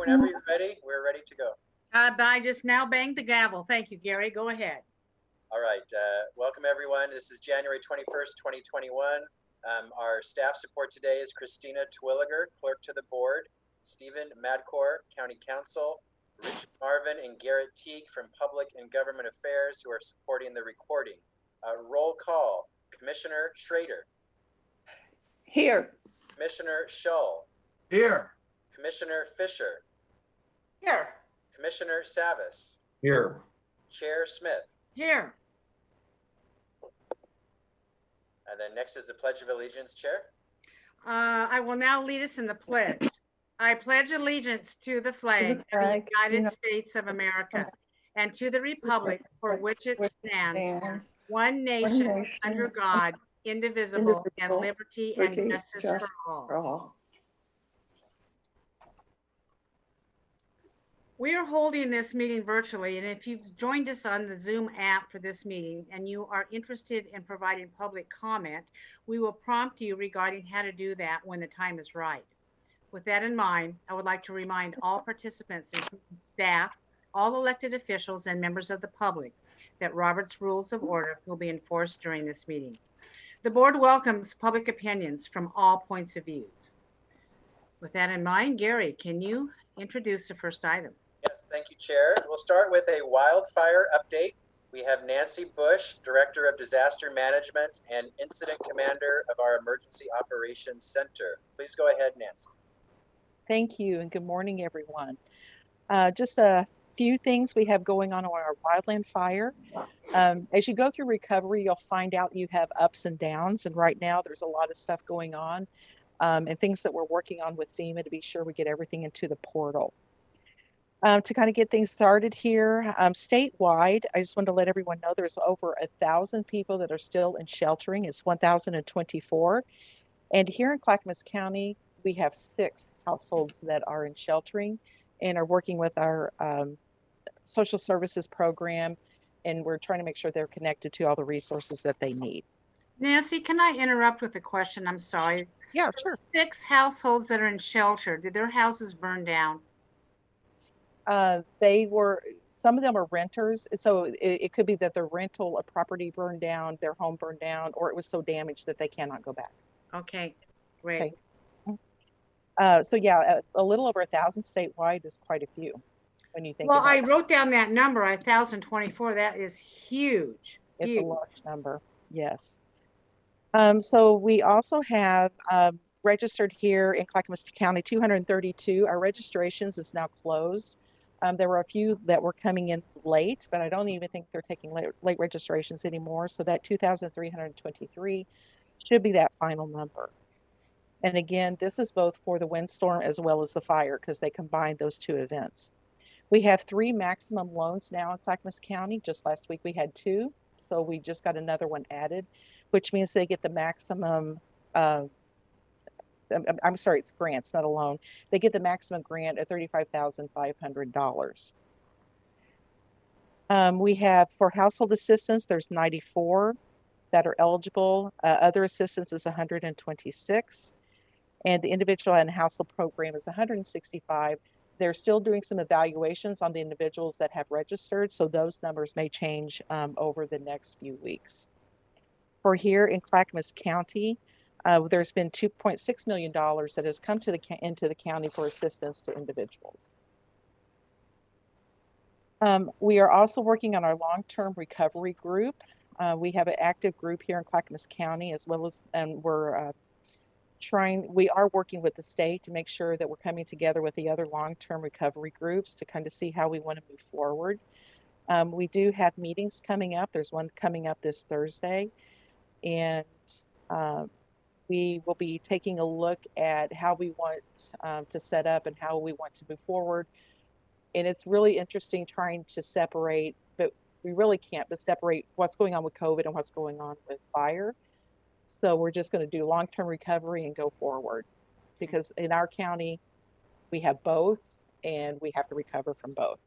whenever you're ready, we're ready to go. I just now banged the gavel. Thank you, Gary. Go ahead. All right. Welcome, everyone. This is January 21st, 2021. Our staff support today is Christina Twilliger, Clerk to the Board, Stephen Madcore, County Counsel, Richard Marvin and Garrett Teague from Public and Government Affairs, who are supporting the recording. Roll call. Commissioner Schrader. Here. Commissioner Shull. Here. Commissioner Fisher. Here. Commissioner Savas. Here. Chair Smith. Here. And then next is the Pledge of Allegiance, Chair. I will now lead us in the pledge. I pledge allegiance to the flag of the United States of America and to the republic for which it stands, one nation under God, indivisible, and liberty and justice for all. We are holding this meeting virtually, and if you've joined us on the Zoom app for this meeting and you are interested in providing public comment, we will prompt you regarding how to do that when the time is right. With that in mind, I would like to remind all participants, including staff, all elected officials, and members of the public that Robert's Rules of Order will be enforced during this meeting. The board welcomes public opinions from all points of views. With that in mind, Gary, can you introduce the first item? Yes, thank you, Chair. We'll start with a wildfire update. We have Nancy Bush, Director of Disaster Management and Incident Commander of our Emergency Operations Center. Please go ahead, Nancy. Thank you, and good morning, everyone. Just a few things we have going on our wildland fire. As you go through recovery, you'll find out you have ups and downs, and right now there's a lot of stuff going on and things that we're working on with FEMA to be sure we get everything into the portal. To kind of get things started here, statewide, I just want to let everyone know there's over 1,000 people that are still in sheltering. It's 1,024. And here in Clackamas County, we have 6 households that are in sheltering and are working with our social services program. And we're trying to make sure they're connected to all the resources that they need. Nancy, can I interrupt with a question? I'm sorry. Yeah, sure. 6 households that are in shelter, did their houses burn down? Some of them are renters. So it could be that their rental, a property burned down, their home burned down, or it was so damaged that they cannot go back. Okay, great. Okay. So yeah, a little over 1,000 statewide is quite a few when you think Well, about I wrote down that number, 1,024. That is huge. It's huge. a large number, yes. So we also have registered here in Clackamas County 232. Our registrations is now closed. There were a few that were coming in late, but I don't even think they're taking late registrations anymore. So that 2,323 should be that final number. And again, this is both for the windstorm as well as the fire because they combined those 2 events. We have 3 maximum loans now in Clackamas County. Just last week we had 2. So we just got another one added, which means they get the maximum, I'm sorry, it's grants, not a loan. They get the maximum grant of $35,500. We have for household assistance, there's 94 that are eligible. Other assistance is 126. And the individual and household program is 165. They're still doing some evaluations on the individuals that have registered. So those numbers may change over the next few weeks. For here in Clackamas County, there's been $2.6 million that has come to into the county for assistance to individuals. We are also working on our long-term recovery group. We have an active group here in Clackamas County as well as, and we are working with the state to make sure that we're coming together with the other long-term recovery groups to kind of see how we want to move forward. We do have meetings coming up. There's one coming up this Thursday, and we will be taking a look at how we want to set up and how we want to move forward. And it's really interesting trying to separate, but we really can't, but separate what's going on with COVID and what's going on with fire. So we're just going to do long-term recovery and go forward because in our county, we have both and we have to recover from both.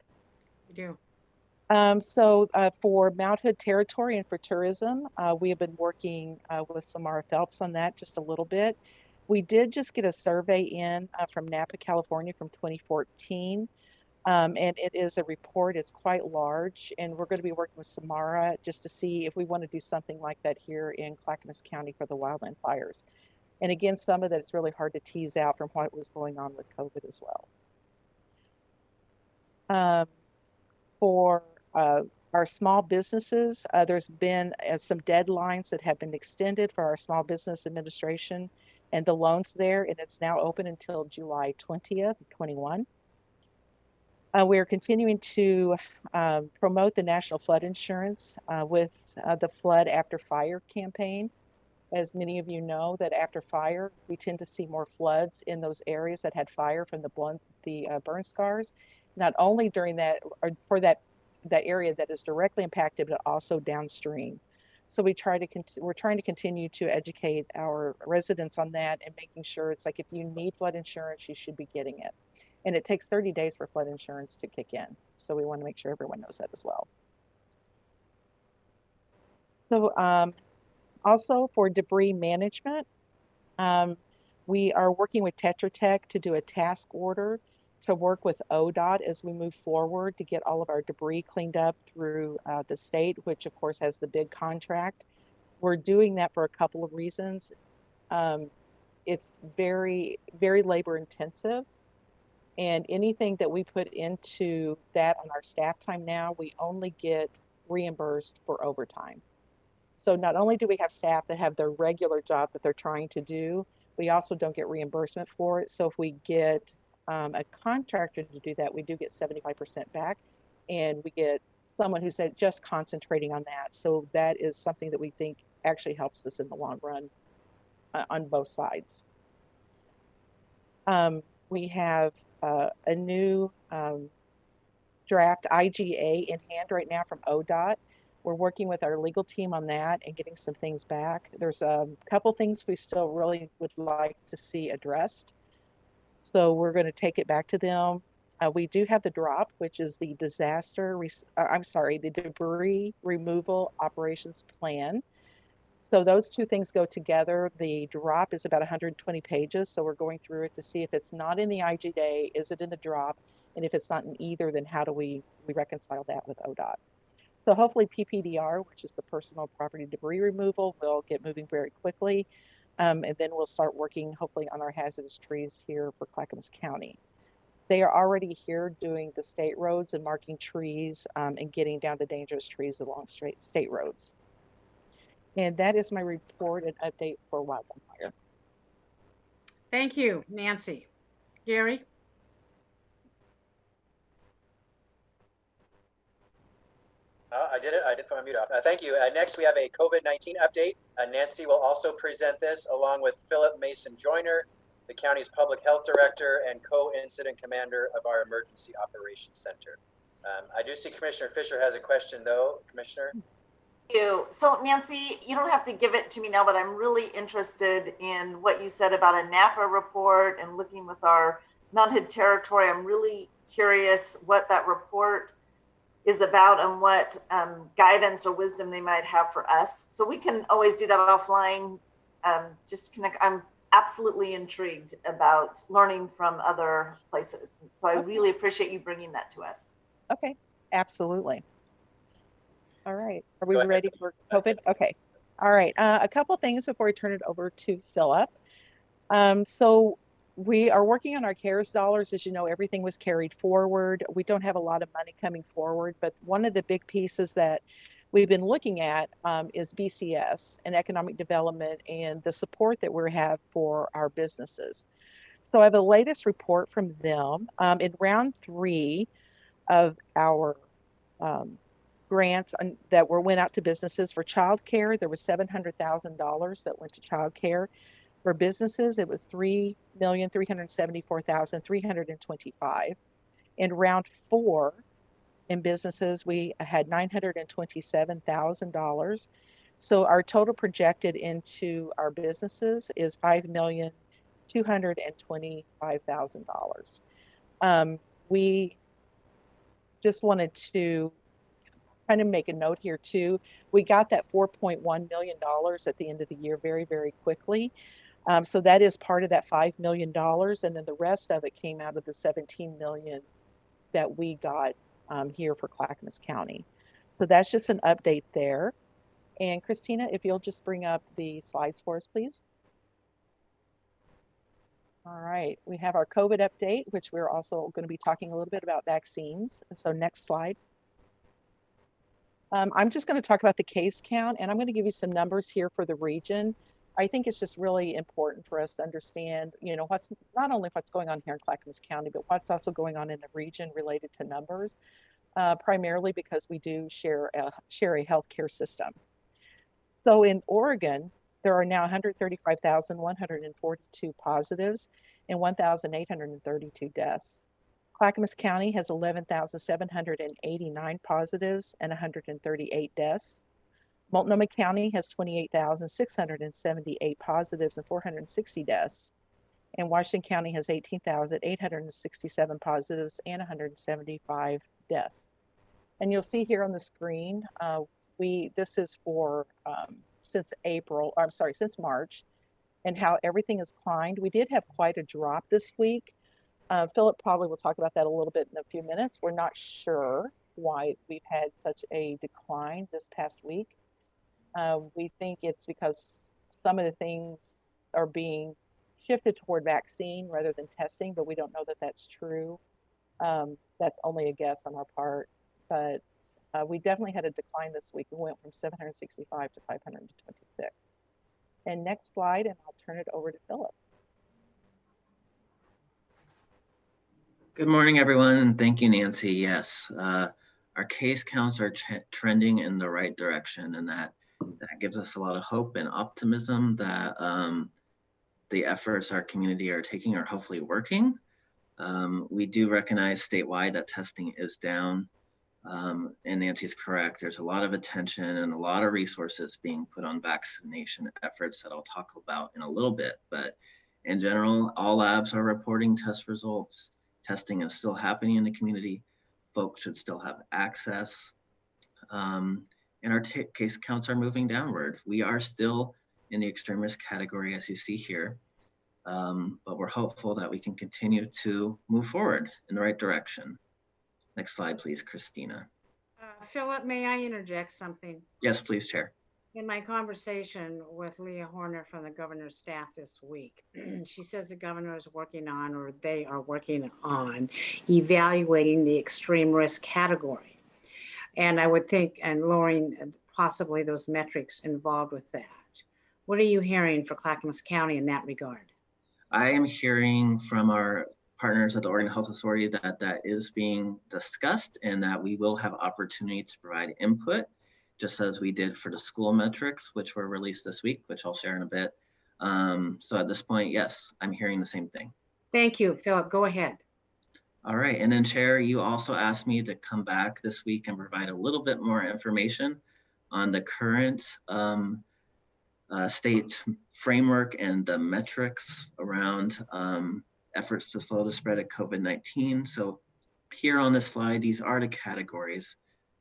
We do. For Mount Hood territory and for tourism, we have been working with Samara Phelps on that just a little bit. We did just get a survey in from Napa, California from 2014. And it is a report. It's quite large, and we're going to be working with Samara just to see if we want to do something like that here in Clackamas County for the wildland fires. And again, some of that it's really hard to tease out from what was going on with COVID as well. For our small businesses, there's been some deadlines that have been extended for our Small Business Administration and the loans there, and it's now open until July 20th, 21. We are continuing to promote the National Flood Insurance with the Flood After Fire campaign. As many of you know, that after fire, we tend to see more floods in those areas that had fire from the burn scars, not only during that or for that area that is directly impacted, but also downstream. So we're trying to continue to educate our residents on that and making sure it's like if you need flood insurance, you should be getting it. And it takes 30 days for flood insurance to kick in. So we want to make sure everyone knows that as well. So also for debris management, we are working with Tetra Tech to do a task order to work with ODOT as we move forward to get all of our debris cleaned up through the state, which of course has the big contract. We're doing that for a couple of reasons. It's very, very labor intensive. And anything that we put into that on our staff time now, we only get reimbursed for overtime. So not only do we have staff that have their regular job that they're trying to do, we also don't get reimbursement for it. So if we get a contractor to do that, we do get 75% back, and we get someone who said just concentrating on that. So that is something that we think actually helps us in the long run on both sides. We have a new draft IGA in hand right now from ODOT. We're working with our legal team on that and getting some things back. There's a couple things we still really would like to see addressed. So we're going to take it back to them. We do have the DROP, which is the the debris removal operations plan. So those two things go together. The DROP is about 120 pages. So we're going through it to see if it's not in the IGA, is it in the DROP? And if it's not in either, then how do we reconcile that with ODOT? So hopefully PPDR, which is the personal property debris removal, will get moving very quickly. And then we'll start working hopefully on our hazardous trees here for Clackamas County. They are already here doing the state roads and marking trees and getting down the dangerous trees along state roads. And that is my report and update for Wildfire. Thank you, Nancy. Gary? I did it. I did put my mute off. Thank you. Next, we have a COVID-19 update. Nancy will also present this along with Philip Mason Joyner, the county's public health director and co-incident commander of our emergency operations center. I do see Commissioner Fisher has a question though. Commissioner? Thank you. So Nancy, you don't have to give it to me now, but I'm really interested in what you said about a Napa report and looking with our mounted territory. I'm really curious what that report is about and what guidance or wisdom they might have for us. So we can always do that offline. Just connect. I'm absolutely intrigued about learning from other places. So I really appreciate you bringing that to us. Okay, absolutely. All right, are we ready for COVID? Okay, all right. A couple things before we turn it over to Philip. So we are working on our CARES dollars. As you know, everything was carried forward. We don't have a lot of money coming forward, but one of the big pieces that we've been looking at is BCS and economic development and the support that we have for our businesses. So I have the latest report from them. In round 3 of our grants that went out to businesses for childcare, there was $700,000 that went to childcare. For businesses, it was $3,374,325. In round 4, in businesses, we had $927,000. So our total projected into our businesses is $5,225,000. We just wanted to kind of make a note here too. We got that $4.1 million at the end of the year very, very quickly. So that is part of that $5 million. And then the rest of it came out of the 17 million that we got here for Clackamas County. So that's just an update there. And Christina, if you'll just bring up the slides for us, please. All right, we have our COVID update, which we're also going to be talking a little bit about vaccines. So next slide. I'm just going to talk about the case count, and I'm going to give you some numbers here for the region. I think it's just really important for us to understand, you know, what's not only what's going on here in Clackamas County, but what's also going on in the region related to numbers, primarily because we do share a healthcare system. So in Oregon, there are now 135,142 positives and 1,832 deaths. Clackamas County has 11,789 positives and 138 deaths. Multnomah County has 28,678 positives and 460 deaths. And Washington County has 18,867 positives and 175 deaths. And you'll see here on the screen, this is for since March, and how everything has climbed. We did have quite a drop this week. Philip probably will talk about that a little bit in a few minutes. We're not sure why we've had such a decline this past week. We think it's because some of the things are being shifted toward vaccine rather than testing, but we don't know that that's true. That's only a guess on our part, but we definitely had a decline this week. We went from 765 to 526. And next slide, and I'll turn it over to Philip. Good morning, everyone, and thank you, Nancy. Yes, our case counts are trending in the right direction, and that gives us a lot of hope and optimism that the efforts our community are taking are hopefully working. We do recognize statewide that testing is down, and Nancy's correct. There's a lot of attention and a lot of resources being put on vaccination efforts that I'll talk about in a little bit, but in general, all labs are reporting test results. Testing is still happening in the community. Folks should still have access. And our case counts are moving downward. We are still in the extreme risk category, as you see here, but we're hopeful that we can continue to move forward in the right direction. Next slide, please, Christina. Philip, may I interject something? Yes, please, Chair. In my conversation with Leah Horner from the governor's staff this week, she says the governor is working on, or they are working on, evaluating the extreme risk category. And I would think, and lowering possibly those metrics involved with that. What are you hearing for Clackamas County in that regard? I am hearing from our partners at the Oregon Health Authority that that is being discussed and that we will have opportunity to provide input, just as we did for the school metrics, which were released this week, which I'll share in a bit. So at this point, yes, I'm hearing the same thing. Thank you, Philip. Go ahead. All right, and then Chair, you also asked me to come back this week and provide a little bit more information on the current state framework and the metrics around efforts to slow the spread of COVID-19. So here on this slide, these are the categories.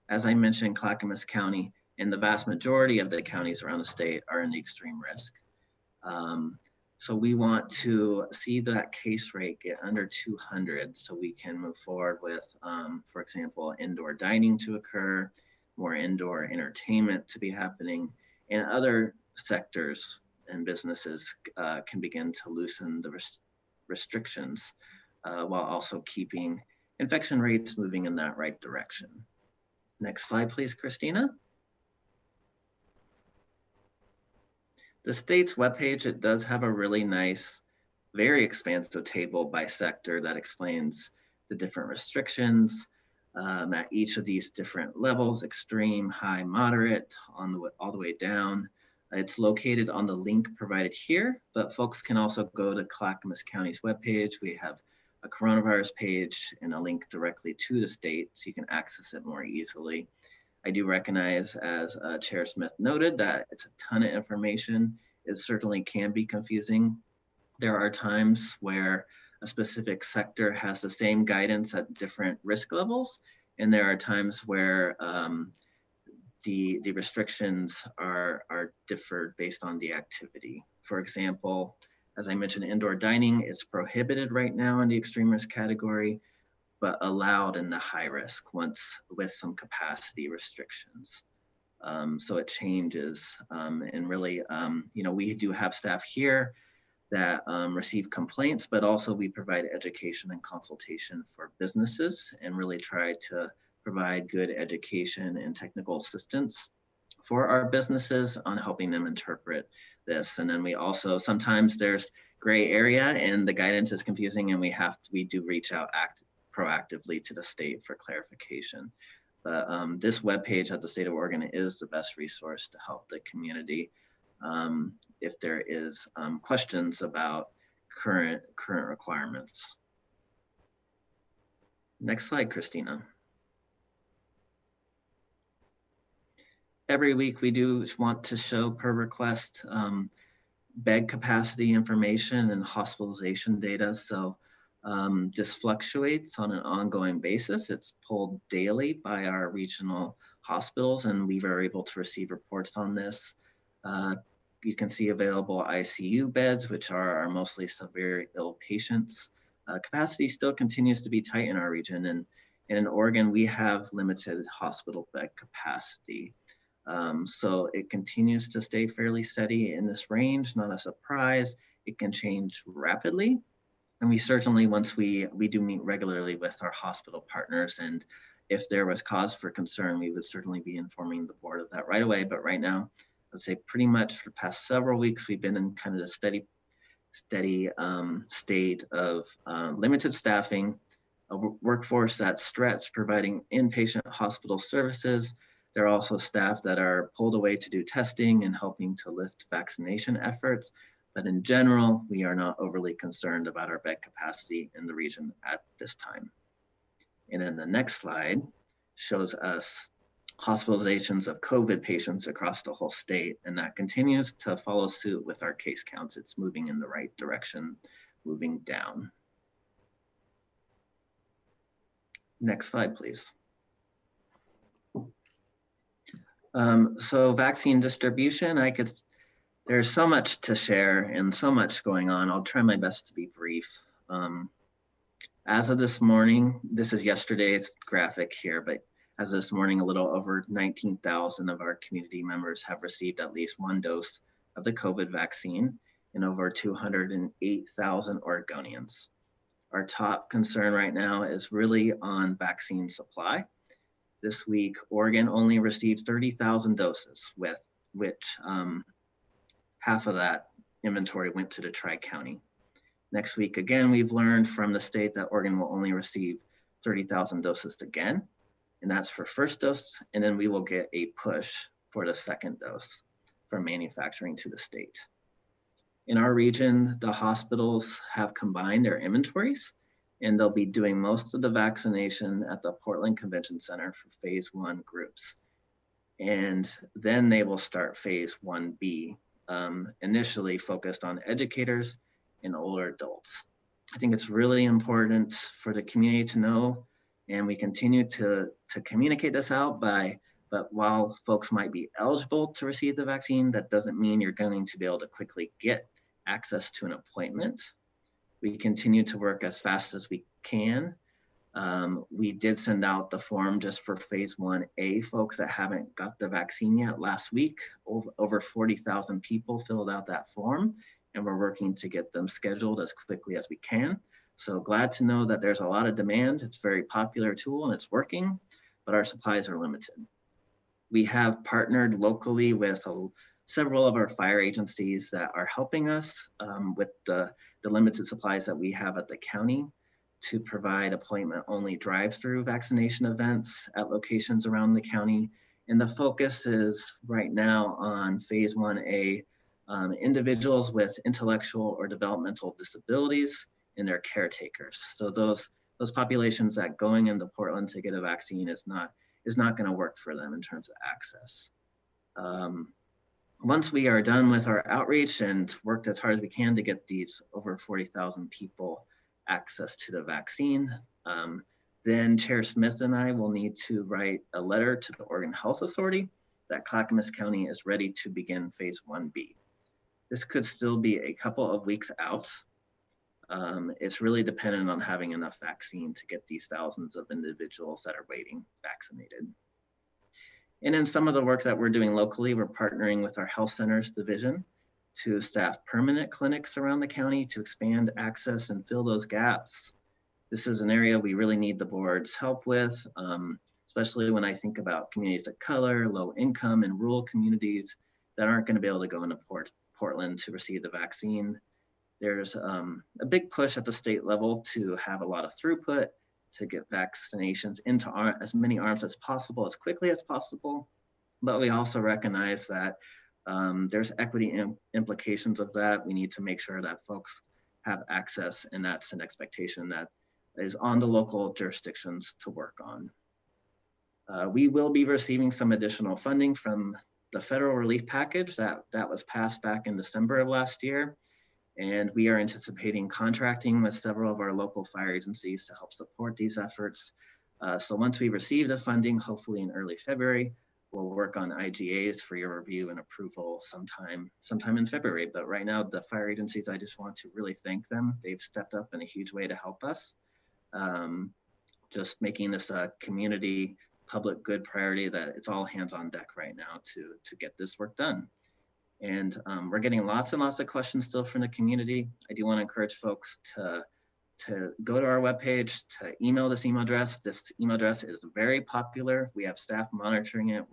As I mentioned, Clackamas County and the vast majority of the counties around the state are in the extreme risk. So we want to see that case rate get under 200 so we can move forward with, for example, indoor dining to occur, more indoor entertainment to be happening, and other sectors and businesses can begin to loosen the restrictions while also keeping infection rates moving in that right direction. Next slide, please, Christina. The state's webpage, it does have a really nice, very expansive table by sector that explains the different restrictions at each of these different levels, extreme, high, moderate, all the way down. It's located on the link provided here, but folks can also go to Clackamas County's webpage. We have a coronavirus page and a link directly to the state so you can access it more easily. I do recognize, as Chair Smith noted, that it's a ton of information. It certainly can be confusing. There are times where a specific sector has the same guidance at different risk levels, and there are times where the restrictions are differed based on the activity. For example, As I mentioned, indoor dining is prohibited right now in the extreme risk category, but allowed in the high risk once with some capacity restrictions. So it changes, and really, we do have staff here that receive complaints, but also we provide education and consultation for businesses and really try to provide good education and technical assistance for our businesses on helping them interpret this. And then we also, sometimes there's gray area and the guidance is confusing, and we do reach out proactively to the state for clarification. But this webpage at the state of Oregon is the best resource to help the community if there is questions about current requirements. Next slide, Christina. Every week we do want to show per request bed capacity information and hospitalization data. So this fluctuates on an ongoing basis. It's pulled daily by our regional hospitals, and we are able to receive reports on this. You can see available ICU beds, which are our mostly severe ill patients. Capacity still continues to be tight in our region, and in Oregon, we have limited hospital bed capacity. So it continues to stay fairly steady in this range, not a surprise. It can change rapidly. And we certainly, once we do meet regularly with our hospital partners, and if there was cause for concern, we would certainly be informing the board of that right away. But right now, I would say pretty much for the past several weeks, we've been in kind of the steady state of limited staffing, a workforce that's stretched, providing inpatient hospital services. There are also staff that are pulled away to do testing and helping to lift vaccination efforts. But in general, we are not overly concerned about our bed capacity in the region at this time. And then the next slide shows us hospitalizations of COVID patients across the whole state, and that continues to follow suit with our case counts. It's moving in the right direction, moving down. Next slide, please. So vaccine distribution, there's so much to share and so much going on. I'll try my best to be brief. As of this morning, this is yesterday's graphic here, but as of this morning, a little over 19,000 of our community members have received at least one dose of the COVID vaccine, and over 208,000 Oregonians. Our top concern right now is really on vaccine supply. This week, Oregon only received 30,000 doses, with which half of that inventory went to the Tri-County. Next week, again, we've learned from the state that Oregon will only receive 30,000 doses again, and that's for first dose, and then we will get a push for the second dose from manufacturing to the state. In our region, the hospitals have combined their inventories, and they'll be doing most of the vaccination at the Portland Convention Center for phase 1 groups. And then they will start phase 1B, initially focused on educators and older adults. I think it's really important for the community to know, and we continue to communicate this out but while folks might be eligible to receive the vaccine, that doesn't mean you're going to be able to quickly get access to an appointment. We continue to work as fast as we can. We did send out the form just for phase 1A folks that haven't got the vaccine yet last week. Over 40,000 people filled out that form, and we're working to get them scheduled as quickly as we can. So glad to know that there's a lot of demand. It's a very popular tool and it's working, but our supplies are limited. We have partnered locally with several of our fire agencies that are helping us with the limited supplies that we have at the county to provide appointment-only drive-through vaccination events at locations around the county. And the focus is right now on phase 1A, individuals with intellectual or developmental disabilities and their caretakers. So those populations that going into Portland to get a vaccine is not going to work for them in terms of access. Once we are done with our outreach and worked as hard as we can to get these over 40,000 people access to the vaccine, then Chair Smith and I will need to write a letter to the Oregon Health Authority that Clackamas County is ready to begin phase 1B. This could still be a couple of weeks out. It's really dependent on having enough vaccine to get these thousands of individuals that are waiting vaccinated. And in some of the work that we're doing locally, we're partnering with our health centers division to staff permanent clinics around the county to expand access and fill those gaps. This is an area we really need the board's help with, especially when I think about communities of color, low income, and rural communities that aren't going to be able to go into Portland to receive the vaccine. There's a big push at the state level to have a lot of throughput, to get vaccinations into as many arms as possible, as quickly as possible. But we also recognize that there's equity implications of that. We need to make sure that folks have access, and that's an expectation that is on the local jurisdictions to work on. We will be receiving some additional funding from the federal relief package that was passed back in December of last year. And we are anticipating contracting with several of our local fire agencies to help support these efforts. So once we receive the funding, hopefully in early February, we'll work on IGAs for your review and approval sometime in February. But right now, the fire agencies, I just want to really thank them. They've stepped up in a huge way to help us. Just making this a community public good priority that it's all hands on deck right now to get this work done. And we're getting lots and lots of questions still from the community. I do want to encourage folks to go to our webpage, to email this email address. This email address is very popular. We have staff monitoring it.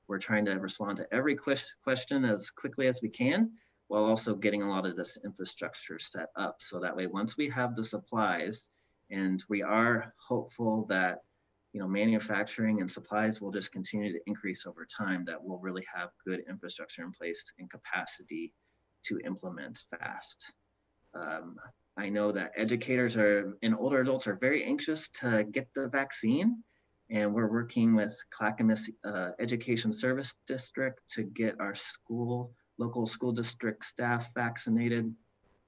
We're trying to respond to every question as quickly as we can, while also getting a lot of this infrastructure set up. So that way, once we have the supplies, and we are hopeful that manufacturing and supplies will just continue to increase over time, that we'll really have good infrastructure in place and capacity to implement fast. I know that educators and older adults are very anxious to get the vaccine, and we're working with Clackamas Education Service District to get our local school district staff vaccinated.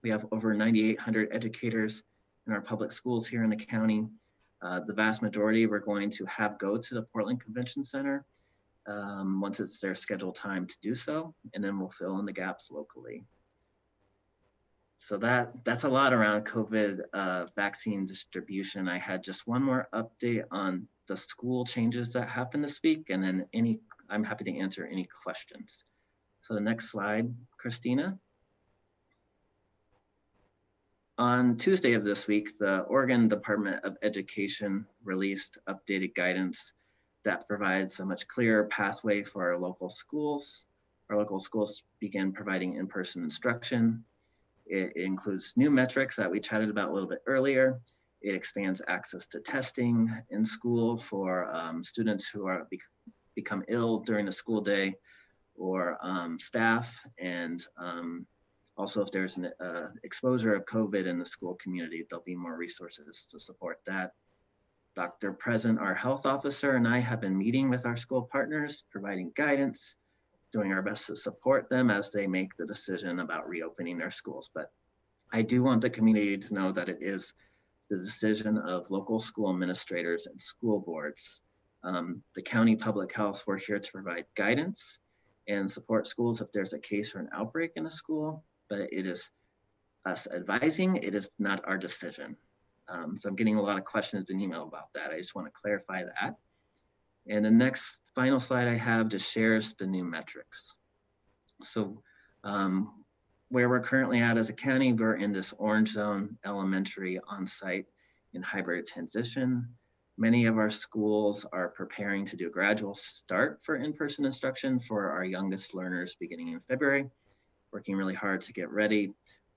We have over 9,800 educators in our public schools here in the county. The vast majority we're going to have go to the Portland Convention Center once it's their scheduled time to do so, and then we'll fill in the gaps locally. So that's a lot around COVID vaccine distribution. I had just one more update on the school changes that happened this week, and then I'm happy to answer any questions. So the next slide, Christina. On Tuesday of this week, the Oregon Department of Education released updated guidance that provides a much clearer pathway for our local schools. Our local schools began providing in-person instruction. It includes new metrics that we chatted about a little bit earlier. It expands access to testing in school for students who become ill during the school day, or staff, and also if there's an exposure of COVID in the school community, there'll be more resources to support that. Dr. Present, our health officer, and I have been meeting with our school partners, providing guidance, doing our best to support them as they make the decision about reopening their schools. But I do want the community to know that it is the decision of local school administrators and school boards. The county public health, we're here to provide guidance and support schools if there's a case or an outbreak in a school, but it is us advising, it is not our decision. So I'm getting a lot of questions in email about that. I just want to clarify that. And the next final slide I have just shares the new metrics. So where we're currently at as a county, we're in this orange zone, elementary, on-site, and hybrid transition. Many of our schools are preparing to do a gradual start for in-person instruction for our youngest learners beginning in February, working really hard to get ready,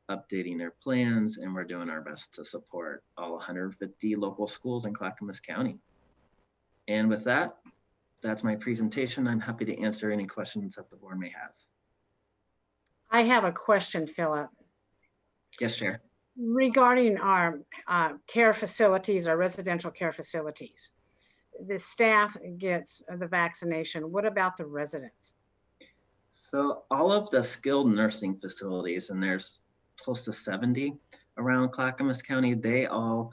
updating their plans, and we're doing our best to support all 150 local schools in Clackamas County. And with that, that's my presentation. I'm happy to answer any questions that the board may have. I have a question, Philip. Yes, Chair. Regarding our care facilities, our residential care facilities, the staff gets the vaccination. What about the residents? So all of the skilled nursing facilities, and there's close to 70 around Clackamas County, they all,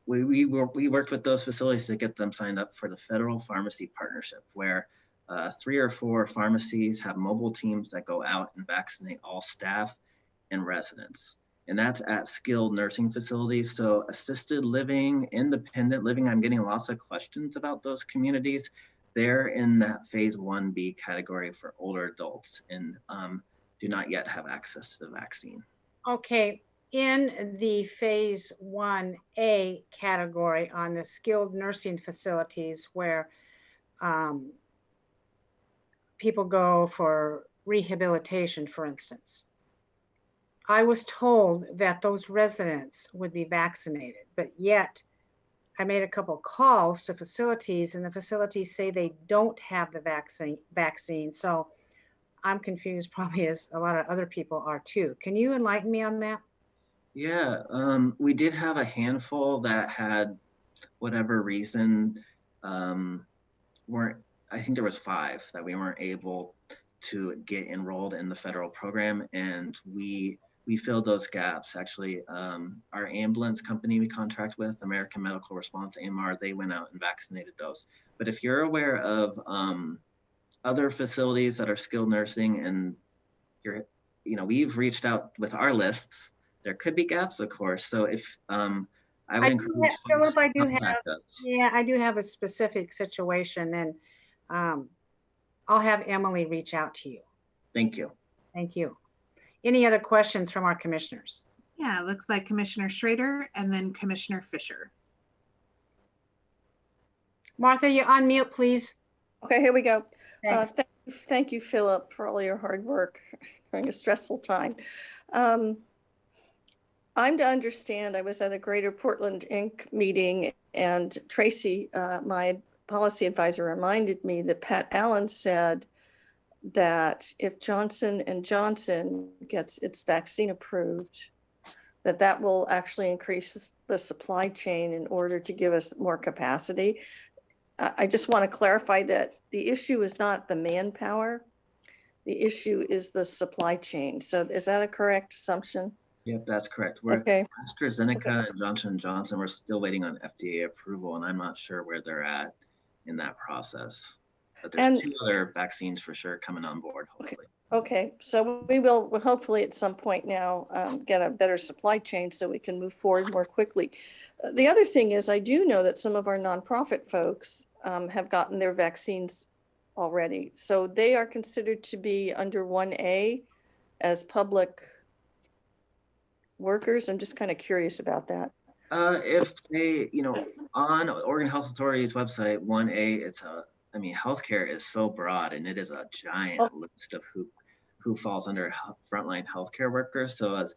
we worked with those facilities to get them signed up for the Federal Pharmacy Partnership, where 3 or 4 pharmacies have mobile teams that go out and vaccinate all staff and residents. And that's at skilled nursing facilities. So assisted living, independent living, I'm getting lots of questions about those communities. They're in that phase 1B category for older adults and do not yet have access to the vaccine. Okay, in the phase 1A category on the skilled nursing facilities where people go for rehabilitation, for instance, I was told that those residents would be vaccinated, but yet I made a couple calls to facilities and the facilities say they don't have the vaccine. So I'm confused, probably as a lot of other people are too. Can you enlighten me on that? Yeah, we did have a handful that had whatever reason weren't, I think there was 5 that we weren't able to get enrolled in the federal program, and we filled those gaps. Actually, our ambulance company we contract with, American Medical Response, AMR, they went out and vaccinated those. But if you're aware of other facilities that are skilled nursing and we've reached out with our lists, there could be gaps, of course. So if I would encourage folks to contact us. Yeah, I do have a specific situation, and I'll have Emily reach out to you. Thank you. Thank you. Any other questions from our commissioners? Yeah, it looks like Commissioner Schrader and then Commissioner Fisher. Martha, you're on mute, please. Okay, here we go. Thanks. Thank you, Philip, for all your hard work during a stressful time. I'm to understand, I was at a Greater Portland Inc. meeting, and Tracy, my policy advisor, reminded me that Pat Allen said that if Johnson & Johnson gets its vaccine approved, that will actually increase the supply chain in order to give us more capacity. I just want to clarify that the issue is not the manpower. The issue is the supply chain. So is that a correct assumption? Yep, that's correct. We're Okay. AstraZeneca and Johnson & Johnson, we're still waiting on FDA approval, and I'm not sure where they're at in that process. But there's 2 other vaccines for sure coming on board, hopefully. Okay, so we'll hopefully at some point now get a better supply chain so we can move forward more quickly. The other thing is, I do know that some of our nonprofit folks have gotten their vaccines already. So they are considered to be under 1A as public workers. I'm just kind of curious about that. If they, on Oregon Health Authority's website, 1A, healthcare is so broad, and it is a giant list of who falls under frontline healthcare workers. So as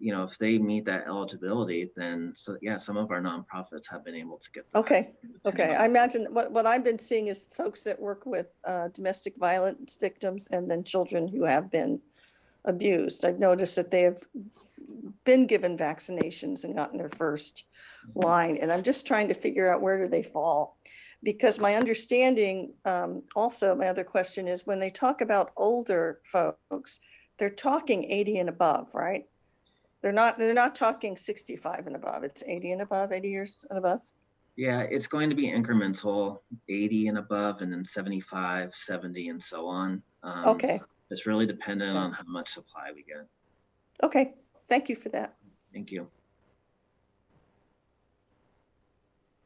if they meet that eligibility, then some of our nonprofits have been able to get. Okay. I imagine what I've been seeing is folks that work with domestic violence victims and then children who have been abused. I've noticed that they have been given vaccinations and gotten their first line, and I'm just trying to figure out where do they fall. Because my understanding, also my other question is, when they talk about older folks, they're talking 80 and above, right? They're not talking 65 and above. It's 80 and above, 80 years and above. Yeah, it's going to be incremental, 80 and above, and then 75, 70, and so on. Okay. It's really dependent on how much supply we get. Okay, thank you for that. Thank you.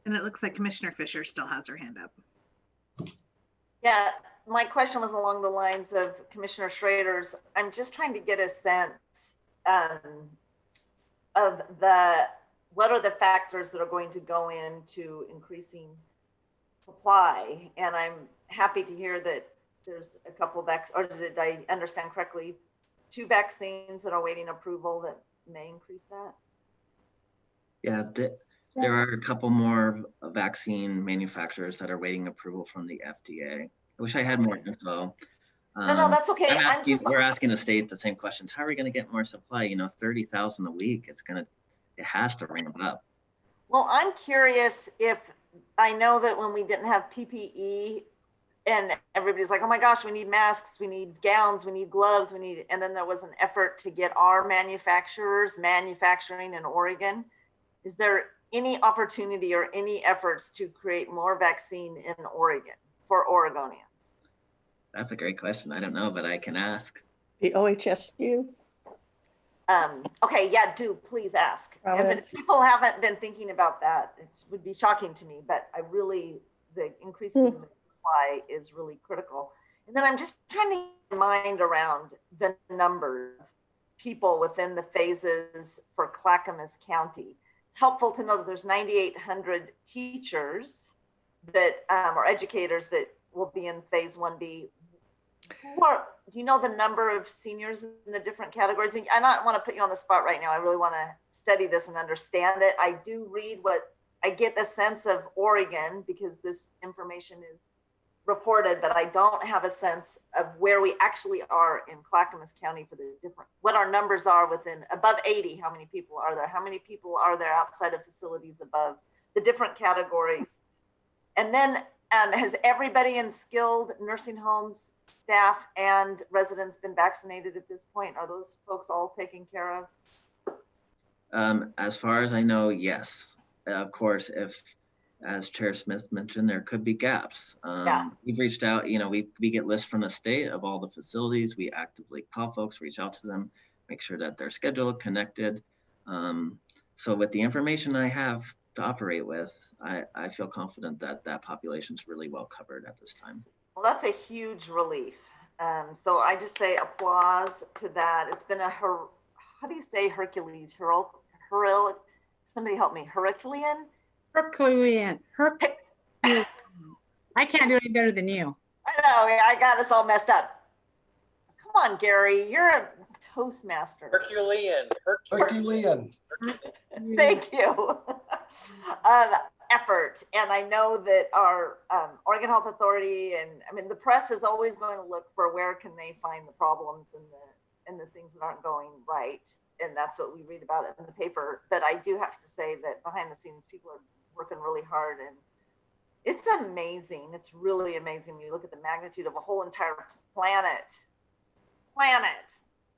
And it looks like Commissioner Fisher still has her hand up. Yeah, my question was along the lines of Commissioner Schrader's. I'm just trying to get a sense of what are the factors that are going to go into increasing supply. And I'm happy to hear that there's a couple or did I understand correctly, 2 vaccines that are waiting approval that may increase that? Yeah, there are a couple more vaccine manufacturers that are waiting approval from the FDA. I wish I had more info. No, that's okay. We're asking the state the same questions. How are we going to get more supply? 30,000 a week. It has to ramp up. Well, I'm curious if I know that when we didn't have PPE and everybody's like, oh my gosh, we need masks, we need gowns, we need gloves, and then there was an effort to get our manufacturers manufacturing in Oregon. Is there any opportunity or any efforts to create more vaccine in Oregon for Oregonians? That's a great question. I don't know, but I can ask. The OHSU? Okay, yeah, do please ask. If Providence. people haven't been thinking about that, it would be shocking to me, but I really, the increasing the supply is really critical. And then I'm just trying to get my mind around the number of people within the phases for Clackamas County. It's helpful to know that there's 9,800 teachers that or educators that will be in phase 1B. Do you know the number of seniors in the different categories? And I don't want to put you on the spot right now. I really want to study this and understand it. I do read what I get the sense of Oregon because this information is reported, but I don't have a sense of where we actually are in Clackamas County for the different, what our numbers are within above 80. How many people are there? How many people are there outside of facilities above the different categories? And then has everybody in skilled nursing homes, staff and residents been vaccinated at this point? Are those folks all taken care of? As far as I know, yes. Of course, if, as Chair Smith mentioned, there could be gaps. We've reached out, we get lists from the state of all the facilities. We actively call folks, reach out to them, make sure that they're scheduled, connected. So with the information I have to operate with, I feel confident that that population is really well covered at this time. Well, that's a huge relief. So I just say applause to that. It's been how do you say Hercules? Somebody help me. Herculean? Herculean. I can't do any better than you. I know, I got us all messed up. Come on, Gary, you're a Toastmaster. Herculean. Thank you. Effort. And I know that our Oregon Health Authority and the press is always going to look for where can they find the problems and the things that aren't going right. And that's what we read about it in the paper. But I do have to say that behind the scenes, people are working really hard and it's amazing. It's really amazing when you look at the magnitude of a whole entire planet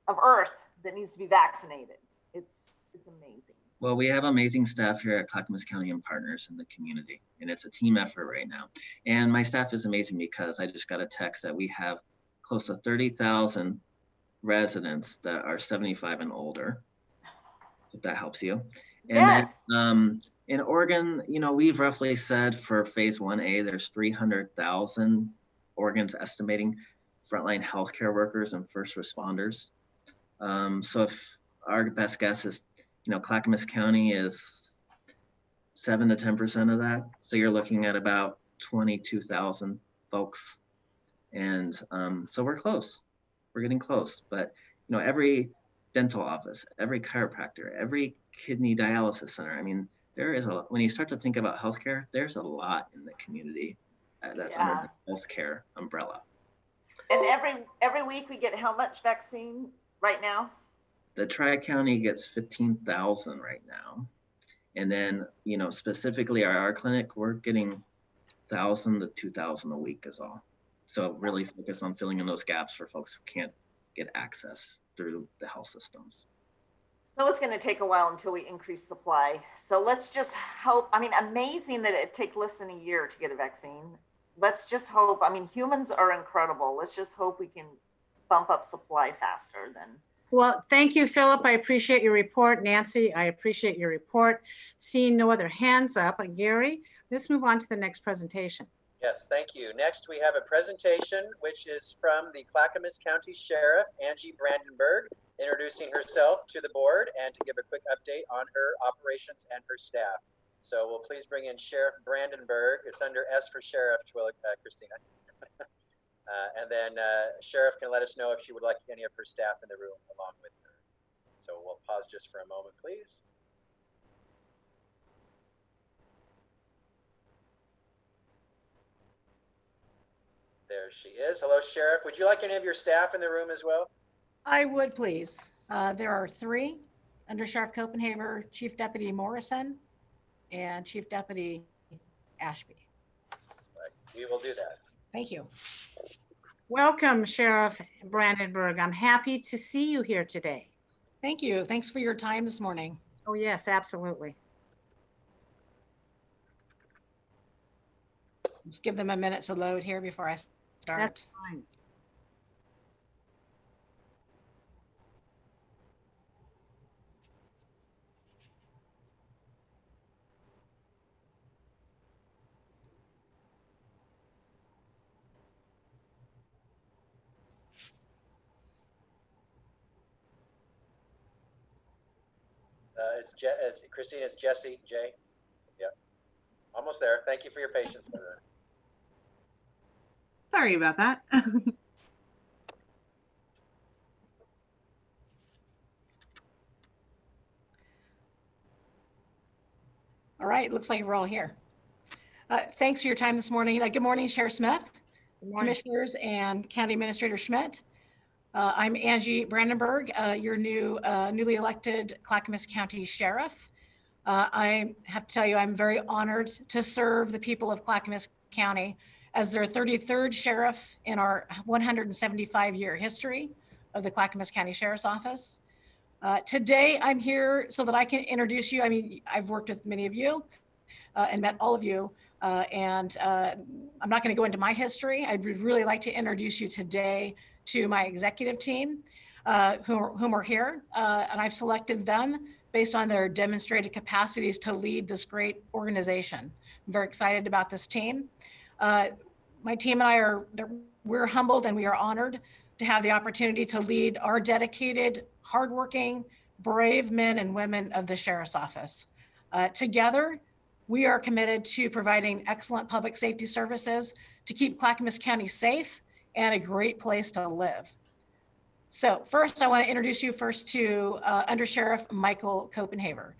of Earth that needs to be vaccinated. It's amazing. Well, we have amazing staff here at Clackamas County and partners in the community, and it's a team effort right now. And my staff is amazing because I just got a text that we have close to 30,000 residents that are 75 and older, if that helps you. And yes. Then, in Oregon, we've roughly said for phase 1A, there's 300,000, Oregon's estimating, frontline healthcare workers and first responders. So if our best guess is, Clackamas County is 7 to 10% of that. So you're looking at about 22,000 folks. And so we're close. We're getting close. But, every dental office, every chiropractor, every kidney dialysis center, there is when you start to think about healthcare, there's a lot in the community that's under the healthcare umbrella. And every week we get how much vaccine right now? The Tri-County gets 15,000 right now. And then, specifically our clinic, we're getting 1,000 to 2,000 a week is all. So really focus on filling in those gaps for folks who can't get access through the health systems. So it's going to take a while until we increase supply. So let's just hope, amazing that it takes less than a year to get a vaccine. Let's just hope, humans are incredible. Let's just hope we can bump up supply faster than. Well, thank you, Philip. I appreciate your report. Nancy, I appreciate your report. Seeing no other hands up, Gary, let's move on to the next presentation. Yes, thank you. Next, we have a presentation which is from the Clackamas County Sheriff, Angie Brandenburg, introducing herself to the board and to give a quick update on her operations and her staff. So we'll please bring in Sheriff Brandenburg. It's under S for Sheriff, Christina. And then Sheriff can let us know if she would like any of her staff in the room along with her. So we'll pause just for a moment, please. There she is. Hello, Sheriff. Would you like any of your staff in the room as well? I would, please. There are 3 under Sheriff Copenhaver, Chief Deputy Morrison, and Chief Deputy Ashby. Right. We will do that. Thank you. Welcome, Sheriff Brandenburg. I'm happy to see you here today. Thank you. Thanks for your time this morning. Oh, yes, absolutely. Let's give them a minute to load here before I start. That's fine. As Christine is Jesse, Jay. Yep. Almost there. Thank you for your patience. Sorry about that. All right, looks like we're all here. Thanks for your time this morning. Good morning, Sheriff Smith, Commissioners, and County Administrator Schmidt. I'm Angie Brandenburg, your newly elected Clackamas County Sheriff. I have to tell you, I'm very honored to serve the people of Clackamas County as their 33rd sheriff in our 175-year history of the Clackamas County Sheriff's Office. Today, I'm here so that I can introduce you. I mean, I've worked with many of you and met all of you, and I'm not going to go into my history. I'd really like to introduce you today to my executive team, whom are here, and I've selected them based on their demonstrated capacities to lead this great organization. I'm very excited about this team. My team and I we're humbled and we are honored to have the opportunity to lead our dedicated, hardworking, brave men and women of the Sheriff's Office. Together, we are committed to providing excellent public safety services to keep Clackamas County safe and a great place to live. So first, I want to introduce you first to Under Sheriff Michael Copenhaver.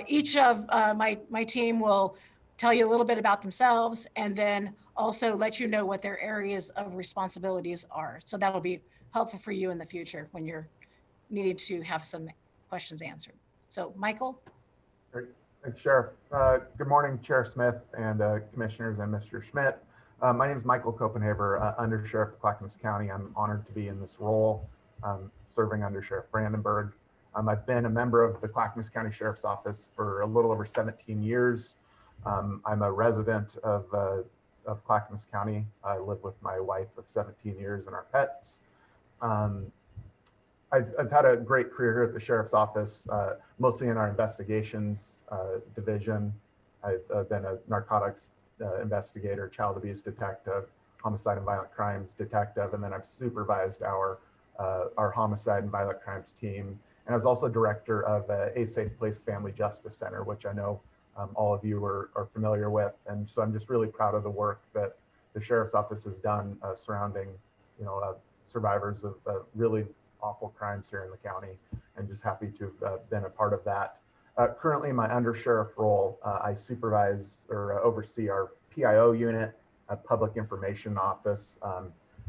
Each of my team will tell you a little bit about themselves and then also let you know what their areas of responsibilities are. So that'll be helpful for you in the future when you're needing to have some questions answered. So Michael. Great. Thanks, Sheriff. Good morning, Chair Smith and Commissioners and Mr. Schmidt. My name is Michael Copenhaver, Under Sheriff of Clackamas County. I'm honored to be in this role, serving Under Sheriff Brandenburg. I've been a member of the Clackamas County Sheriff's Office for a little over 17 years. I'm a resident of Clackamas County. I live with my wife of 17 years and our pets. I've had a great career here at the Sheriff's Office, mostly in our investigations division. I've been a narcotics investigator, child abuse detective, homicide and violent crimes detective, and then I've supervised our homicide and violent crimes team. And I was also director of A Safe Place Family Justice Center, which I know all of you are familiar with. And so I'm just really proud of the work that the Sheriff's Office has done surrounding, survivors of really awful crimes here in the county, and just happy to have been a part of that. Currently in my Under Sheriff role, I supervise or oversee our PIO unit, a public information office.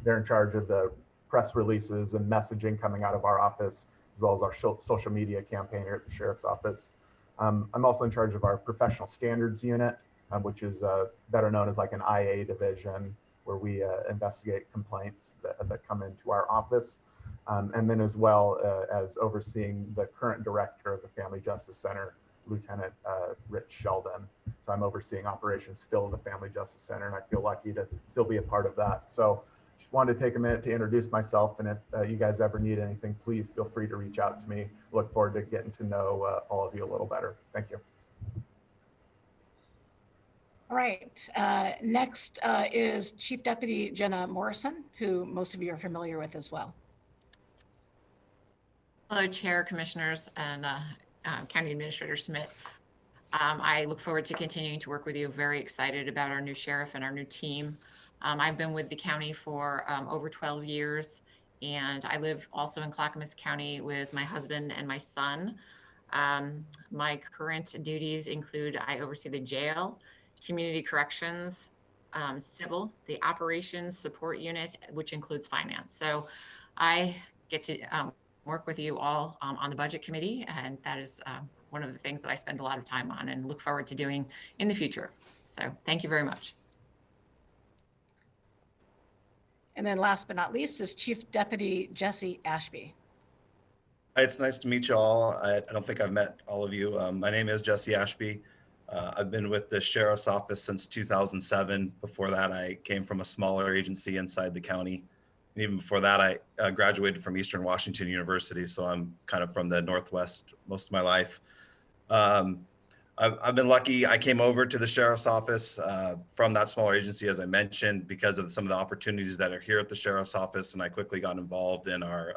They're in charge of the press releases and messaging coming out of our office, as well as our social media campaign here at the Sheriff's Office. I'm also in charge of our professional standards unit, which is better known as like an IA division, where we investigate complaints that come into our office. And then as well as overseeing the current director of the Family Justice Center, Lieutenant Rich Sheldon. So I'm overseeing operations still in the Family Justice Center, and I feel lucky to still be a part of that. So just wanted to take a minute to introduce myself, and if you guys ever need anything, please feel free to reach out to me. Look forward to getting to know all of you a little better. Thank you. All right, next is Chief Deputy Jenna Morrison, who most of you are familiar with as well. Hello, Chair, Commissioners, and County Administrator Smith. I look forward to continuing to work with you. Very excited about our new sheriff and our new team. I've been with the county for over 12 years, and I live also in Clackamas County with my husband and my son. My current duties include I oversee the jail, community corrections, civil, the operations support unit, which includes finance. So I get to work with you all on the budget committee, and that is one of the things that I spend a lot of time on and look forward to doing in the future. So thank you very much. And then last but not least is Chief Deputy Jesse Ashby. Hi, it's nice to meet you all. I don't think I've met all of you. My name is Jesse Ashby. I've been with the Sheriff's Office since 2007. Before that, I came from a smaller agency inside the county. And even before that, I graduated from Eastern Washington University, so I'm kind of from the Northwest most of my life. I've been lucky. I came over to the Sheriff's Office from that smaller agency, as I mentioned, because of some of the opportunities that are here at the Sheriff's Office, and I quickly got involved in our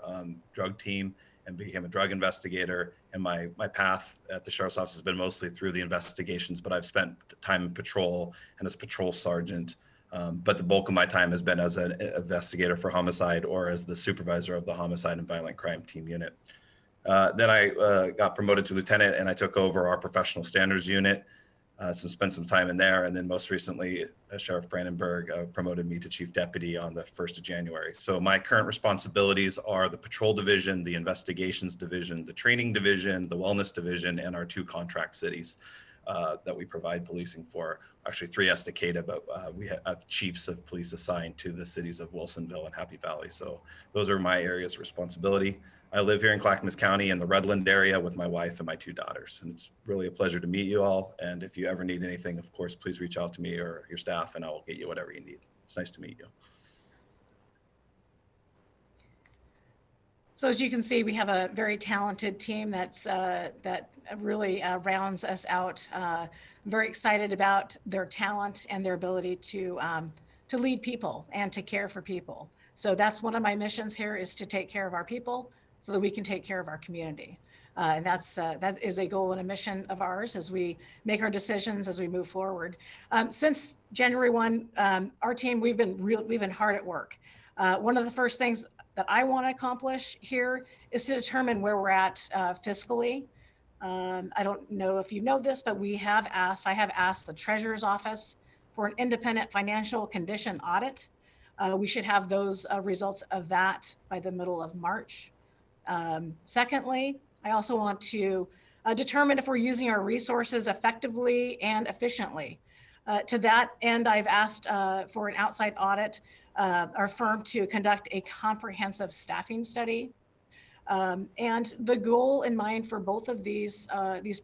drug team and became a drug investigator. And my path at the Sheriff's Office has been mostly through the investigations, but I've spent time in patrol and as patrol sergeant. But the bulk of my time has been as an investigator for homicide or as the supervisor of the homicide and violent crime team unit. Then I got promoted to lieutenant and I took over our professional standards unit. So spent some time in there. And then most recently, Sheriff Brandenburg promoted me to chief deputy on the 1st of January. So my current responsibilities are the patrol division, the investigations division, the training division, the wellness division, and our 2 contract cities that we provide policing for. Actually 3 Estacada, but we have chiefs of police assigned to the cities of Wilsonville and Happy Valley. So those are my areas of responsibility. I live here in Clackamas County in the Redland area with my wife and my 2 daughters. And it's really a pleasure to meet you all. And if you ever need anything, of course, please reach out to me or your staff and I will get you whatever you need. It's nice to meet you. So as you can see, we have a very talented team that really rounds us out. I'm very excited about their talent and their ability to lead people and to care for people. So that's one of my missions here, is to take care of our people so that we can take care of our community. And that is a goal and a mission of ours as we make our decisions as we move forward. Since January 1, our team, we've been hard at work. One of the first things that I want to accomplish here is to determine where we're at fiscally. I don't know if you know this, but I have asked the Treasurer's Office for an independent financial condition audit. We should have those results of that by the middle of March. Secondly, I also want to determine if we're using our resources effectively and efficiently. To that end, I've asked for an outside audit, our firm to conduct a comprehensive staffing study. And the goal in mind for both of these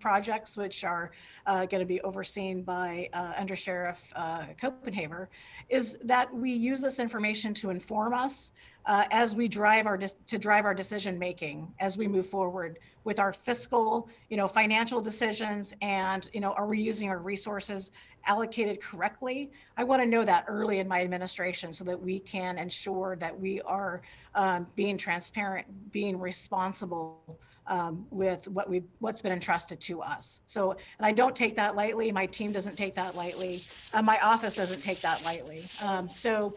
projects, which are going to be overseen by Under Sheriff Copenhaver, is that we use this information to inform us as we drive our decision making as we move forward with our fiscal, financial decisions, and are we using our resources allocated correctly? I want to know that early in my administration so that we can ensure that we are being transparent, being responsible with what's been entrusted to us. So, and I don't take that lightly. My team doesn't take that lightly. My office doesn't take that lightly. So,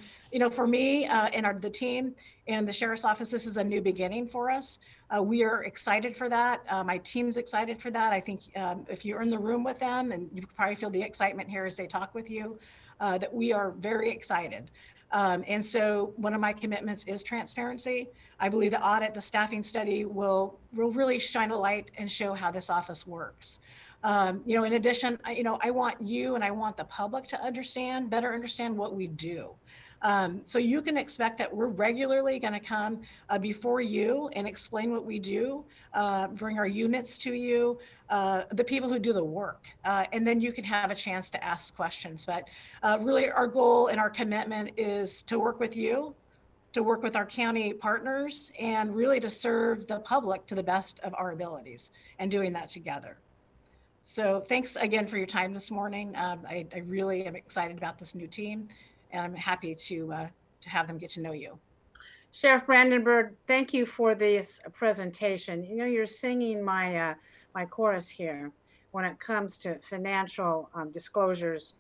for me and the team and the Sheriff's Office, this is a new beginning for us. We are excited for that. My team's excited for that. I think if you're in the room with them, and you probably feel the excitement here as they talk with you, that we are very excited. And so one of my commitments is transparency. I believe the audit, the staffing study will really shine a light and show how this office works. In addition, I want you and I want the public to better understand what we do. So you can expect that we're regularly going to come before you and explain what we do, bring our units to you, the people who do the work, and then you can have a chance to ask questions. But really our goal and our commitment is to work with you, to work with our county partners, and really to serve the public to the best of our abilities, and doing that together. So thanks again for your time this morning. I really am excited about this new team, and I'm happy to have them get to know you. Sheriff Brandenburg, thank you for this presentation. You're singing my my chorus here when it comes to financial disclosures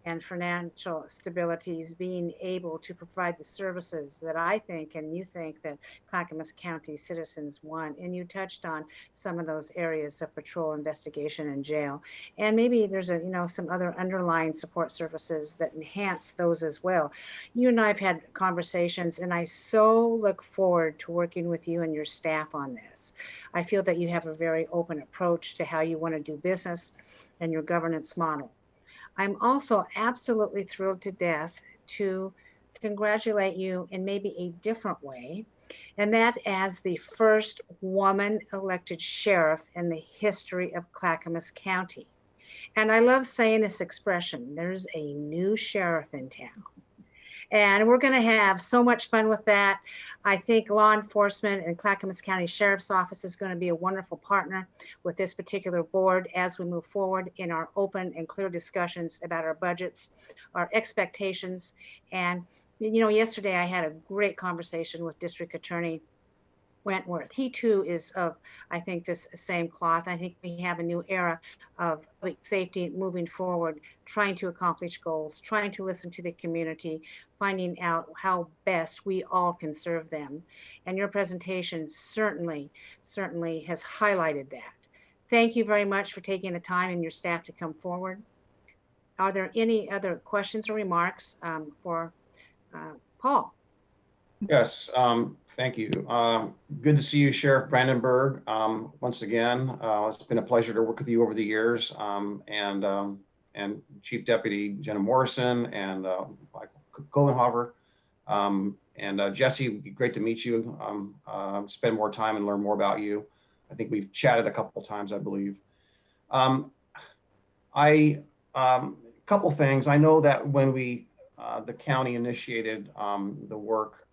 and financial stabilities, being able to provide the services that I think and you think that Clackamas County citizens want. And you touched on some of those areas of patrol, investigation, and jail. And maybe there's some other underlying support services that enhance those as well. You and I have had conversations, and I so look forward to working with you and your staff on this. I feel that you have a very open approach to how you want to do business and your governance model. I'm also absolutely thrilled to death to congratulate you in maybe a different way, and that as the first woman elected sheriff in the history of Clackamas County. And I love saying this expression, there's a new sheriff in town. And we're going to have so much fun with that. I think law enforcement and Clackamas County Sheriff's Office is going to be a wonderful partner with this particular board as we move forward in our open and clear discussions about our budgets, our expectations. And, yesterday I had a great conversation with District Attorney Wentworth. He too is of, I think, this same cloth. I think we have a new era of public safety moving forward, trying to accomplish goals, trying to listen to the community, finding out how best we all can serve them. And your presentation certainly has highlighted that. Thank you very much for taking the time and your staff to come forward. Are there any other questions or remarks for Paul? Yes, thank you. Good to see you, Sheriff Brandenburg. Once again, it's been a pleasure to work with you over the years, and Chief Deputy Jenna Morrison and Copenhaver. And Jesse, great to meet you. Spend more time and learn more about you. I think we've chatted a couple of times, I believe. Couple things. I know that when the county initiated the work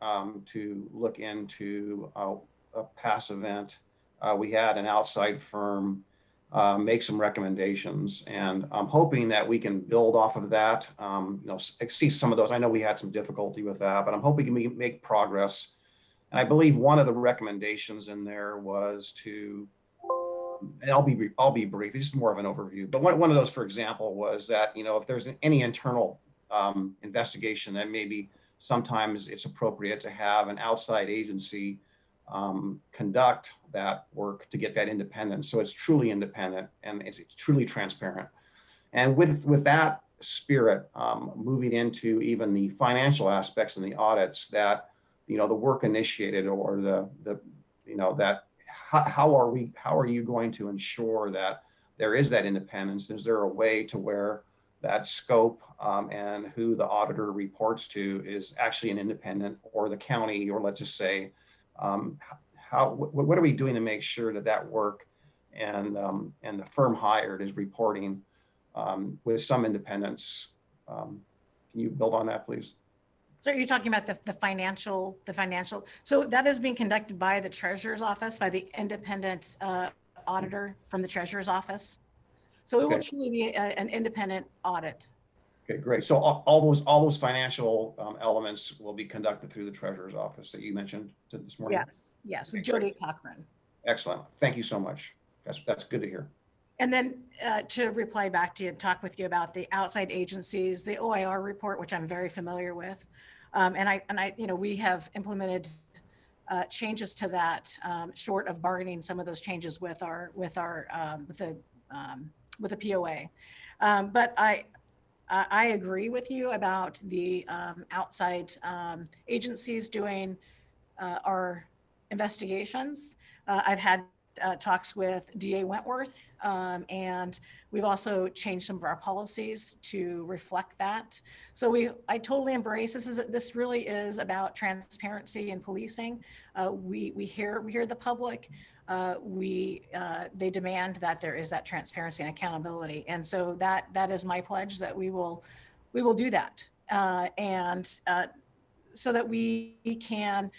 to look into a past event, we had an outside firm make some recommendations, and I'm hoping that we can build off of that. See some of those. I know we had some difficulty with that, but I'm hoping we can make progress. And I believe one of the recommendations in there was to, and I'll be brief. It's just more of an overview. But one of those, for example, was that if there's any internal investigation, that maybe sometimes it's appropriate to have an outside agency conduct that work to get that independence. So it's truly independent and it's truly transparent. And with that spirit, moving into even the financial aspects and the audits that the work initiated, or that how are you going to ensure that there is that independence? Is there a way to where that scope and who the auditor reports to is actually an independent, or the county, or let's just say, what are we doing to make sure that work and the firm hired is reporting with some independence? Can you build on that, please? So you're talking about the financial, so that is being conducted by the Treasurer's Office, by the independent auditor from the Treasurer's Office. So it will truly be an independent audit. Okay, great. So all those financial elements will be conducted through the Treasurer's Office that you mentioned this morning? Yes, with Jody Cochran. Excellent. Thank you so much. That's good to hear. And then to reply back to you and talk with you about the outside agencies, the OIR report, which I'm very familiar with. We have implemented changes to that, short of bargaining some of those changes with the POA. But I agree with you about the outside agencies doing our investigations. I've had talks with DA Wentworth, and we've also changed some of our policies to reflect that. So I totally embrace this really is about transparency in policing. We hear the public. They demand that there is that transparency and accountability. And so that is my pledge, that we will do that. So that we can,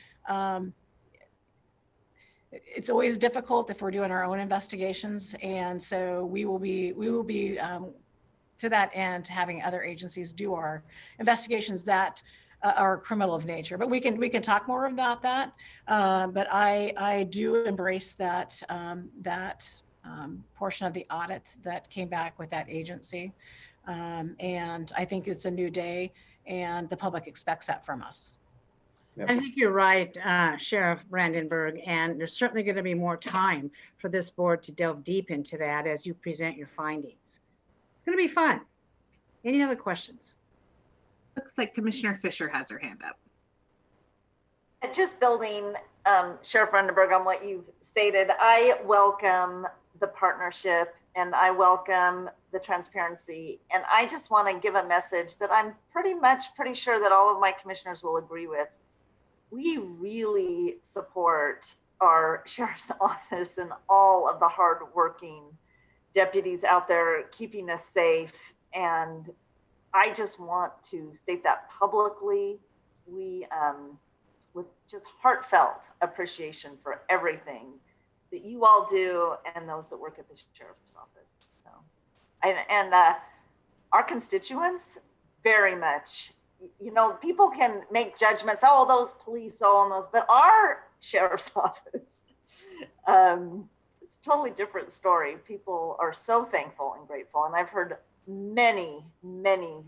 it's always difficult if we're doing our own investigations. And so we will be to that end, having other agencies do our investigations that are criminal of nature. But we can talk more about that. But I do embrace that portion of the audit that came back with that agency. And I think it's a new day, and the public expects that from us. I think you're right, Sheriff Brandenburg, and there's certainly going to be more time for this board to delve deep into that as you present your findings. It's going to be fun. Any other questions? Looks like Commissioner Fisher has her hand up. Just building, Sheriff Brandenburg, on what you've stated, I welcome the partnership and I welcome the transparency. And I just want to give a message that I'm pretty sure that all of my commissioners will agree with. We really support our sheriff's office and all of the hardworking deputies out there keeping us safe. And I just want to state that publicly. We, with just heartfelt appreciation for everything that you all do and those that work at the sheriff's office. So, and our constituents very much you know, people can make judgments, oh, those police, oh, and those, but our sheriff's office, it's a totally different story. People are so thankful and grateful. And I've heard many, many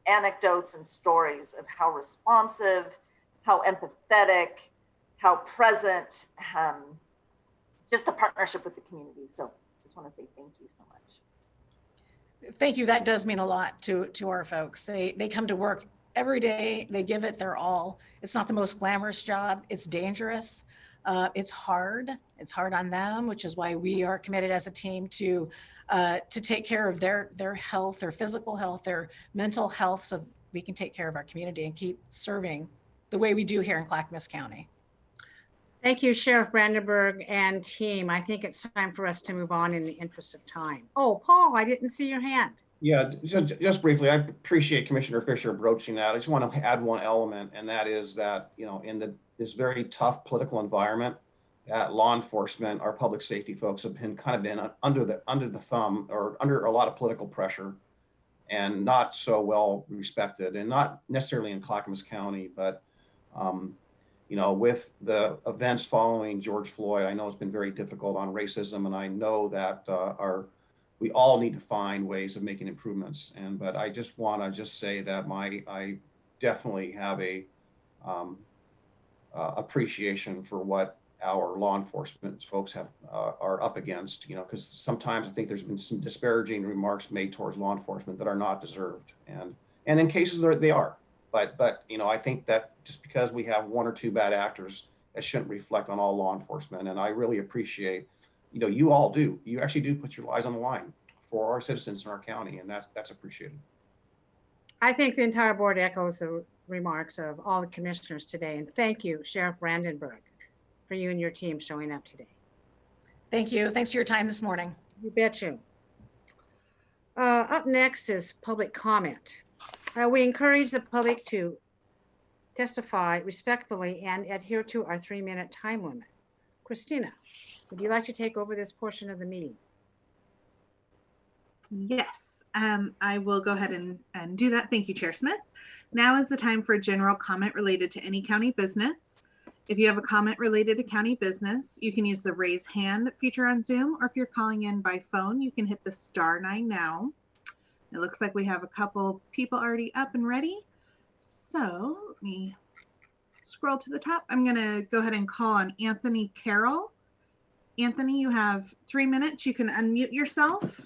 anecdotes and stories of how responsive, how empathetic, how present, just the partnership with the community. So just want to say thank you so much. Thank you. That does mean a lot to our folks. They come to work every day. They give it their all. It's not the most glamorous job. It's dangerous. It's hard. It's hard on them, which is why we are committed as a team to take care of their health, their physical health, their mental health, so we can take care of our community and keep serving the way we do here in Clackamas County. Thank you, Sheriff Brandenburg and team. I think it's time for us to move on in the interest of time. Oh, Paul, I didn't see your hand. Yeah, just briefly, I appreciate Commissioner Fisher broaching that. I just want to add one element, and that is that, you know, in this very tough political environment, that law enforcement, our public safety folks have been under the thumb, or under a lot of political pressure, and not so well respected, and not necessarily in Clackamas County, but you know, with the events following George Floyd, I know it's been very difficult on racism, and I know that we all need to find ways of making improvements. But I just want to say that I definitely have a appreciation for what our law enforcement folks are up against. You know, because sometimes I think there's been some disparaging remarks made towards law enforcement that are not deserved, and in cases they are. But you know, I think that just because we have one or two bad actors, that shouldn't reflect on all law enforcement. And I really appreciate, you know, you actually do put your lives on the line for our citizens in our county, and that's appreciated. I think the entire board echoes the remarks of all the commissioners today. And thank you, Sheriff Brandenburg, for you and your team showing up today. Thank you. Thanks for your time this morning. You bet you. Up next is public comment. We encourage the public to testify respectfully and adhere to our 3-minute time limit. Christina, would you like to take over this portion of the meeting? Yes, I will go ahead and do that. Thank you, Chair Smith. Now is the time for general comment related to any county business. If you have a comment related to county business, you can use the raise hand feature on Zoom, or if you're calling in by phone, you can hit the *9 now. It looks like we have a couple people already up and ready. So let me scroll to the top. I'm going to go ahead and call on Anthony Carroll. Anthony, you have 3 minutes. You can unmute yourself.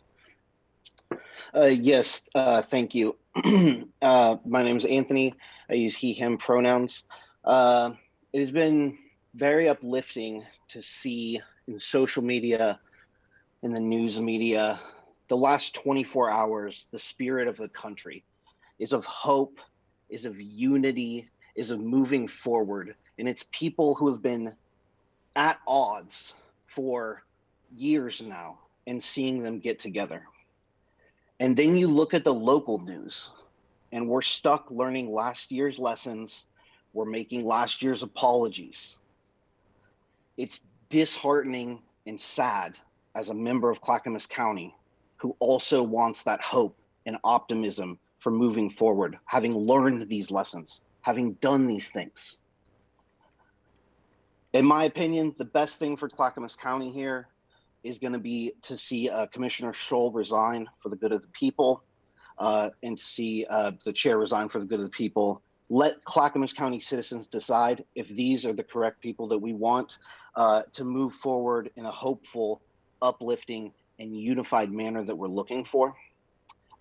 Yes, thank you. My name is Anthony. I use he, him pronouns. It has been very uplifting to see in social media, in the news media, the last 24 hours, the spirit of the country is of hope, is of unity, is of moving forward. And it's people who have been at odds for years now and seeing them get together. And then you look at the local news and we're stuck learning last year's lessons. We're making last year's apologies. It's disheartening and sad as a member of Clackamas County who also wants that hope and optimism for moving forward, having learned these lessons, having done these things. In my opinion, the best thing for Clackamas County here is going to be to see Commissioner Scholl resign for the good of the people, and see the chair resign for the good of the people. Let Clackamas County citizens decide if these are the correct people that we want to move forward in a hopeful, uplifting, and unified manner that we're looking for.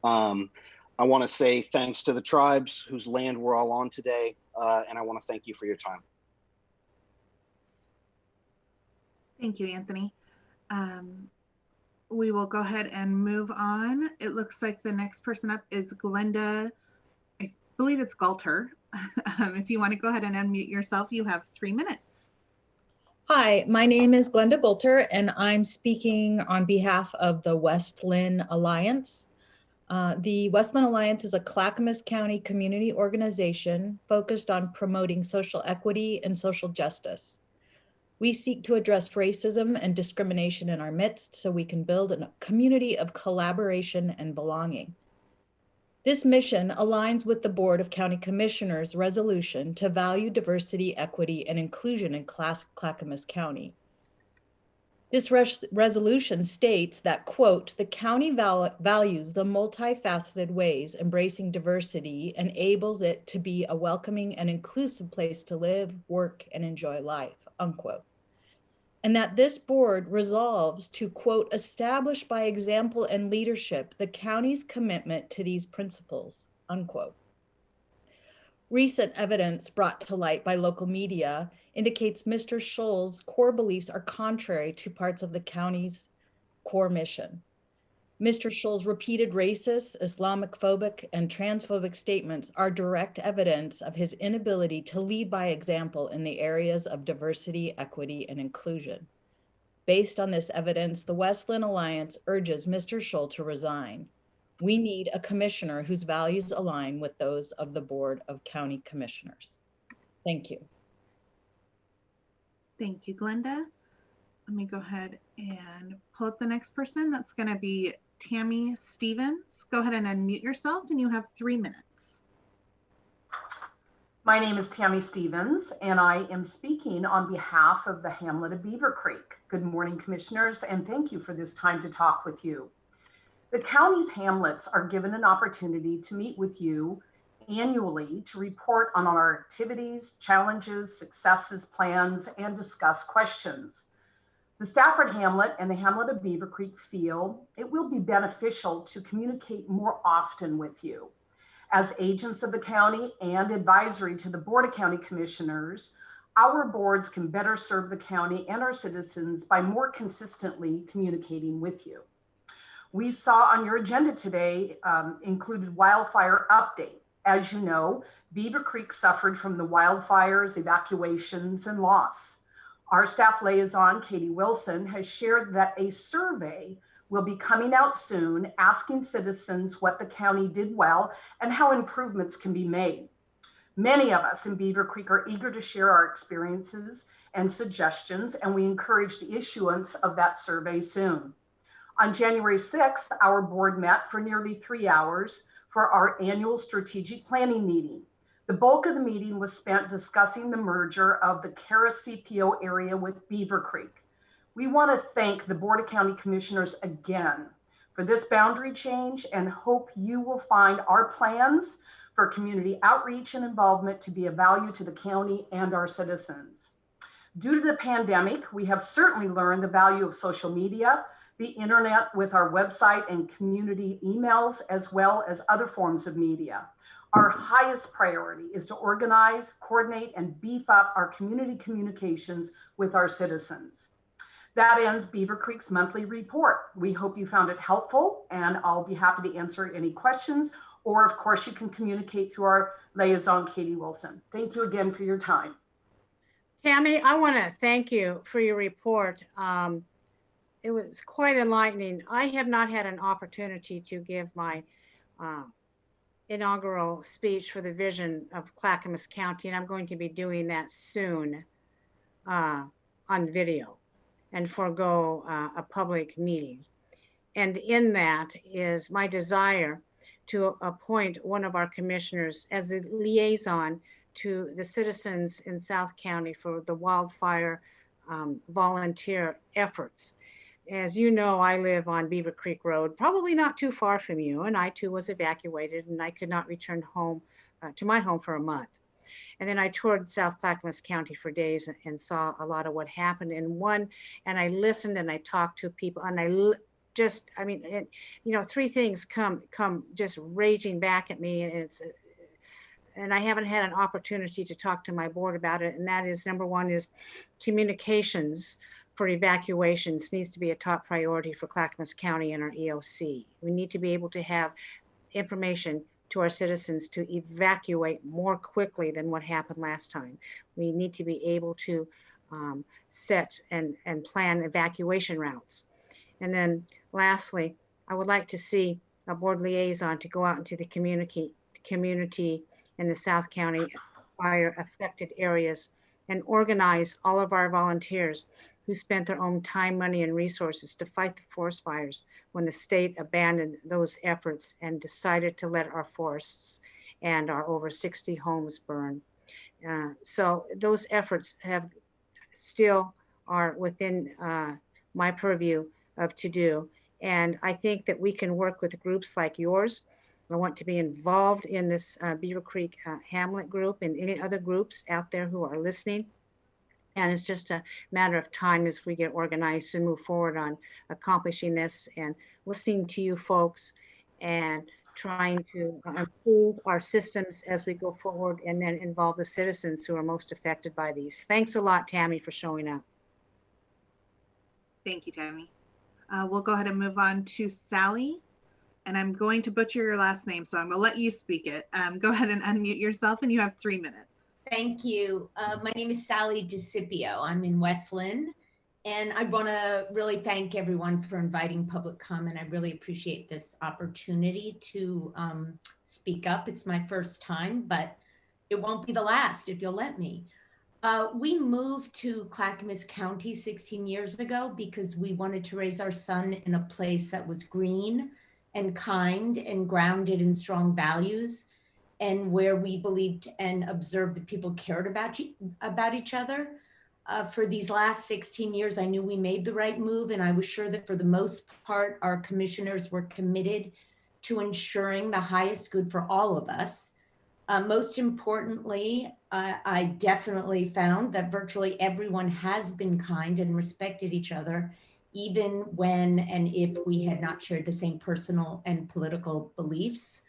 I want to say thanks to the tribes whose land we're all on today, and I want to thank you for your time. Thank you, Anthony. We will go ahead and move on. It looks like the next person up is Glenda. I believe it's Galter. If you want to go ahead and unmute yourself, you have 3 minutes. Hi, my name is Glenda Golter, and I'm speaking on behalf of the West Lynn Alliance. The West Lynn Alliance is a Clackamas County community organization focused on promoting social equity and social justice. We seek to address racism and discrimination in our midst so we can build a community of collaboration and belonging. This mission aligns with the Board of County Commissioners' resolution to value diversity, equity, and inclusion in Clackamas County. This resolution states that, quote, the county values the multifaceted ways embracing diversity enables it to be a welcoming and inclusive place to live, work, and enjoy life, unquote. And that this board resolves to, quote, establish by example and leadership the county's commitment to these principles, unquote. Recent evidence brought to light by local media indicates Mr. Scholl's core beliefs are contrary to parts of the county's core mission. Mr. Scholl's repeated racist, Islamophobic, and transphobic statements are direct evidence of his inability to lead by example in the areas of diversity, equity, and inclusion. Based on this evidence, the West Linn Alliance urges Mr. Scholl to resign. We need a commissioner whose values align with those of the Board of County Commissioners. Thank you. Thank you, Glenda. Let me go ahead and pull up the next person. That's going to be Tammy Stevens. Go ahead and unmute yourself, and you have 3 minutes. My name is Tammy Stevens, and I am speaking on behalf of the Hamlet of Beaver Creek. Good morning, commissioners, and thank you for this time to talk with you. The county's hamlets are given an opportunity to meet with you annually to report on our activities, challenges, successes, plans, and discuss questions. The Stafford Hamlet and the Hamlet of Beaver Creek feel it will be beneficial to communicate more often with you. As agents of the county and advisory to the Board of County Commissioners, our boards can better serve the county and our citizens by more consistently communicating with you. We saw on your agenda today included wildfire update. As you know, Beaver Creek suffered from the wildfires, evacuations, and loss. Our staff liaison, Katie Wilson, has shared that a survey will be coming out soon asking citizens what the county did well and how improvements can be made. Many of us in Beaver Creek are eager to share our experiences and suggestions, and we encourage the issuance of that survey soon. On January 6th, our board met for nearly 3 hours for our annual strategic planning meeting. The bulk of the meeting was spent discussing the merger of the Cara CPO area with Beaver Creek. We want to thank the Board of County Commissioners again for this boundary change and hope you will find our plans for community outreach and involvement to be of value to the county and our citizens. Due to the pandemic, we have certainly learned the value of social media, the internet with our website and community emails, as well as other forms of media. Our highest priority is to organize, coordinate, and beef up our community communications with our citizens. That ends Beaver Creek's monthly report. We hope you found it helpful, and I'll be happy to answer any questions, or of course you can communicate through our liaison, Katie Wilson. Thank you again for your time. Tammy, I want to thank you for your report. It was quite enlightening. I have not had an opportunity to give my inaugural speech for the vision of Clackamas County, and I'm going to be doing that soon on video and forego a public meeting. And in that is my desire to appoint one of our commissioners as a liaison to the citizens in South County for the wildfire volunteer efforts. As you know, I live on Beaver Creek Road, probably not too far from you, and I too was evacuated and I could not return home to my home for a month. And then I toured South Clackamas County for days and saw a lot of what happened and I listened and I talked to people and three things come just raging back at me, and I haven't had an opportunity to talk to my board about it. And that is, number one is communications for evacuations needs to be a top priority for Clackamas County and our EOC. We need to be able to have information to our citizens to evacuate more quickly than what happened last time. We need to be able to set and plan evacuation routes. And then lastly, I would like to see a board liaison to go out into the community in the South County fire affected areas and organize all of our volunteers who spent their own time, money, and resources to fight the forest fires when the state abandoned those efforts and decided to let our forests and our over 60 homes burn. So those efforts have still are within my purview of to do. And I think that we can work with groups like yours. I want to be involved in this Beaver Creek Hamlet group and any other groups out there who are listening. And it's just a matter of time as we get organized and move forward on accomplishing this and listening to you folks and trying to improve our systems as we go forward and then involve the citizens who are most affected by these. Thanks a lot, Tammy, for showing up. Thank you, Tammy. We'll go ahead and move on to Sally. And I'm going to butcher your last name, so I'm going to let you speak it. Go ahead and unmute yourself, and you have 3 minutes. Thank you. My name is Sally DeCipio. I'm in West Lynn, and I want to really thank everyone for inviting public comment. I really appreciate this opportunity to speak up. It's my first time, but it won't be the last if you'll let me. We moved to Clackamas County 16 years ago because we wanted to raise our son in a place that was green and kind and grounded in strong values, and where we believed and observed that people cared about each other. For these last 16 years, I knew we made the right move, and I was sure that for the most part, our commissioners were committed to ensuring the highest good for all of us. Most importantly, I definitely found that virtually everyone has been kind and respected each other, even when and if we had not shared the same personal and political beliefs.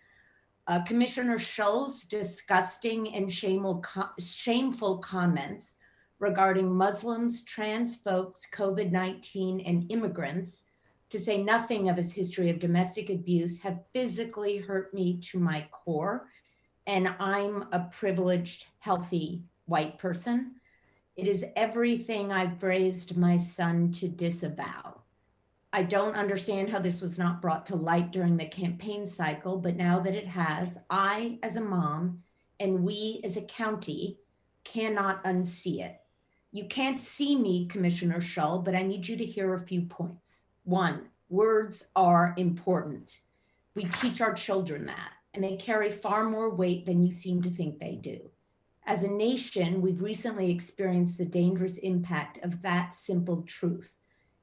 Commissioner Shull's disgusting and shameful comments regarding Muslims, trans folks, COVID-19, and immigrants, to say nothing of his history of domestic abuse, have physically hurt me to my core. And I'm a privileged, healthy white person. It is everything I've raised my son to disavow. I don't understand how this was not brought to light during the campaign cycle, but now that it has, I, as a mom, and we as a county, cannot unsee it. You can't see me, Commissioner Shull, but I need you to hear a few points. 1, words are important. We teach our children that, and they carry far more weight than you seem to think they do. As a nation, we've recently experienced the dangerous impact of that simple truth.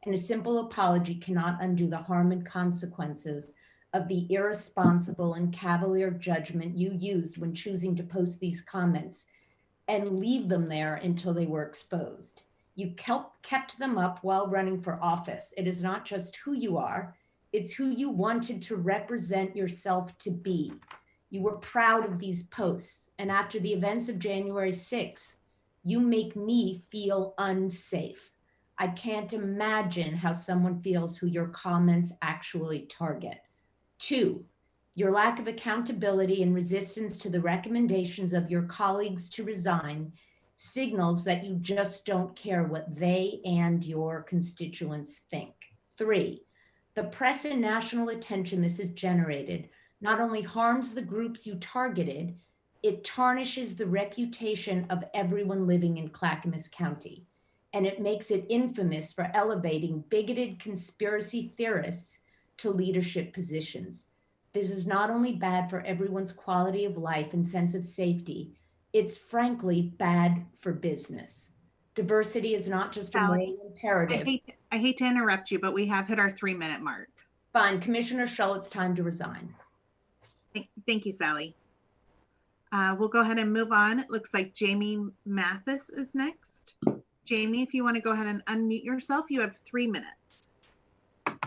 And a simple apology cannot undo the harm and consequences of the irresponsible and cavalier judgment you used when choosing to post these comments and leave them there until they were exposed. You kept them up while running for office. It is not just who you are, it's who you wanted to represent yourself to be. You were proud of these posts. And after the events of January 6th, you make me feel unsafe. I can't imagine how someone feels who your comments actually target. 2, your lack of accountability and resistance to the recommendations of your colleagues to resign signals that you just don't care what they and your constituents think. 3, the press and national attention this has generated not only harms the groups you targeted, it tarnishes the reputation of everyone living in Clackamas County. And it makes it infamous for elevating bigoted conspiracy theorists to leadership positions. This is not only bad for everyone's quality of life and sense of safety, it's frankly bad for business. Diversity is not just a moral imperative. I hate to interrupt you, but we have hit our 3-minute mark. Fine, Commissioner Shull, it's time to resign. Thank you, Sally. We'll go ahead and move on. It looks like Jamie Mathis is next. Jamie, if you want to go ahead and unmute yourself, you have 3 minutes.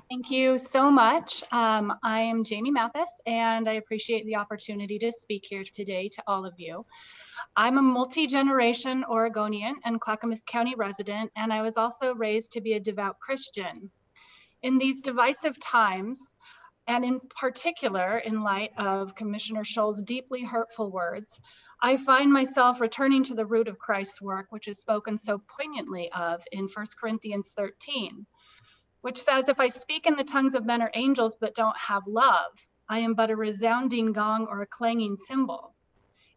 Thank you so much. I am Jamie Mathis, and I appreciate the opportunity to speak here today to all of you. I'm a multi-generation Oregonian and Clackamas County resident, and I was also raised to be a devout Christian. In these divisive times, and in particular in light of Commissioner Shull's deeply hurtful words, I find myself returning to the root of Christ's work, which is spoken so poignantly of in 1 Corinthians 13, which says, if I speak in the tongues of men or angels but don't have love, I am but a resounding gong or a clanging cymbal.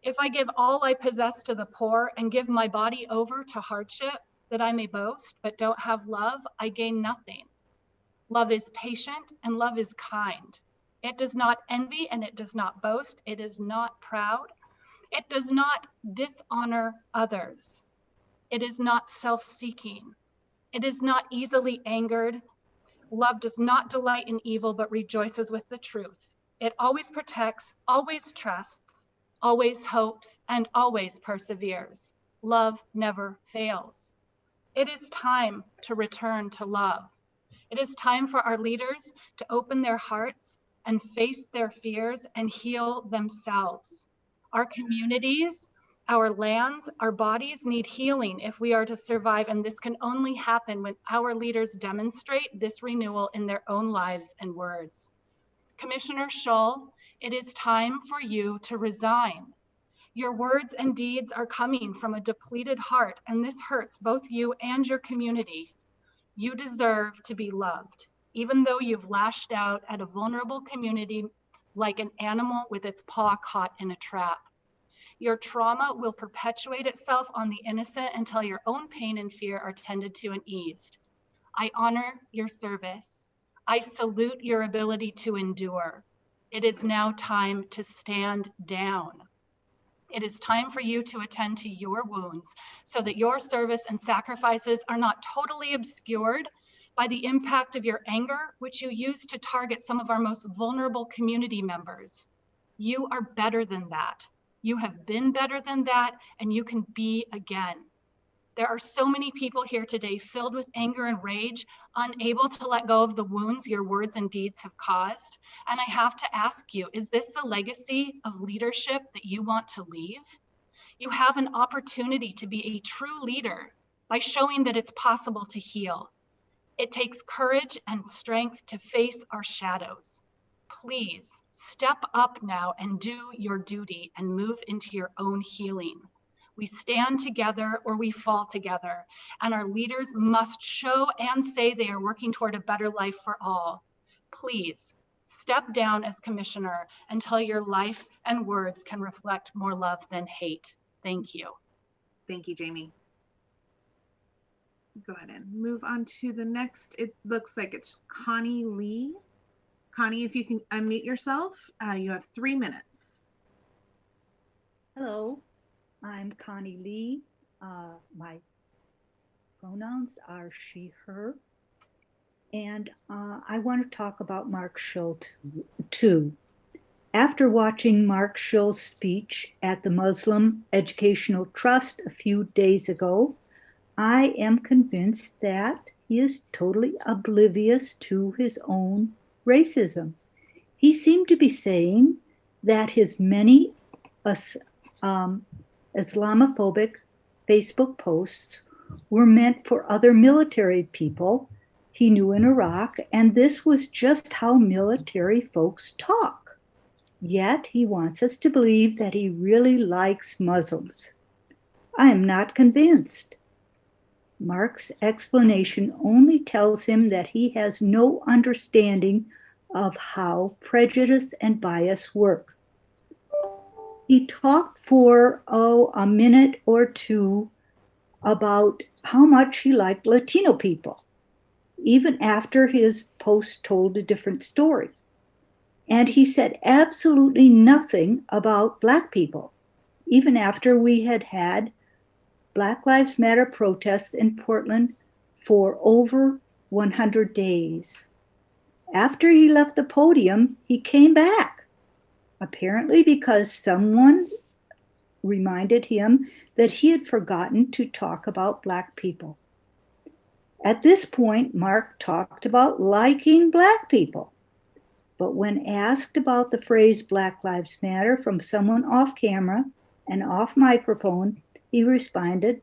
If I give all I possess to the poor and give my body over to hardship, that I may boast, but don't have love, I gain nothing. Love is patient and love is kind. It does not envy and it does not boast. It is not proud. It does not dishonor others. It is not self-seeking. It is not easily angered. Love does not delight in evil, but rejoices with the truth. It always protects, always trusts, always hopes, and always perseveres. Love never fails. It is time to return to love. It is time for our leaders to open their hearts and face their fears and heal themselves. Our communities, our lands, our bodies need healing if we are to survive, and this can only happen when our leaders demonstrate this renewal in their own lives and words. Commissioner Shull, it is time for you to resign. Your words and deeds are coming from a depleted heart, and this hurts both you and your community. You deserve to be loved, even though you've lashed out at a vulnerable community like an animal with its paw caught in a trap. Your trauma will perpetuate itself on the innocent until your own pain and fear are tended to and eased. I honor your service. I salute your ability to endure. It is now time to stand down. It is time for you to attend to your wounds so that your service and sacrifices are not totally obscured by the impact of your anger, which you use to target some of our most vulnerable community members. You are better than that. You have been better than that, and you can be again. There are so many people here today filled with anger and rage, unable to let go of the wounds your words and deeds have caused. And I have to ask you, is this the legacy of leadership that you want to leave? You have an opportunity to be a true leader by showing that it's possible to heal. It takes courage and strength to face our shadows. Please step up now and do your duty and move into your own healing. We stand together or we fall together, and our leaders must show and say they are working toward a better life for all. Please step down as commissioner until your life and words can reflect more love than hate. Thank you. Thank you, Jamie. Go ahead and move on to the next. It looks like it's Connie Lee. Connie, if you can unmute yourself, you have 3 minutes. Hello, I'm Connie Lee. My pronouns are she, her. And I want to talk about Mark Shull too. After watching Mark Shull's speech at the Muslim Educational Trust a few days ago, I am convinced that he is totally oblivious to his own racism. He seemed to be saying that his many Islamophobic Facebook posts were meant for other military people he knew in Iraq, and this was just how military folks talk. Yet he wants us to believe that he really likes Muslims. I am not convinced. Mark's explanation only tells him that he has no understanding of how prejudice and bias work. He talked for a minute or two about how much he liked Latino people, even after his post told a different story. And he said absolutely nothing about Black people, even after we had had Black Lives Matter protests in Portland for over 100 days. After he left the podium, he came back, apparently because someone reminded him that he had forgotten to talk about Black people. At this point, Mark talked about liking Black people. But when asked about the phrase Black Lives Matter from someone off camera and off microphone, he responded,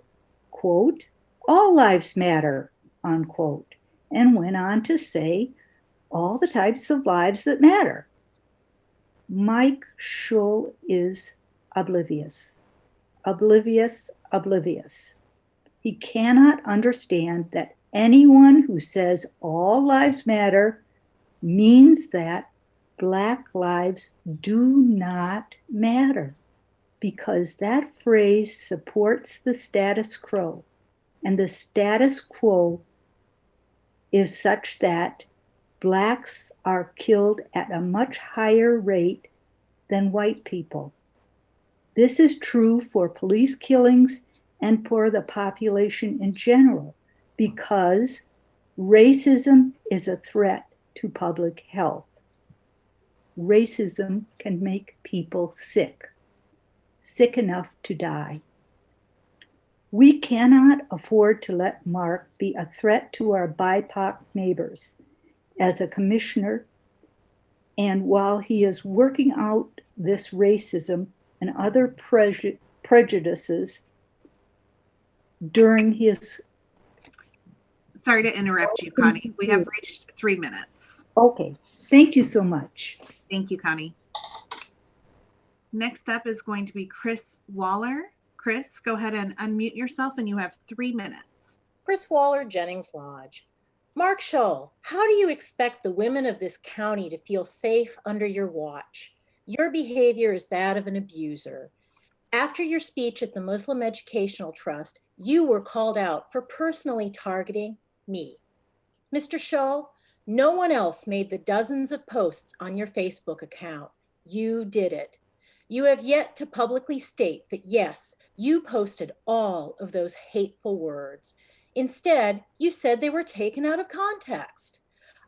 quote, all lives matter, unquote, and went on to say all the types of lives that matter. Mike Shull is oblivious, oblivious, oblivious. He cannot understand that anyone who says all lives matter means that Black lives do not matter, because that phrase supports the status quo. and the status quo is such that Blacks are killed at a much higher rate than white people. This is true for police killings and for the population in general, because racism is a threat to public health. Racism can make people sick enough to die. We cannot afford to let Mark be a threat to our BIPOC neighbors. As a commissioner, and while he is working out this racism and other prejudices during his... Sorry to interrupt you, Connie. We have reached 3 minutes. Okay, thank you so much. Thank you, Connie. Next up is going to be Chris Waller. Chris, go ahead and unmute yourself, and you have 3 minutes. Chris Waller, Jennings Lodge. Mark Shull, how do you expect the women of this county to feel safe under your watch? Your behavior is that of an abuser. After your speech at the Muslim Educational Trust, you were called out for personally targeting me. Mr. Shull, no one else made the dozens of posts on your Facebook account. You did it. You have yet to publicly state that, yes, you posted all of those hateful words. Instead, you said they were taken out of context.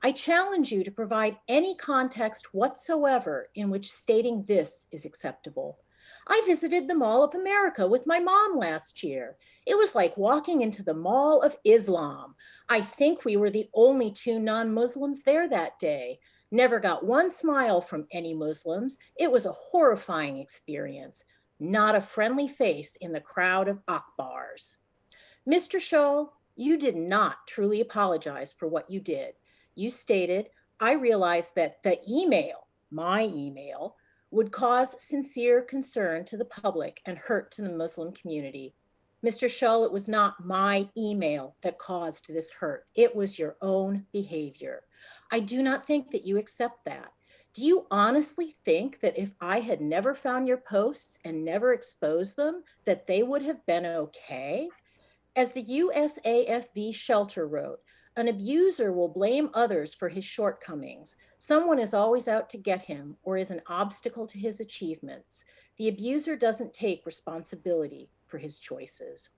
I challenge you to provide any context whatsoever in which stating this is acceptable. I visited the Mall of America with my mom last year. It was like walking into the Mall of Islam. I think we were the only 2 non-Muslims there that day. Never got one smile from any Muslims. It was a horrifying experience. Not a friendly face in the crowd of Akbars. Mr. Shull, you did not truly apologize for what you did. You stated, I realized that the email, my email, would cause sincere concern to the public and hurt to the Muslim community. Mr. Shull, it was not my email that caused this hurt. It was your own behavior. I do not think that you accept that. Do you honestly think that if I had never found your posts and never exposed them, that they would have been okay? As the USAFV shelter wrote, an abuser will blame others for his shortcomings. Someone is always out to get him or is an obstacle to his achievements. The abuser doesn't take responsibility for his choices.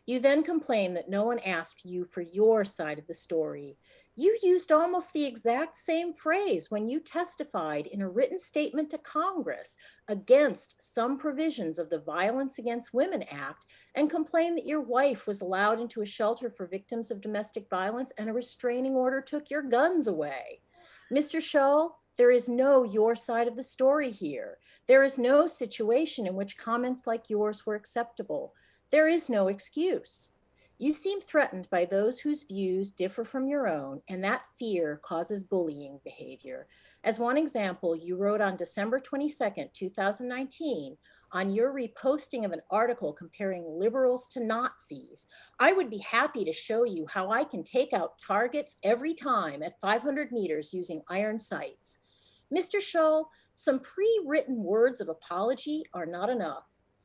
You then complain that no one asked you for your side of the story. You used almost the exact same phrase when you testified in a written statement to Congress against some provisions of the Violence Against Women Act and complained that your wife was allowed into a shelter for victims of domestic violence and a restraining order took your guns away. Mr. Shull, there is no your side of the story here. There is no situation in which comments like yours were acceptable. There is no excuse. You seem threatened by those whose views differ from your own, and that fear causes bullying behavior. As one example, you wrote on December 22nd, 2019, on your reposting of an article comparing liberals to Nazis, I would be happy to show you how I can take out targets every time at 500 meters using iron sights. Mr. Shull, some pre-written words of apology are not enough.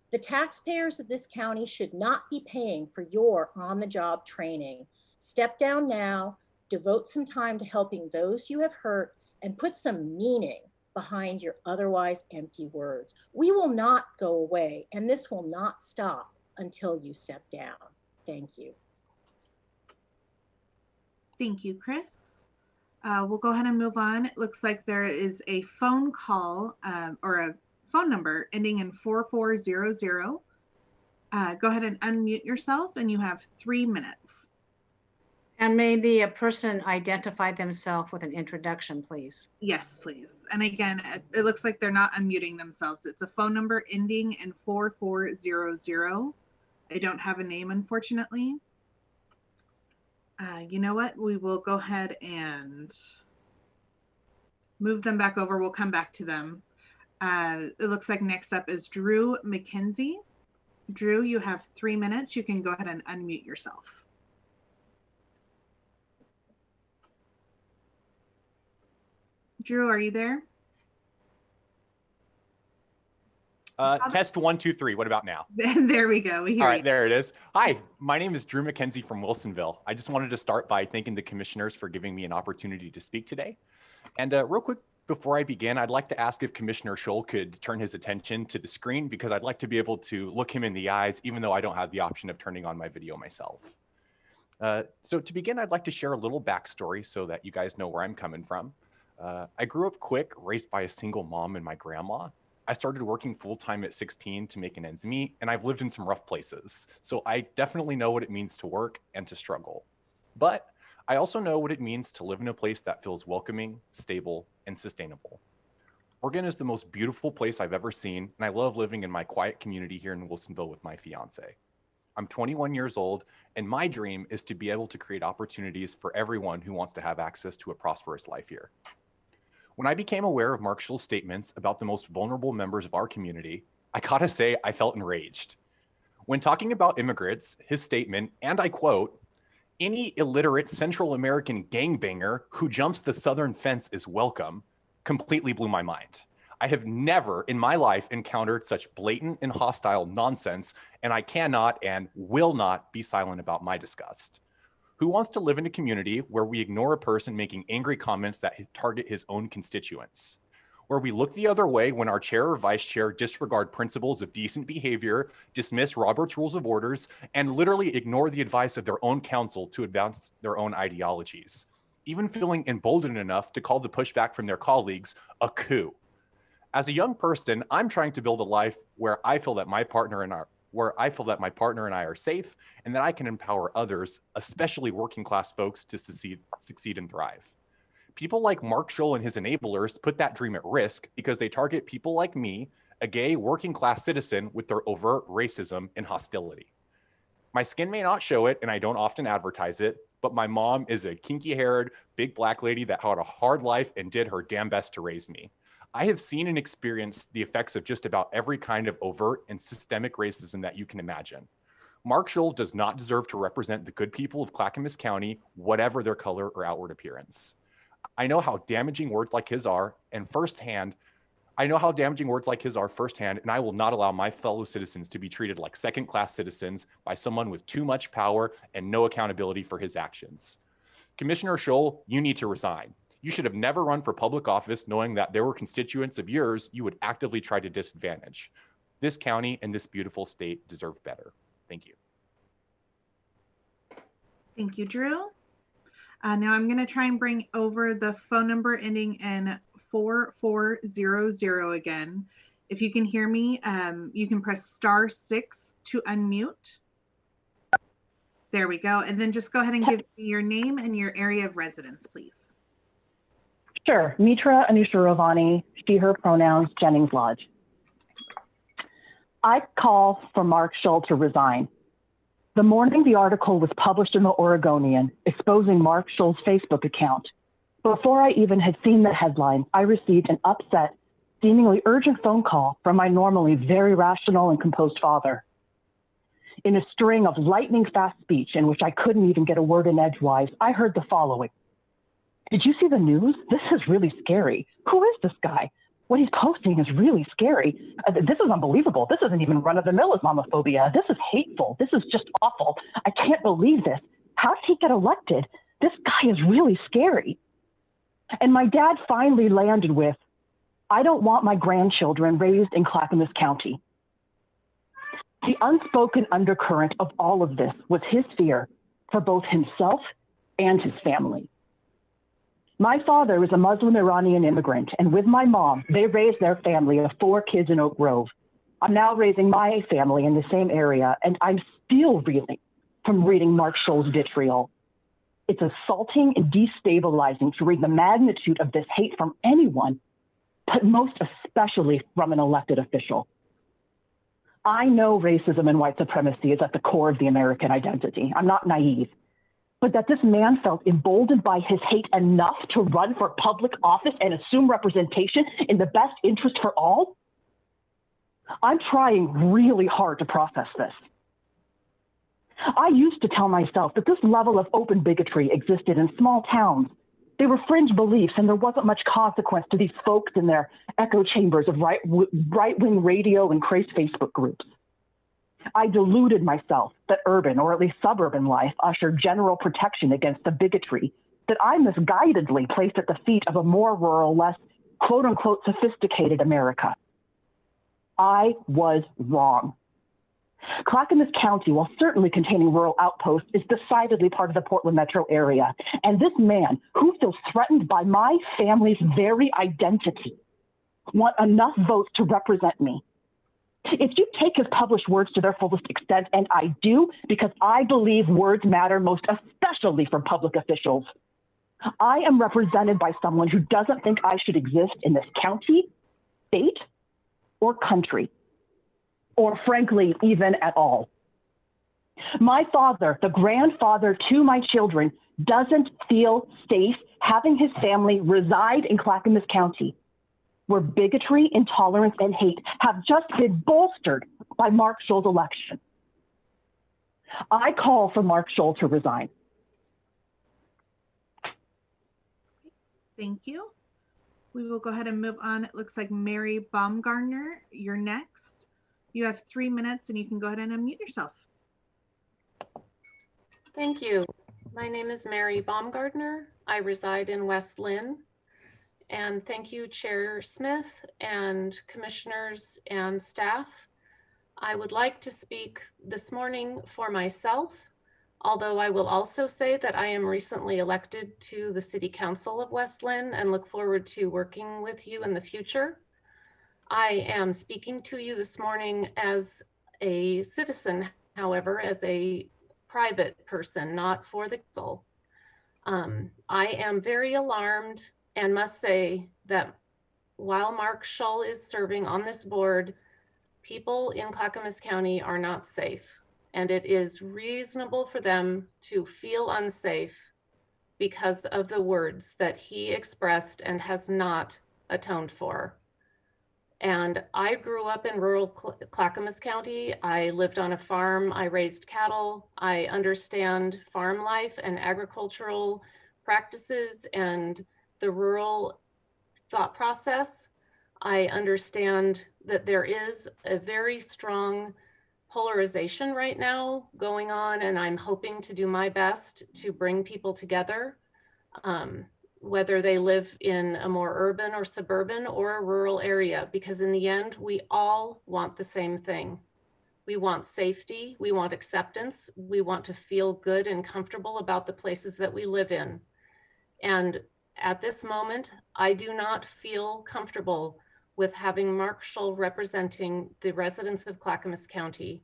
The taxpayers of this county should not be paying for your on-the-job training. Step down now, devote some time to helping those you have hurt, and put some meaning behind your otherwise empty words. We will not go away, and this will not stop until you step down. Thank you. Thank you, Chris. We'll go ahead and move on. It looks like there is a phone call or a phone number ending in 4400. Go ahead and unmute yourself, and you have 3 minutes. And may the person identify themselves with an introduction, please. Yes, please. And again, it looks like they're not unmuting themselves. It's a phone number ending in 4400. I don't have a name, unfortunately. You know what? We will go ahead and move them back over. We'll come back to them. It looks like next up is Drew Mckenzie. Drew, you have 3 minutes. You can go ahead and unmute yourself. Drew, are you there? Test 1, 2, 3. What about now? There we go. We hear All right, you. there it is. Hi, my name is Drew Mckenzie from Wilsonville. I just wanted to start by thanking the commissioners for giving me an opportunity to speak today. And real quick, before I begin, I'd like to ask if Commissioner Scholl could turn his attention to the screen, because I'd like to be able to look him in the eyes, even though I don't have the option of turning on my video myself. So to begin, I'd like to share a little backstory so that you guys know where I'm coming from. I grew up quick, raised by a single mom and my grandma. I started working full-time at 16 to make an ends meet, and I've lived in some rough places. So I definitely know what it means to work and to struggle. But I also know what it means to live in a place that feels welcoming, stable, and sustainable. Oregon is the most beautiful place I've ever seen, and I love living in my quiet community here in Wilsonville with my fiance. I'm 21 years old, and my dream is to be able to create opportunities for everyone who wants to have access to a prosperous life here. When I became aware of Mark Scholl's statements about the most vulnerable members of our community, I gotta say I felt enraged. When talking about immigrants, his statement, and I quote, "Any illiterate Central American gangbanger who jumps the southern fence is welcome," completely blew my mind. I have never in my life encountered such blatant and hostile nonsense, and I cannot and will not be silent about my disgust. Who wants to live in a community where we ignore a person making angry comments that target his own constituents? Where we look the other way when our chair or vice chair disregard principles of decent behavior, dismiss Robert's Rules of Orders, and literally ignore the advice of their own counsel to advance their own ideologies, even feeling emboldened enough to call the pushback from their colleagues a coup. As a young person, I'm trying to build a life where I feel that my partner and I are safe, and that I can empower others, especially working class folks, to succeed and thrive. People like Mark Scholl and his enablers put that dream at risk because they target people like me, a gay working class citizen, with their overt racism and hostility. My skin may not show it, and I don't often advertise it, but my mom is a kinky-haired, big black lady that had a hard life and did her damn best to raise me. I have seen and experienced the effects of just about every kind of overt and systemic racism that you can imagine. Mark Scholl does not deserve to represent the good people of Clackamas County, whatever their color or outward appearance. I know how damaging words like his are firsthand, and I will not allow my fellow citizens to be treated like second-class citizens by someone with too much power and no accountability for his actions. Commissioner Scholl, you need to resign. You should have never run for public office knowing that there were constituents of yours you would actively try to disadvantage. This county and this beautiful state deserve better. Thank you. Thank you, Drew. Now I'm going to try and bring over the phone number ending in 4400 again. If you can hear me, you can press *6 to unmute. There we go. And then just go ahead and give me your name and your area of residence, please. Sure. Mitra Anusharavani, she, her pronouns, Jennings Lodge. I call for Mark Scholl to resign. The morning the article was published in the Oregonian exposing Mark Scholl's Facebook account, before I even had seen the headline, I received an upset, seemingly urgent phone call from my normally very rational and composed father. In a string of lightning-fast speech in which I couldn't even get a word in edgewise, I heard the following. "Did you see the news? This is really scary. Who is this guy? What he's posting is really scary. This is unbelievable. This isn't even run-of-the-mill Islamophobia. This is hateful. This is just awful. I can't believe this. How did he get elected? This guy is really scary." And my dad finally landed with, "I don't want my grandchildren raised in Clackamas County." The unspoken undercurrent of all of this was his fear for both himself and his family. My father is a Muslim Iranian immigrant, and with my mom, they raised their family of 4 kids in Oak Grove. I'm now raising my family in the same area, and I'm still reeling from reading Mark Scholl's vitriol. It's assaulting and destabilizing to read the magnitude of this hate from anyone, but most especially from an elected official. I know racism and white supremacy is at the core of the American identity. I'm not naive. But that this man felt emboldened by his hate enough to run for public office and assume representation in the best interest for all? I'm trying really hard to process this. I used to tell myself that this level of open bigotry existed in small towns, They were fringe beliefs, and there wasn't much consequence to these folks in their echo chambers of right-wing radio and crazed Facebook groups. I deluded myself that urban, or at least suburban life, ushered general protection against the bigotry that I misguidedly placed at the feet of a more rural, less quote-unquote sophisticated America. I was wrong. Clackamas County, while certainly containing rural outposts, is decidedly part of the Portland metro area. And this man, who feels threatened by my family's very identity, wants enough votes to represent me. If you take his published words to their fullest extent, and I do, because I believe words matter most especially from public officials, I am represented by someone who doesn't think I should exist in this county, state, or country, or frankly, even at all. My father, the grandfather to my children, doesn't feel safe having his family reside in Clackamas County, where bigotry, intolerance, and hate have just been bolstered by Mark Scholl's election. I call for Mark Scholl to resign. Thank you. We will go ahead and move on. It looks like Mary Baumgartner, you're next. You have 3 minutes and you can go ahead and unmute yourself. Thank you. My name is Mary Baumgartner. I reside in West Lynn. And thank you, Chair Smith and commissioners and staff. I would like to speak this morning for myself, although I will also say that I am recently elected to the City Council of West Lynn and look forward to working with you in the future. I am speaking to you this morning as a citizen, however, as a private person, not for the council. I am very alarmed and must say that while Mark Scholl is serving on this board, people in Clackamas County are not safe. And it is reasonable for them to feel unsafe because of the words that he expressed and has not atoned for. And I grew up in rural Clackamas County. I lived on a farm. I raised cattle. I understand farm life and agricultural practices and the rural thought process. I understand that there is a very strong polarization right now going on, and I'm hoping to do my best to bring people together, whether they live in a more urban or suburban or a rural area, because in the end, we all want the same thing. We want safety, we want acceptance, we want to feel good and comfortable about the places that we live in. And at this moment, I do not feel comfortable with having Mark Scholl representing the residents of Clackamas County.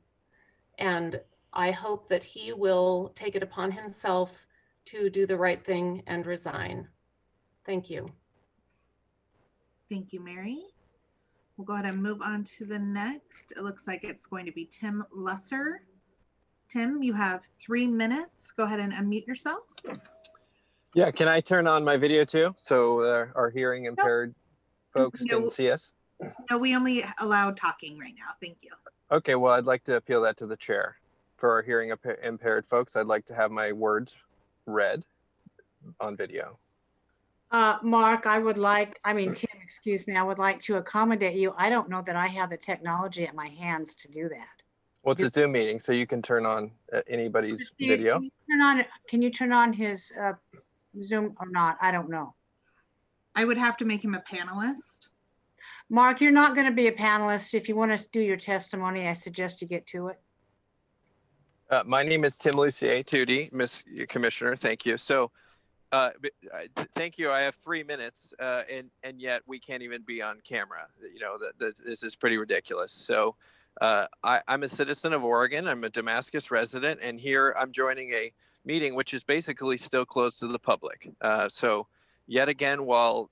And I hope that he will take it upon himself to do the right thing and resign. Thank you. Thank you, Mary. We'll go ahead and move on to the next. It looks like it's going to be Tim Lusser. Tim, you have 3 minutes. Go ahead and unmute yourself. Yeah, can I turn on my video too? So our hearing impaired folks can see us? No, we only allow talking right now. Thank you. Okay, well, I'd like to appeal that to the chair. For our hearing impaired folks, I'd like to have my words read on video. Mark, Tim, excuse me, I would like to accommodate you. I don't know that I have the technology at my hands to do that. Well, it's a Zoom meeting, so you can turn on anybody's video. Can you turn on his Zoom or not? I don't know. I would have to make him a panelist. Mark, you're not going to be a panelist. If you want to do your testimony, I suggest you get to it. My name is Tim Lucier Tootie, Miss Commissioner. Thank you. So, thank you. I have 3 minutes, and yet we can't even be on camera. You know, this is pretty ridiculous. So, I'm a citizen of Oregon. I'm a Damascus resident, and here I'm joining a meeting which is basically still closed to the public. So, yet again, while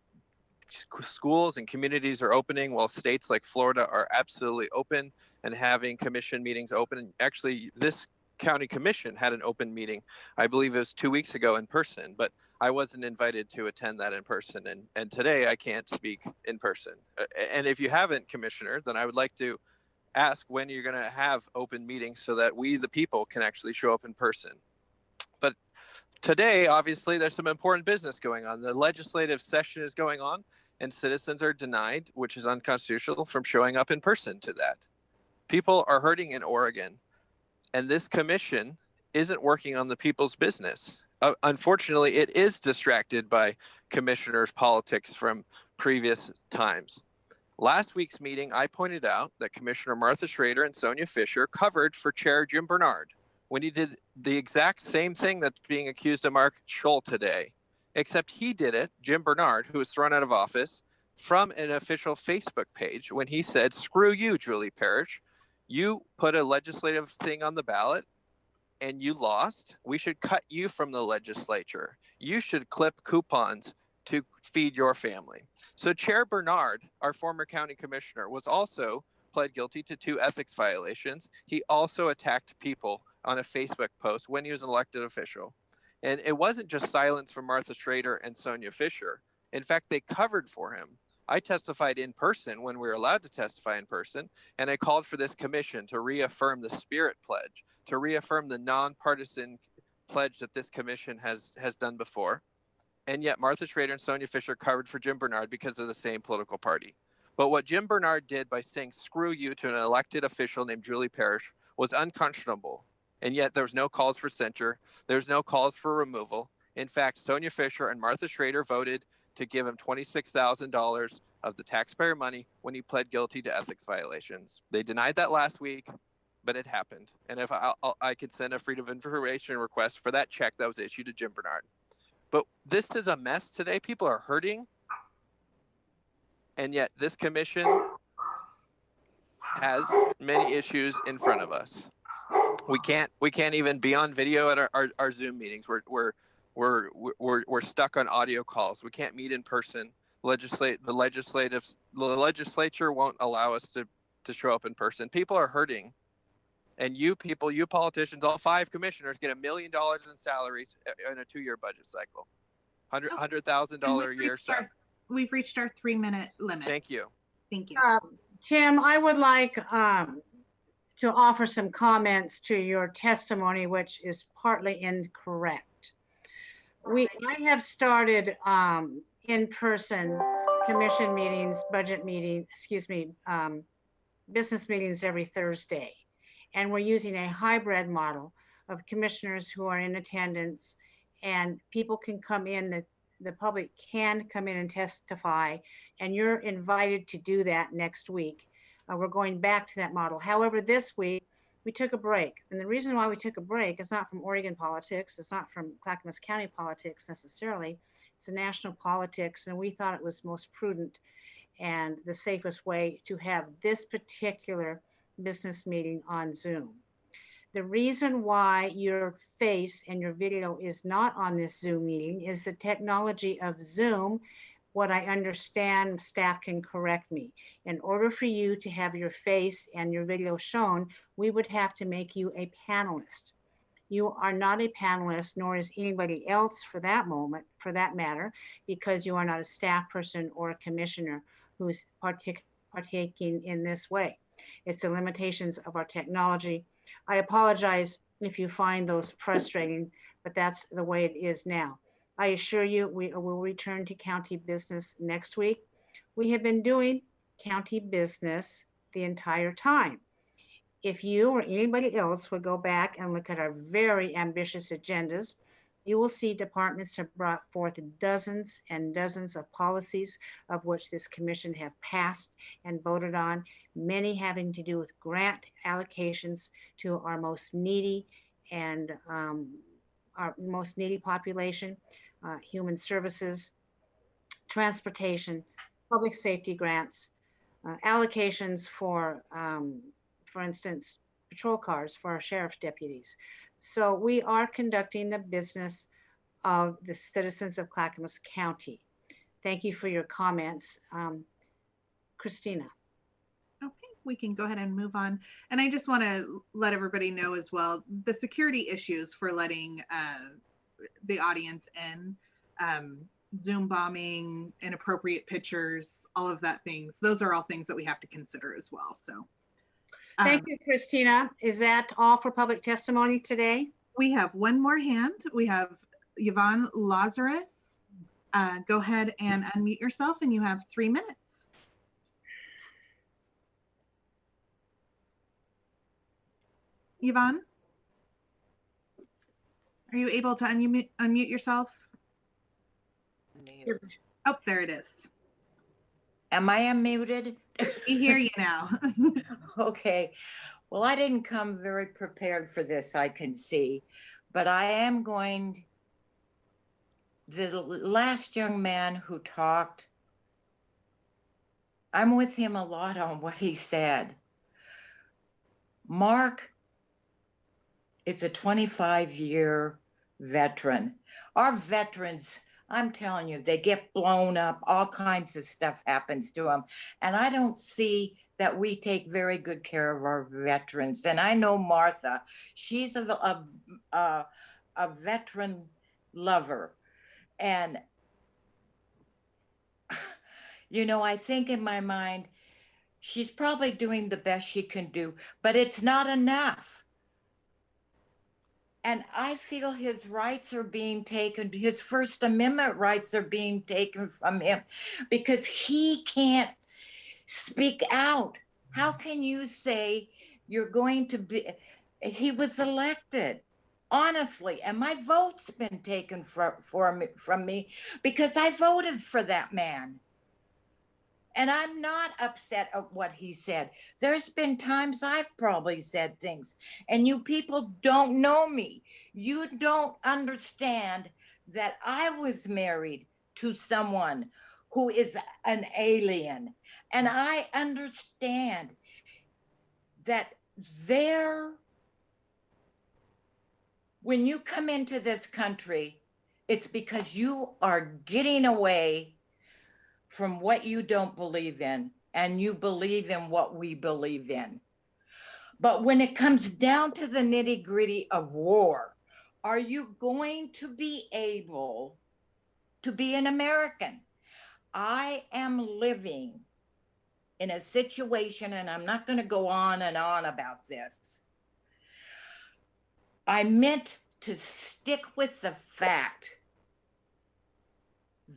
schools and communities are opening, while states like Florida are absolutely open and having commission meetings open. Actually, this county commission had an open meeting, I believe it was 2 weeks ago in person, but I wasn't invited to attend that in person. And today I can't speak in person. And if you haven't, Commissioner, then I would like to ask when you're going to have open meetings so that we, the people, can actually show up in person. But today, obviously, there's some important business going on. The legislative session is going on, and citizens are denied, which is unconstitutional, from showing up in person to that. People are hurting in Oregon, and this commission isn't working on the people's business. Unfortunately, it is distracted by commissioners' politics from previous times. Last week's meeting, I pointed out that Commissioner Martha Schrader and Sonia Fisher covered for Chair Jim Bernard when he did the exact same thing that's being accused of Mark Scholl today, except he did it, Jim Bernard, who was thrown out of office, from an official Facebook page when he said, "Screw you, Julie Parrish. You put a legislative thing on the ballot and you lost. We should cut you from the legislature. You should clip coupons to feed your family." So Chair Bernard, our former county commissioner, was also pled guilty to 2 ethics violations. He also attacked people on a Facebook post when he was an elected official. And it wasn't just silence from Martha Schrader and Sonia Fisher. In fact, they covered for him. I testified in person when we were allowed to testify in person, and I called for this commission to reaffirm the Spirit Pledge, to reaffirm the nonpartisan pledge that this commission has done before. And yet Martha Schrader and Sonia Fisher covered for Jim Bernard because of the same political party. But what Jim Bernard did by saying "screw you" to an elected official named Julie Parrish was unconscionable. And yet there was no calls for censure. There's no calls for removal. In fact, Sonia Fisher and Martha Schrader voted to give him $26,000 of the taxpayer money when he pled guilty to ethics violations. They denied that last week, but it happened. And if I could send a Freedom of Information request for that check that was issued to Jim Bernard. But this is a mess today. People are hurting. And yet this commission has many issues in front of us. We can't even be on video at our Zoom meetings. We're stuck on audio calls. We can't meet in person. The legislature won't allow us to show up in person. People are hurting. And you politicians, all 5 commissioners get $1 million in salaries in a 2-year budget cycle. $100,000 a year. We've reached our 3-minute limit. Thank you. Thank you. Tim, I would like to offer some comments to your testimony, which is partly incorrect. I have started in-person commission meetings, business meetings every Thursday. And we're using a hybrid model of commissioners who are in attendance, and people can come in, the public can come in and testify, and you're invited to do that next week. We're going back to that model. However, this week we took a break. And the reason why we took a break is not from Oregon politics. It's not from Clackamas County politics necessarily. It's the national politics. And we thought it was most prudent and the safest way to have this particular business meeting on Zoom. The reason why your face and your video is not on this Zoom meeting is the technology of Zoom. What I understand, staff can correct me. In order for you to have your face and your video shown, we would have to make you a panelist. You are not a panelist, nor is anybody else for that matter, because you are not a staff person or a commissioner who's partaking in this way. It's the limitations of our technology. I apologize if you find those frustrating, but that's the way it is now. I assure you, we will return to county business next week. We have been doing county business the entire time. If you or anybody else would go back and look at our very ambitious agendas, you will see departments have brought forth dozens and dozens of policies of which this commission have passed and voted on, many having to do with grant allocations to our most needy and our most needy population, human services, transportation, public safety grants, allocations for instance, patrol cars for our sheriff's deputies. So we are conducting the business of the citizens of Clackamas County. Thank you for your comments. Christina. Okay, we can go ahead and move on. And I just want to let everybody know as well, the security issues for letting the audience in, Zoom bombing, inappropriate pictures, all of that things. Those are all things that we have to consider as well. So thank you, Christina. Is that all for public testimony today? We have one more hand. We have Yvonne Lazarus. Go ahead and unmute yourself, and you have 3 minutes. Yvonne, are you able to unmute yourself? Oh, there it is. Am I unmuted? We hear you now. Okay. Well, I didn't come very prepared for this, I can see, but I am going. The last young man who talked, I'm with him a lot on what he said. Mark is a 25-year veteran. Our veterans, I'm telling you, they get blown up. All kinds of stuff happens to them. And I don't see that we take very good care of our veterans. And I know Martha, she's a veteran lover. And, you know, I think in my mind, she's probably doing the best she can do, but it's not enough. And I feel his rights are being taken, his First Amendment rights are being taken from him because he can't speak out. How can you say you're going to be, he was elected, honestly, and my vote's been taken from me because I voted for that man. And I'm not upset at what he said. There's been times I've probably said things, and you people don't know me. You don't understand that I was married to someone who is an alien. And I understand that when you come into this country, it's because you are getting away from what you don't believe in, and you believe in what we believe in. But when it comes down to the nitty-gritty of war, are you going to be able to be an American? I am living in a situation, and I'm not going to go on and on about this. I meant to stick with the fact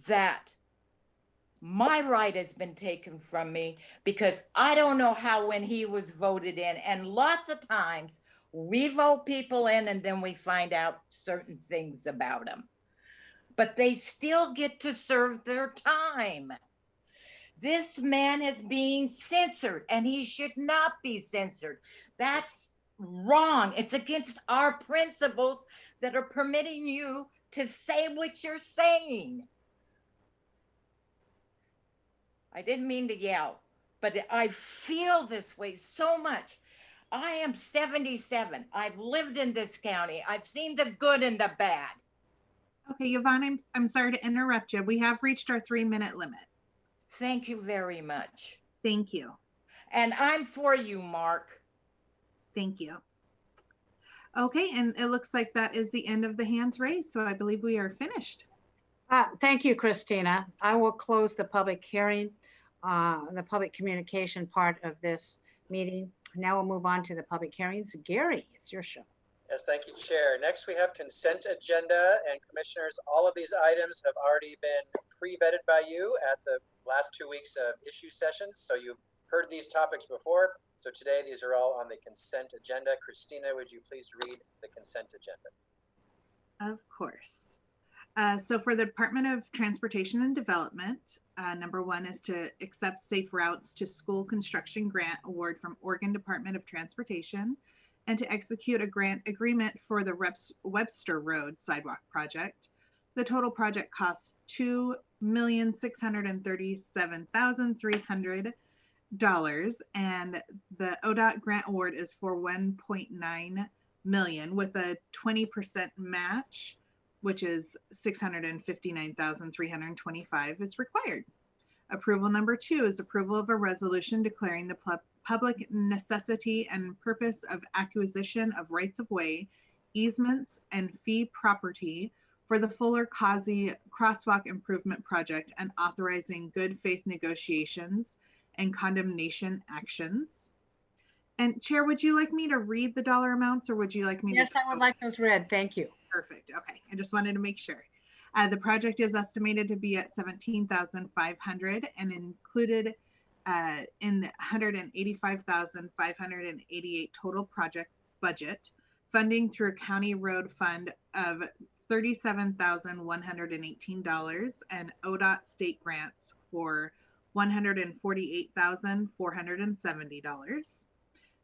that my right has been taken from me because I don't know how when he was voted in. And lots of times we vote people in and then we find out certain things about them. But they still get to serve their time. This man is being censored and he should not be censored. That's wrong. It's against our principles that are permitting you to say what you're saying. I didn't mean to yell, but I feel this way so much. I am 77. I've lived in this county. I've seen the good and the bad. Okay, Yvonne, I'm sorry to interrupt you. We have reached our 3-minute limit. Thank you very much. Thank you. And I'm for you, Mark. Thank you. Okay, and it looks like that is the end of the hands raised, so I believe we are finished. Thank you, Christina. I will close the public hearing, the public communication part of this meeting. Now we'll move on to the public hearings. Gary, it's your show. Yes, thank you, Chair. Next, we have consent agenda, and commissioners, all of these items have already been pre-vetted by you at the last 2 weeks of issue sessions. So you've heard these topics before. So today, these are all on the consent agenda. Christina, would you please read the consent agenda? Of course. So for the Department of Transportation and Development, number 1 is to accept Safe Routes to School Construction Grant Award from Oregon Department of Transportation and to execute a grant agreement for the Webster Road Sidewalk Project. The total project costs $2,637,300, and the ODOT grant award is for $1.9 million with a 20% match, which is $659,325 is required. Approval number 2 is approval of a resolution declaring the public necessity and purpose of acquisition of rights-of-way, easements, and fee property for the Fuller Causey Crosswalk Improvement Project and authorizing good faith negotiations and condemnation actions. And Chair, would you like me to read the dollar amounts or would you like me Yes, to? I would like those read. Thank you. Perfect. Okay. I just wanted to make sure. The project is estimated to be at $17,500 and included in the $185,588 total project budget. Funding through a county road fund of $37,118 and ODOT state grants for $148,470.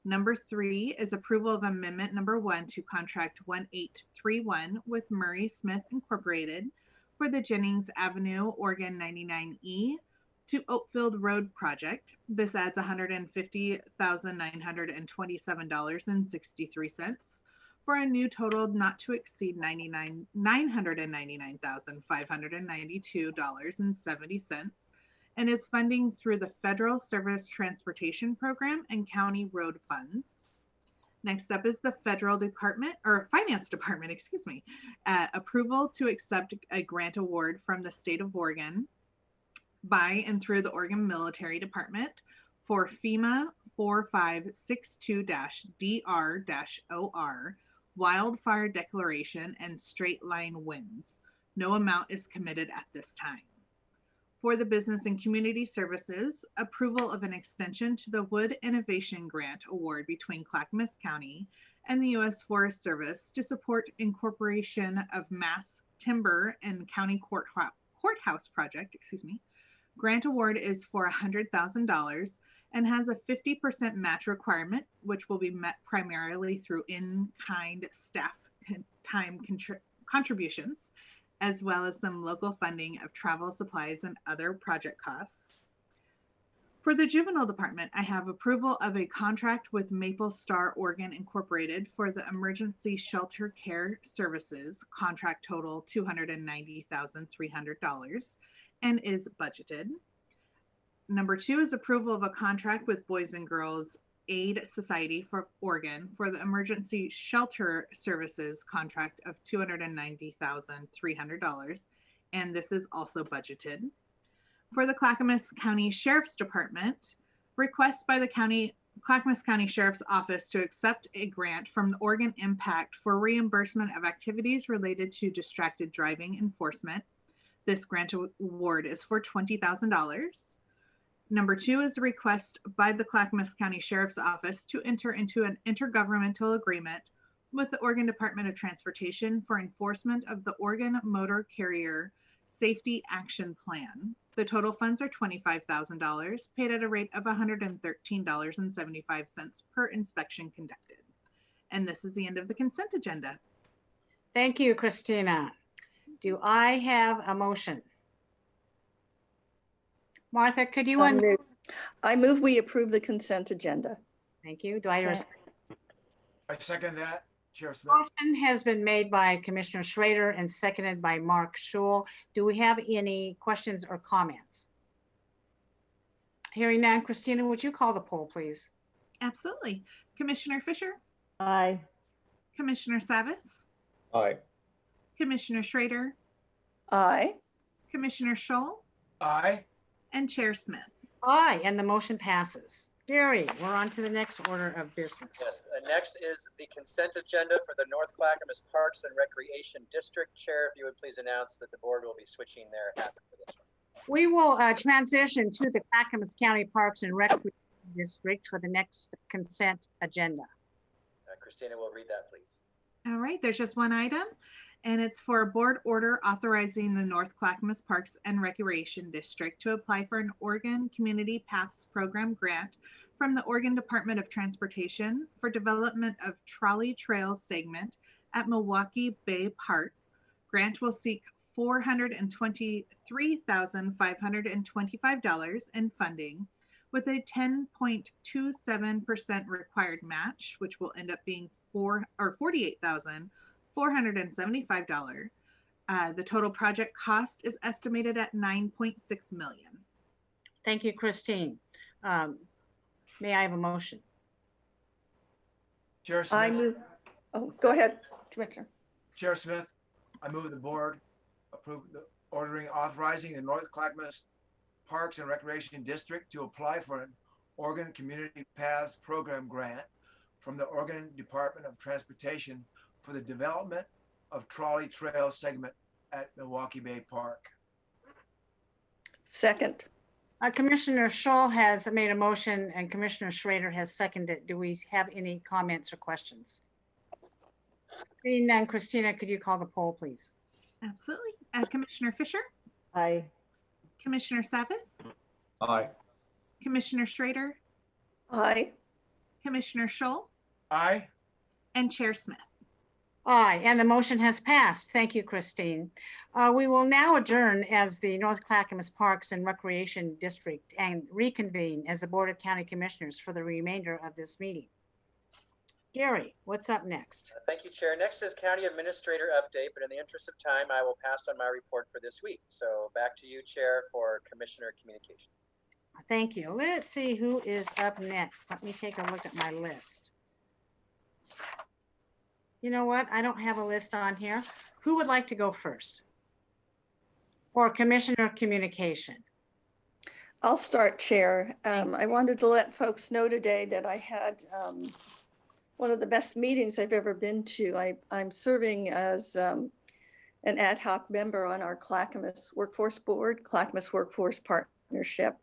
Number 3 is approval of amendment number 1 to contract 1831 with Murray Smith Incorporated for the Jennings Avenue, Oregon 99E to Oakfield Road project. This adds $150,927.63 for a new total not to exceed $999,592.70 and is funding through the Federal Service Transportation Program and county road funds. Next up is the Federal Department or Finance Department, excuse me, approval to accept a grant award from the state of Oregon by and through the Oregon Military Department for FEMA 4562-DR-OR Wildfire Declaration and Straight Line Winds. No amount is committed at this time. For the Business and Community Services, approval of an extension to the Wood Innovation Grant Award between Clackamas County and the U.S. Forest Service to support incorporation of mass timber and county courthouse project, Grant award is for $100,000 and has a 50% match requirement, which will be met primarily through in-kind staff time contributions, as well as some local funding of travel supplies and other project costs. For the Juvenile Department, I have approval of a contract with Maple Star Oregon Incorporated for the Emergency Shelter Care Services, contract total $290,300, and is budgeted. Number 2 is approval of a contract with Boys and Girls Aid Society for Oregon for the Emergency Shelter Services contract of $290,300, and this is also budgeted. For the Clackamas County Sheriff's Department, request by the Clackamas County Sheriff's Office to accept a grant from the Oregon Impact for reimbursement of activities related to distracted driving enforcement. This grant award is for $20,000. Number 2 is a request by the Clackamas County Sheriff's Office to enter into an intergovernmental agreement with the Oregon Department of Transportation for enforcement of the Oregon Motor Carrier Safety Action Plan. The total funds are $25,000, paid at a rate of $113.75 per inspection conducted. And this is the end of the consent agenda. Thank you, Christina. Do I have a motion? Martha, could you I move we approve the consent agenda. Thank you. Do I hear a second? I second that, Chair Smith. Motion has been made by Commissioner Schrader and seconded by Mark Schul. Do we have any questions or comments? Hearing none, Christina, would you call the poll, please? Absolutely. Commissioner Fisher? Aye. Commissioner Savas? Aye. Commissioner Schrader? Aye. Commissioner Schul? Aye. And Chair Smith? Aye, and the motion passes. Gary, we're on to the next order of business. Yes, next is the consent agenda for the North Clackamas Parks and Recreation District. Chair, if you would please announce that the board will be switching their hats for this one. We will transition to the Clackamas County Parks and Recreation District for the next consent agenda. Christina will read that, please. All right, there's just one item, and it's for a board order authorizing the North Clackamas Parks and Recreation District to apply for an Oregon Community Paths Program grant from the Oregon Department of Transportation for development of trolley trail segment at Milwaukee Bay Park. Grant will seek $423,525 in funding with a 10.27% required match, which will end up being $48,475. The total project cost is estimated at $9.6 million. Thank you, Christine. May I have a motion? Chair Smith. I move. Oh, go ahead, Commissioner. Chair Smith, I move the board approve the authorizing the North Clackamas Parks and Recreation District to apply for an Oregon Community Paths Program grant from the Oregon Department of Transportation for the development of Trolley Trail segment at Milwaukee Bay Park. Second. Commissioner Scholl has made a motion and Commissioner Schrader has seconded. Do we have any comments or questions? Seeing none, Christina, could you call the poll, please? Absolutely. Commissioner Fisher? Aye. Commissioner Savis? Aye. Commissioner Schrader? Aye. Commissioner Scholl? Aye. And Chair Smith. Aye, and the motion has passed. Thank you, Christine. We will now adjourn as the North Clackamas Parks and Recreation District and reconvene as the Board of County Commissioners for the remainder of this meeting. Gary, what's up next? Thank you, Chair. Next is County Administrator update, but in the interest of time, I will pass on my report for this week. So back to you, Chair, for Commissioner Communications. Thank you. Let's see who is up next. Let me take a look at my list. You know what? I don't have a list on here. Who would like to go first? Or Commissioner Communication? I'll start, Chair. I wanted to let folks know today that I had one of the best meetings I've ever been to. I'm serving as an ad hoc member on our Clackamas Workforce Board, Clackamas Workforce Partnership.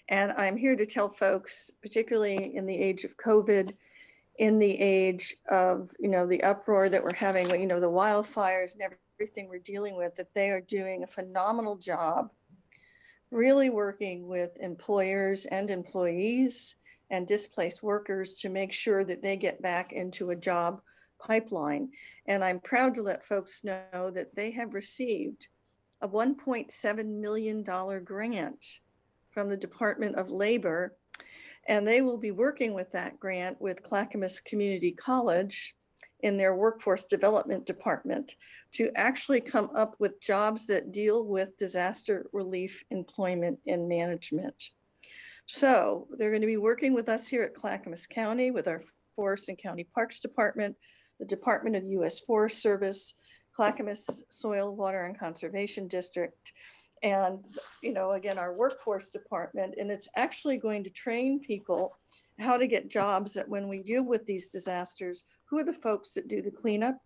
And I'm here to tell folks, particularly in the age of COVID, in the age of, the uproar that we're having, the wildfires and everything we're dealing with, that they are doing a phenomenal job, really working with employers and employees and displaced workers to make sure that they get back into a job pipeline. And I'm proud to let folks know that they have received a $1.7 million grant from the Department of Labor. And they will be working with that grant with Clackamas Community College in their workforce development department to actually come up with jobs that deal with disaster relief, employment, and management. So they're going to be working with us here at Clackamas County with our Forest and County Parks Department, the Department of U.S. Forest Service, Clackamas Soil, Water, and Conservation District, and, again, our workforce department. And it's actually going to train people how to get jobs that when we deal with these disasters, who are the folks that do the cleanup?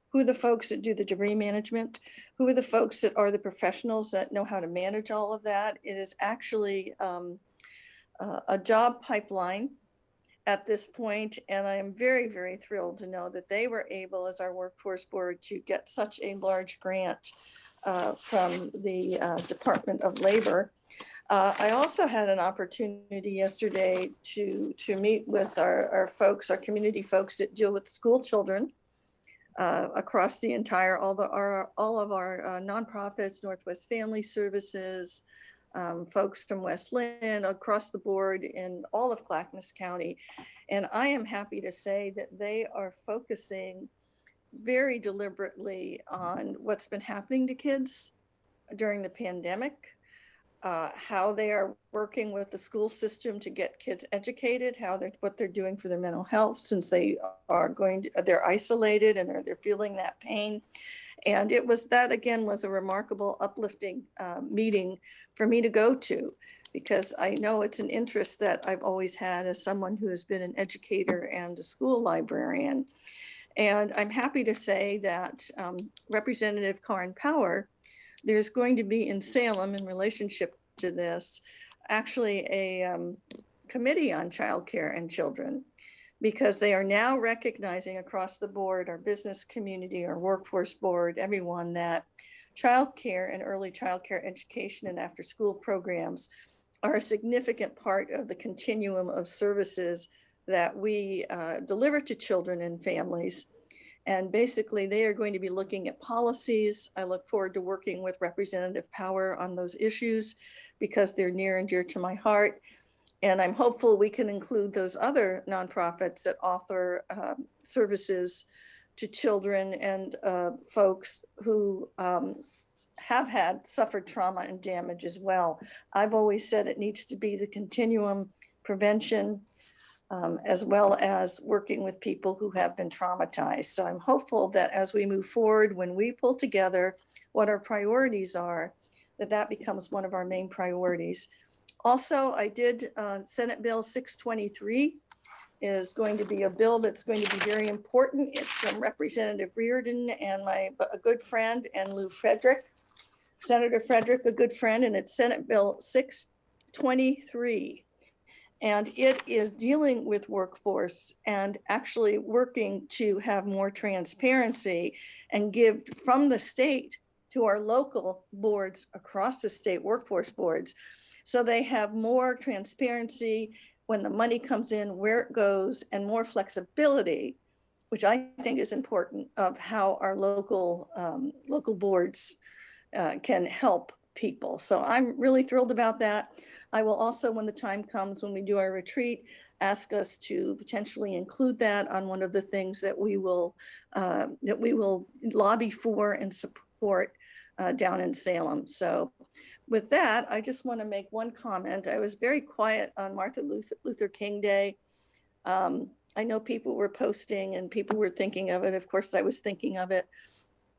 Who are the folks that do the debris management? Who are the folks that are the professionals that know how to manage all of that? It is actually a job pipeline at this point. And I am very, very thrilled to know that they were able, as our workforce board, to get such a large grant from the Department of Labor. I also had an opportunity yesterday to meet with our folks, our community folks that deal with school children across the entire, all of our nonprofits, Northwest Family Services, folks from West Lynn, across the board in all of Clackamas County. And I am happy to say that they are focusing very deliberately on what's been happening to kids during the pandemic, how they are working with the school system to get kids educated, what they're doing for their mental health, since they're isolated and they're feeling that pain. And that again was a remarkable, uplifting meeting for me to go to, because I know it's an interest that I've always had as someone who has been an educator and a school librarian. And I'm happy to say that Representative Karin Power, there's going to be in Salem, in relationship to this, actually a committee on childcare and children, because they are now recognizing across the board, our business community, our workforce board, everyone, that childcare and early childcare education and after school programs are a significant part of the continuum of services that we deliver to children and families. And basically, they are going to be looking at policies. I look forward to working with Representative Power on those issues because they're near and dear to my heart. And I'm hopeful we can include those other nonprofits that offer services to children and folks who have suffered trauma and damage as well. I've always said it needs to be the continuum prevention, as well as working with people who have been traumatized. So I'm hopeful that as we move forward, when we pull together what our priorities are, that becomes one of our main priorities. Also, I did Senate Bill 623, is going to be a bill that's going to be very important. It's from Representative Reardon and a good friend, and Lou Frederick, Senator Frederick, a good friend, and it's Senate Bill 623. And it is dealing with workforce and actually working to have more transparency and give from the state to our local boards across the state, workforce boards, so they have more transparency when the money comes in, where it goes, and more flexibility, which I think is important, of how our local boards can help people. So I'm really thrilled about that. I will also, when the time comes, when we do our retreat, ask us to potentially include that on one of the things that we will lobby for and support down in Salem. So with that, I just want to make one comment. I was very quiet on Martin Luther King Day. I know people were posting and people were thinking of it. Of course, I was thinking of it.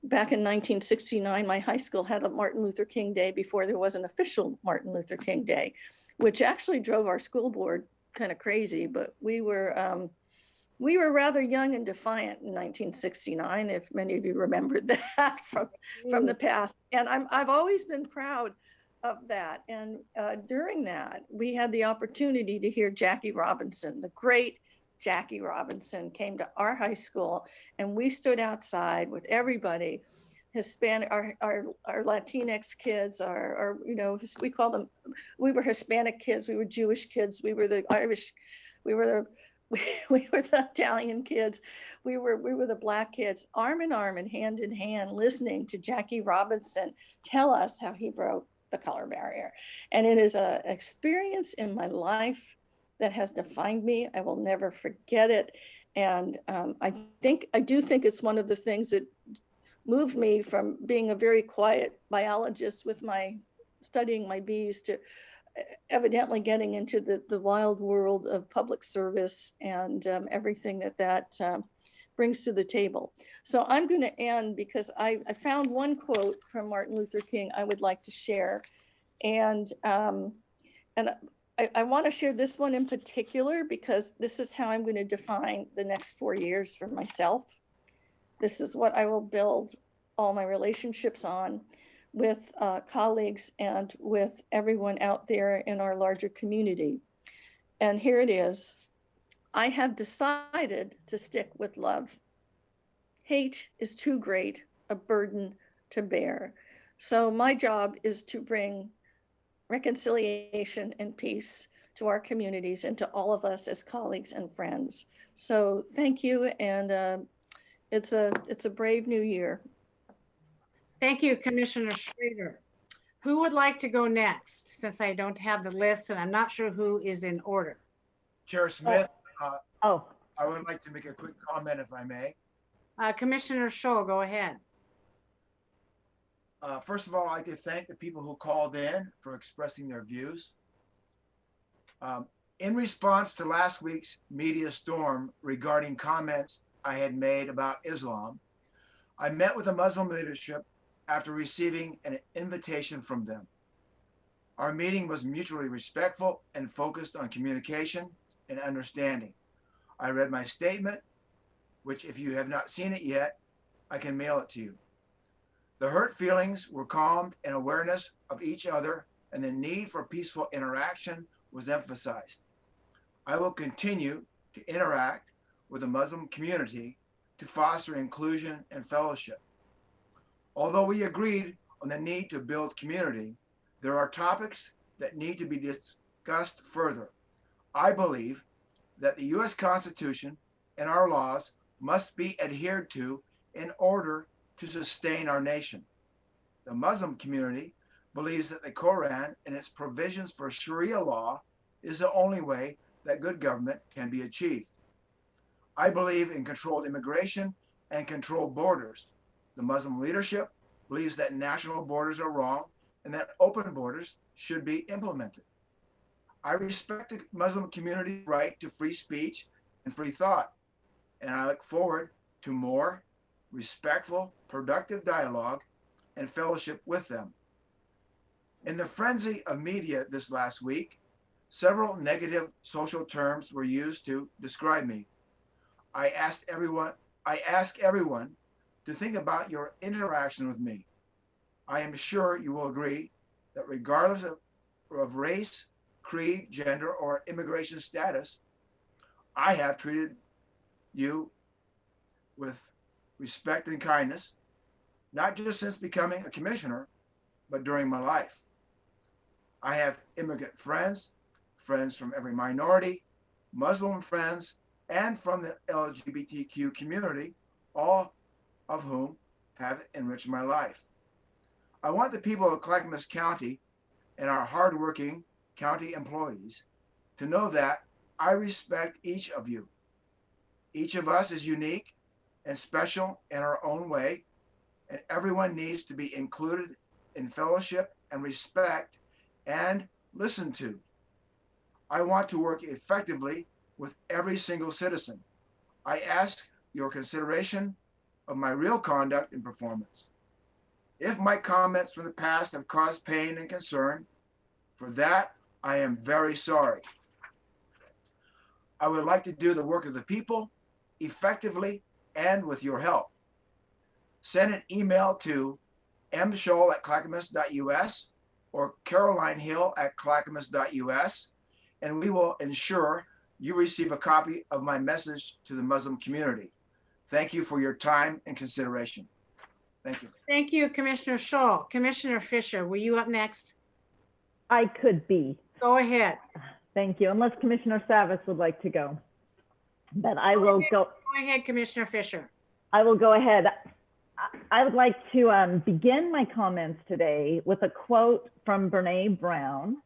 Back in 1969, my high school had a Martin Luther King Day before there was an official Martin Luther King Day, which actually drove our school board kind of crazy, but we were rather young and defiant in 1969, if many of you remembered that from the past. And I've always been proud of that. And during that, we had the opportunity to hear Jackie Robinson, the great Jackie Robinson, came to our high school, and we stood outside with everybody, Hispanic, our Latinx kids, our we called them, we were Hispanic kids, we were Jewish kids, we were the Irish, we were the Italian kids, we were the Black kids, arm in arm and hand in hand, listening to Jackie Robinson tell us how he broke the color barrier. And it is an experience in my life that has defined me. I will never forget it. And I do think it's one of the things that moved me from being a very quiet biologist with studying my bees to evidently getting into the wild world of public service and everything that brings to the table. So I'm going to end because I found one quote from Martin Luther King I would like to share. And I want to share this one in particular because this is how I'm going to define the next 4 years for myself. This is what I will build all my relationships on with colleagues and with everyone out there in our larger community. And here it is. I have decided to stick with love. Hate is too great a burden to bear. So my job is to bring reconciliation and peace to our communities and to all of us as colleagues and friends. So thank you, and it's a brave new year. Thank you, Commissioner Schrader. Who would like to go next, since I don't have the list and I'm not sure who is in order? Chair Smith, I would like to make a quick comment if I may. Commissioner Scholl, go ahead. First of all, I'd like to thank the people who called in for expressing their views. In response to last week's media storm regarding comments I had made about Islam, I met with the Muslim leadership after receiving an invitation from them. Our meeting was mutually respectful and focused on communication and understanding. I read my statement, which if you have not seen it yet, I can mail it to you. The hurt feelings were calmed and awareness of each other and the need for peaceful interaction was emphasized. I will continue to interact with the Muslim community to foster inclusion and fellowship. Although we agreed on the need to build community, there are topics that need to be discussed further. I believe that the U.S. Constitution and our laws must be adhered to in order to sustain our nation. The Muslim community believes that the Quran and its provisions for Sharia law is the only way that good government can be achieved. I believe in controlled immigration and controlled borders. The Muslim leadership believes that national borders are wrong and that open borders should be implemented. I respect the Muslim community's right to free speech and free thought, and I look forward to more respectful, productive dialogue and fellowship with them. In the frenzy of media this last week, Several negative social terms were used to describe me. I ask everyone to think about your interaction with me. I am sure you will agree that regardless of race, creed, gender, or immigration status, I have treated you with respect and kindness, not just since becoming a commissioner, but during my life. I have immigrant friends, friends from every minority, Muslim friends, and from the LGBTQ community, all of whom have enriched my life. I want the people of Clackamas County and our hardworking county employees to know that I respect each of you. Each of us is unique and special in our own way, and everyone needs to be included in fellowship and respect and listened to. I want to work effectively with every single citizen. I ask your consideration of my real conduct and performance. If my comments from the past have caused pain and concern, for that, I am very sorry. I would like to do the work of the people effectively and with your help. Send an email to mscholl@clackamas.us or carolinehill@clackamas.us, and we will ensure you receive a copy of my message to the Muslim community. Thank you for your time and consideration. Thank you. Thank you, Commissioner Scholl. Commissioner Fisher, were you up next? I could be. Go ahead. Thank you, unless Commissioner Savas would like to go. But I will go. Go ahead, Commissioner Fisher. I will go ahead. I would like to begin my comments today with a quote from Brene Brown.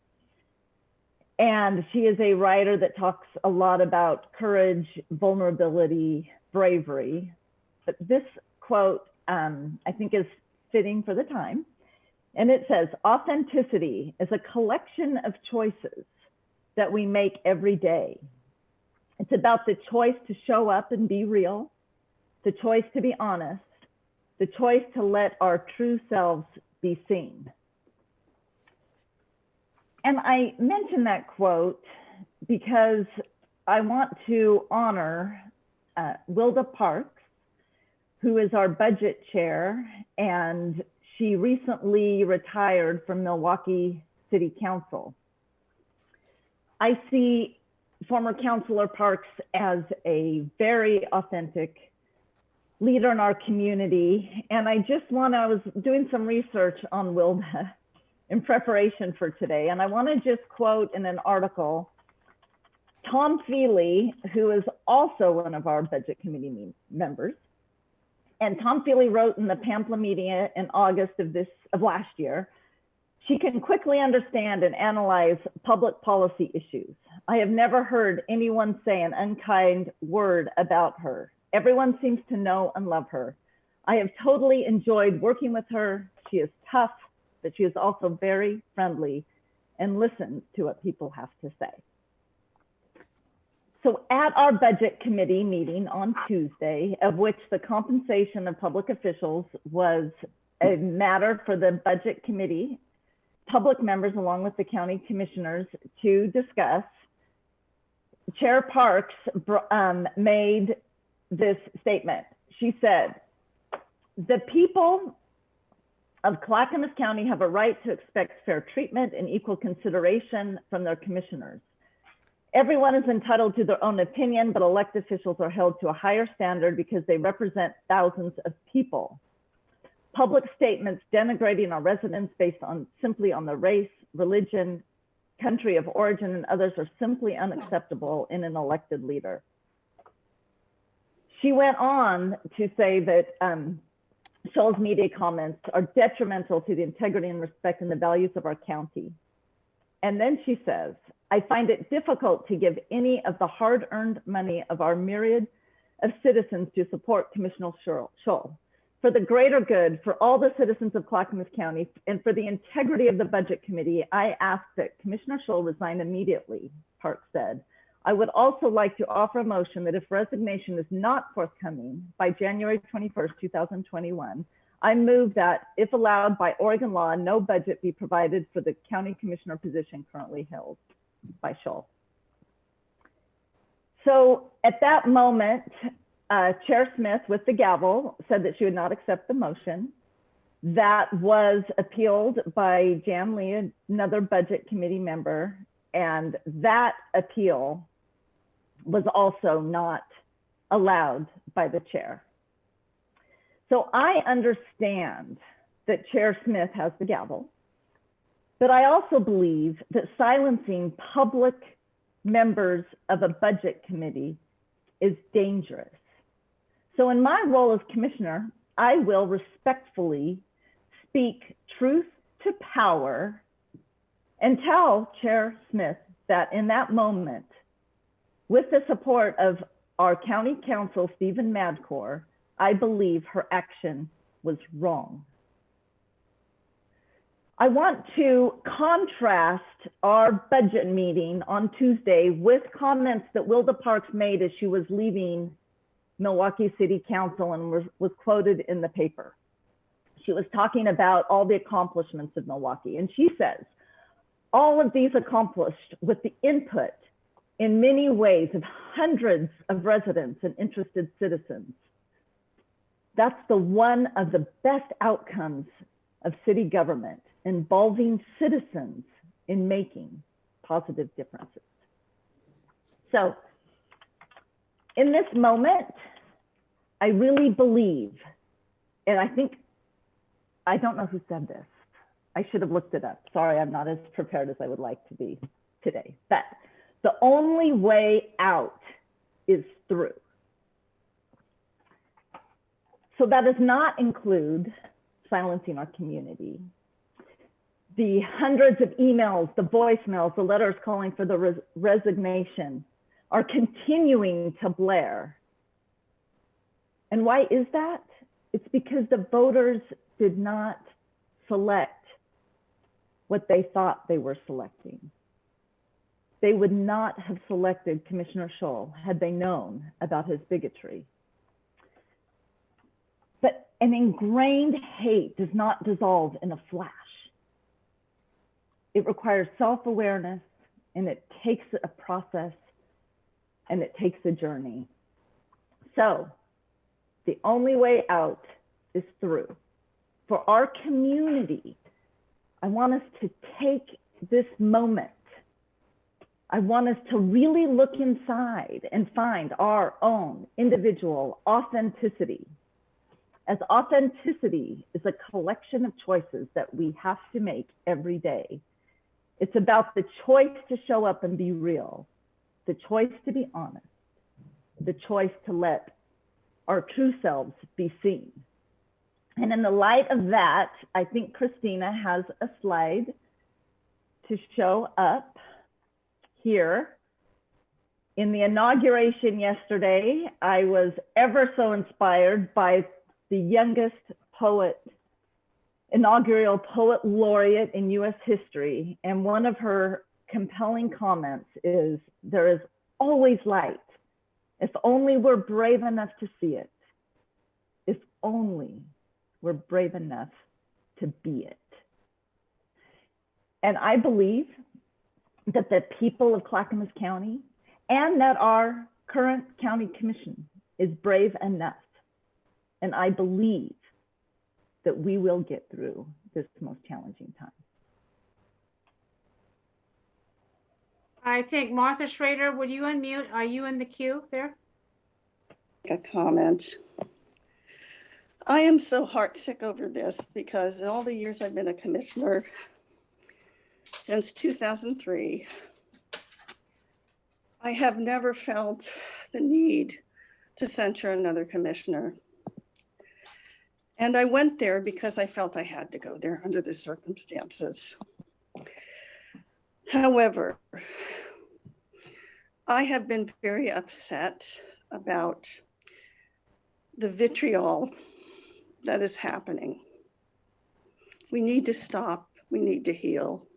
And she is a writer that talks a lot about courage, vulnerability, bravery. But this quote, I think, is fitting for the time. And it says, authenticity is a collection of choices that we make every day. It's about the choice to show up and be real, the choice to be honest, the choice to let our true selves be seen. And I mention that quote because I want to honor Wilda Parks, who is our budget chair, and she recently retired from Milwaukee City Council. I see former Councilor Parks as a very authentic leader in our community. And I was doing some research on Wilda in preparation for today. And I want to just quote in an article, Tom Feely, who is also one of our budget committee members. And Tom Feely wrote in the Pamphlet Media in August of last year, she can quickly understand and analyze public policy issues. I have never heard anyone say an unkind word about her. Everyone seems to know and love her. I have totally enjoyed working with her. She is tough, but she is also very friendly and listens to what people have to say. So at our budget committee meeting on Tuesday, of which the compensation of public officials was a matter for the budget committee, public members along with the county commissioners to discuss, Chair Parks made this statement. She said, the people of Clackamas County have a right to expect fair treatment and equal consideration from their commissioners. Everyone is entitled to their own opinion, but elected officials are held to a higher standard because they represent thousands of people. Public statements denigrating our residents based simply on their race, religion, country of origin, and others are simply unacceptable in an elected leader. She went on to say that Scholl's media comments are detrimental to the integrity and respect and the values of our county. And then she says, I find it difficult to give any of the hard-earned money of our myriad of citizens to support Commissioner Scholl. For the greater good, for all the citizens of Clackamas County, and for the integrity of the Budget Committee, I ask that Commissioner Scholl resign immediately, Parks said. I would also like to offer a motion that if resignation is not forthcoming by January 21st, 2021, I move that, if allowed by Oregon law, no budget be provided for the county commissioner position currently held. by Scholl. So at that moment, Chair Smith with the gavel said that she would not accept the motion. That was appealed by Jan Lee, another budget committee member, and that appeal was also not allowed by the chair. So I understand that Chair Smith has the gavel, but I also believe that silencing public members of a budget committee is dangerous. So in my role as commissioner, I will respectfully speak truth to power and tell Chair Smith that in that moment, with the support of our county counsel, Stephen Madcore, I believe her action was wrong. I want to contrast our budget meeting on Tuesday with comments that Wilda Parks made as she was leaving Milwaukee City Council and was quoted in the paper. She was talking about all the accomplishments of Milwaukee, and she says, all of these accomplished with the input in many ways of hundreds of residents and interested citizens. That's the one of the best outcomes of city government, involving citizens in making positive differences. So in this moment, I really believe, and I don't know who said this. I should have looked it up. Sorry, I'm not as prepared as I would like to be today. But the only way out is through. So that does not include silencing our community. The hundreds of emails, the voicemails, the letters calling for the resignation are continuing to blare. And why is that? It's because the voters did not select what they thought they were selecting. They would not have selected Commissioner Scholl had they known about his bigotry. But an ingrained hate does not dissolve in a flash. It requires self-awareness, and it takes a process, and it takes a journey. So the only way out is through. For our community, I want us to take this moment. I want us to really look inside and find our own individual authenticity. As authenticity is a collection of choices that we have to make every day. It's about the choice to show up and be real, the choice to be honest, the choice to let our true selves be seen. And in the light of that, I think Christina has a slide to show up here. In the inauguration yesterday, I was ever so inspired by the youngest poet, inaugural poet laureate in US history. And one of her compelling comments is, there is always light, if only we're brave enough to see it. If only we're brave enough to be it. And I believe that the people of Clackamas County and that our current county commission is brave enough. And I believe that we will get through this most challenging time. I think Martha Schrader, would you unmute? Are you in the queue there? A comment. I am so heartsick over this because in all the years I've been a commissioner, since 2003, I have never felt the need to censure another commissioner. And I went there because I felt I had to go there under the circumstances. However, I have been very upset about the vitriol that is happening. We need to stop, we need to heal.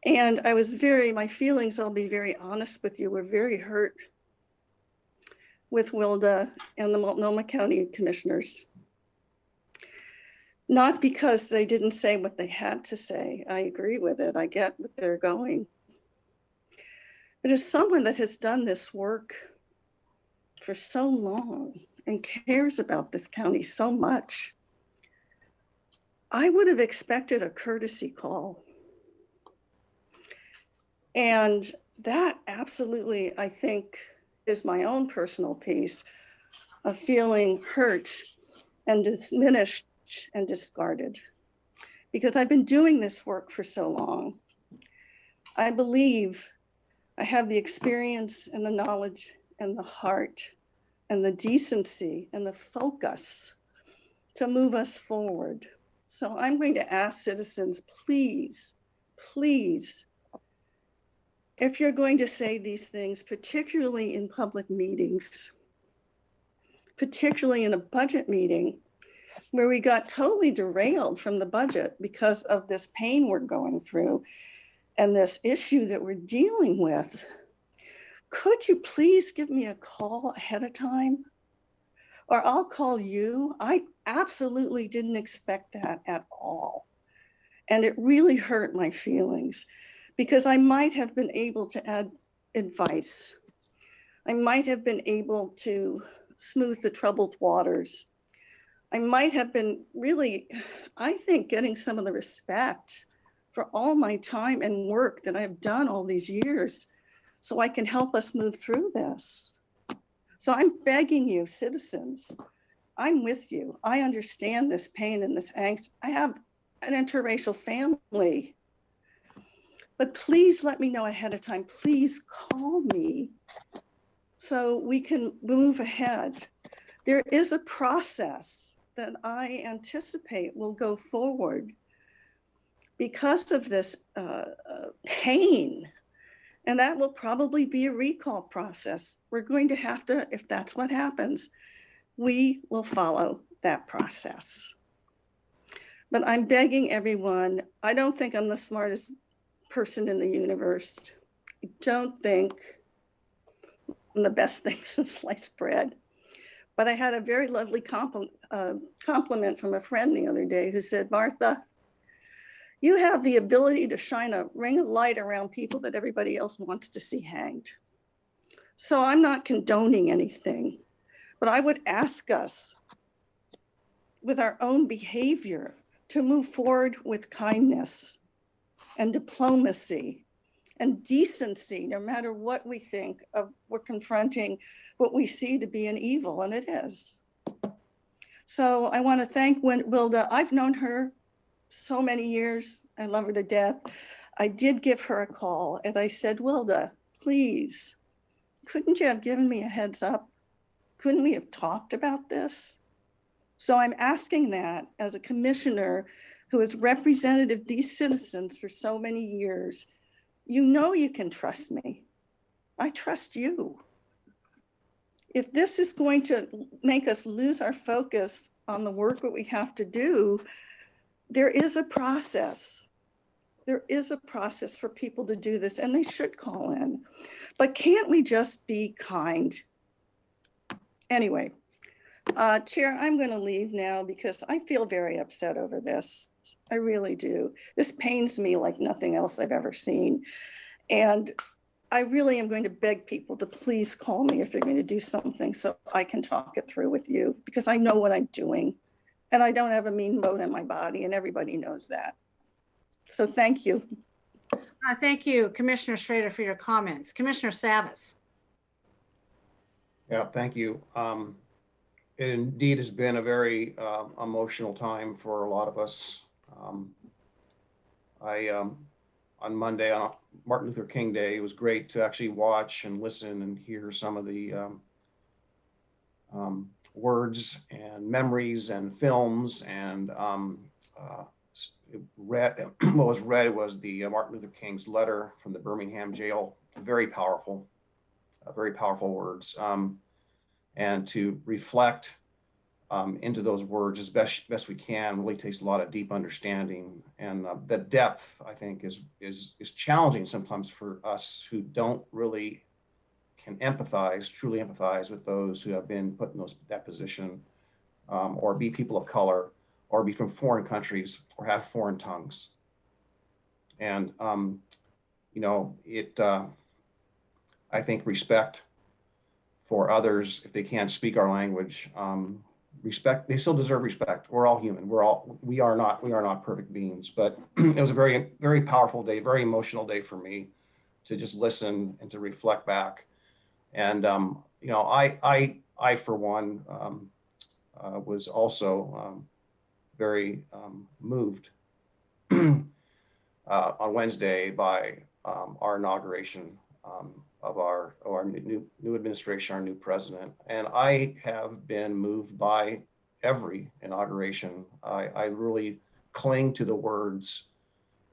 And I was my feelings, I'll be very honest with you, were very hurt with Wilda and the Multnomah County commissioners. Not because they didn't say what they had to say. I agree with it. I get what they're going. But as someone that has done this work for so long and cares about this county so much, I would have expected a courtesy call. And that absolutely, I think, is my own personal piece of feeling hurt and diminished and discarded. Because I've been doing this work for so long. I believe I have the experience and the knowledge and the heart and the decency and the focus to move us forward. So I'm going to ask citizens, please, please, if you're going to say these things, particularly in public meetings, particularly in a budget meeting, where we got totally derailed from the budget because of this pain we're going through and this issue that we're dealing with, could you please give me a call ahead of time? Or I'll call you. I absolutely didn't expect that at all. And it really hurt my feelings because I might have been able to add advice. I might have been able to smooth the troubled waters. I might have been really, I think, getting some of the respect for all my time and work that I've done all these years so I can help us move through this. So I'm begging you, citizens, I'm with you. I understand this pain and this angst. I have an interracial family, but please let me know ahead of time. Please call me so we can move ahead. There is a process that I anticipate will go forward because of this pain. And that will probably be a recall process. We're going to have to, if that's what happens, we will follow that process. But I'm begging everyone, I don't think I'm the smartest person in the universe. I don't think I'm the best thing since sliced bread. But I had a very lovely compliment from a friend the other day who said, Martha, you have the ability to shine a ring of light around people that everybody else wants to see hanged. So I'm not condoning anything, but I would ask us with our own behavior to move forward with kindness and diplomacy and decency, no matter what we think of, we're confronting what we see to be an evil, and it is. So I want to thank Wilda. I've known her so many years. I love her to death. I did give her a call and I said, Wilda, please, couldn't you have given me a heads up? Couldn't we have talked about this? So I'm asking that as a commissioner who has represented these citizens for so many years. You know you can trust me. I trust you. If this is going to make us lose our focus on the work that we have to do, there is a process. There is a process for people to do this, and they should call in. But can't we just be kind? Anyway, Chair, I'm going to leave now because I feel very upset over this. I really do. This pains me like nothing else I've ever seen. And I really am going to beg people to please call me if you're going to do something so I can talk it through with you, because I know what I'm doing. And I don't have a mean bone in my body, and everybody knows that. So thank you. Thank you, Commissioner Schrader, for your comments. Commissioner Savas. Yeah, thank you. It indeed has been a very emotional time for a lot of us. On Monday, on Martin Luther King Day, it was great to actually watch and listen and hear some of the words and memories and films. And what was read was the Martin Luther King's letter from the Birmingham jail. Very powerful words. And to reflect into those words as best we can really takes a lot of deep understanding, and the depth, I think, is challenging sometimes for us who don't really can truly empathize with those who have been put in that position, or be people of color, or be from foreign countries, or have foreign tongues. And you know, I think respect for others, if they can't speak our language, respect, they still deserve respect. We're all human. We are not perfect beings, but it was a very, very powerful day, very emotional day for me to just listen and to reflect back. And, you know, I for one, was also very moved on Wednesday by our inauguration of our new administration, our new president. And I have been moved by every inauguration. I really cling to the words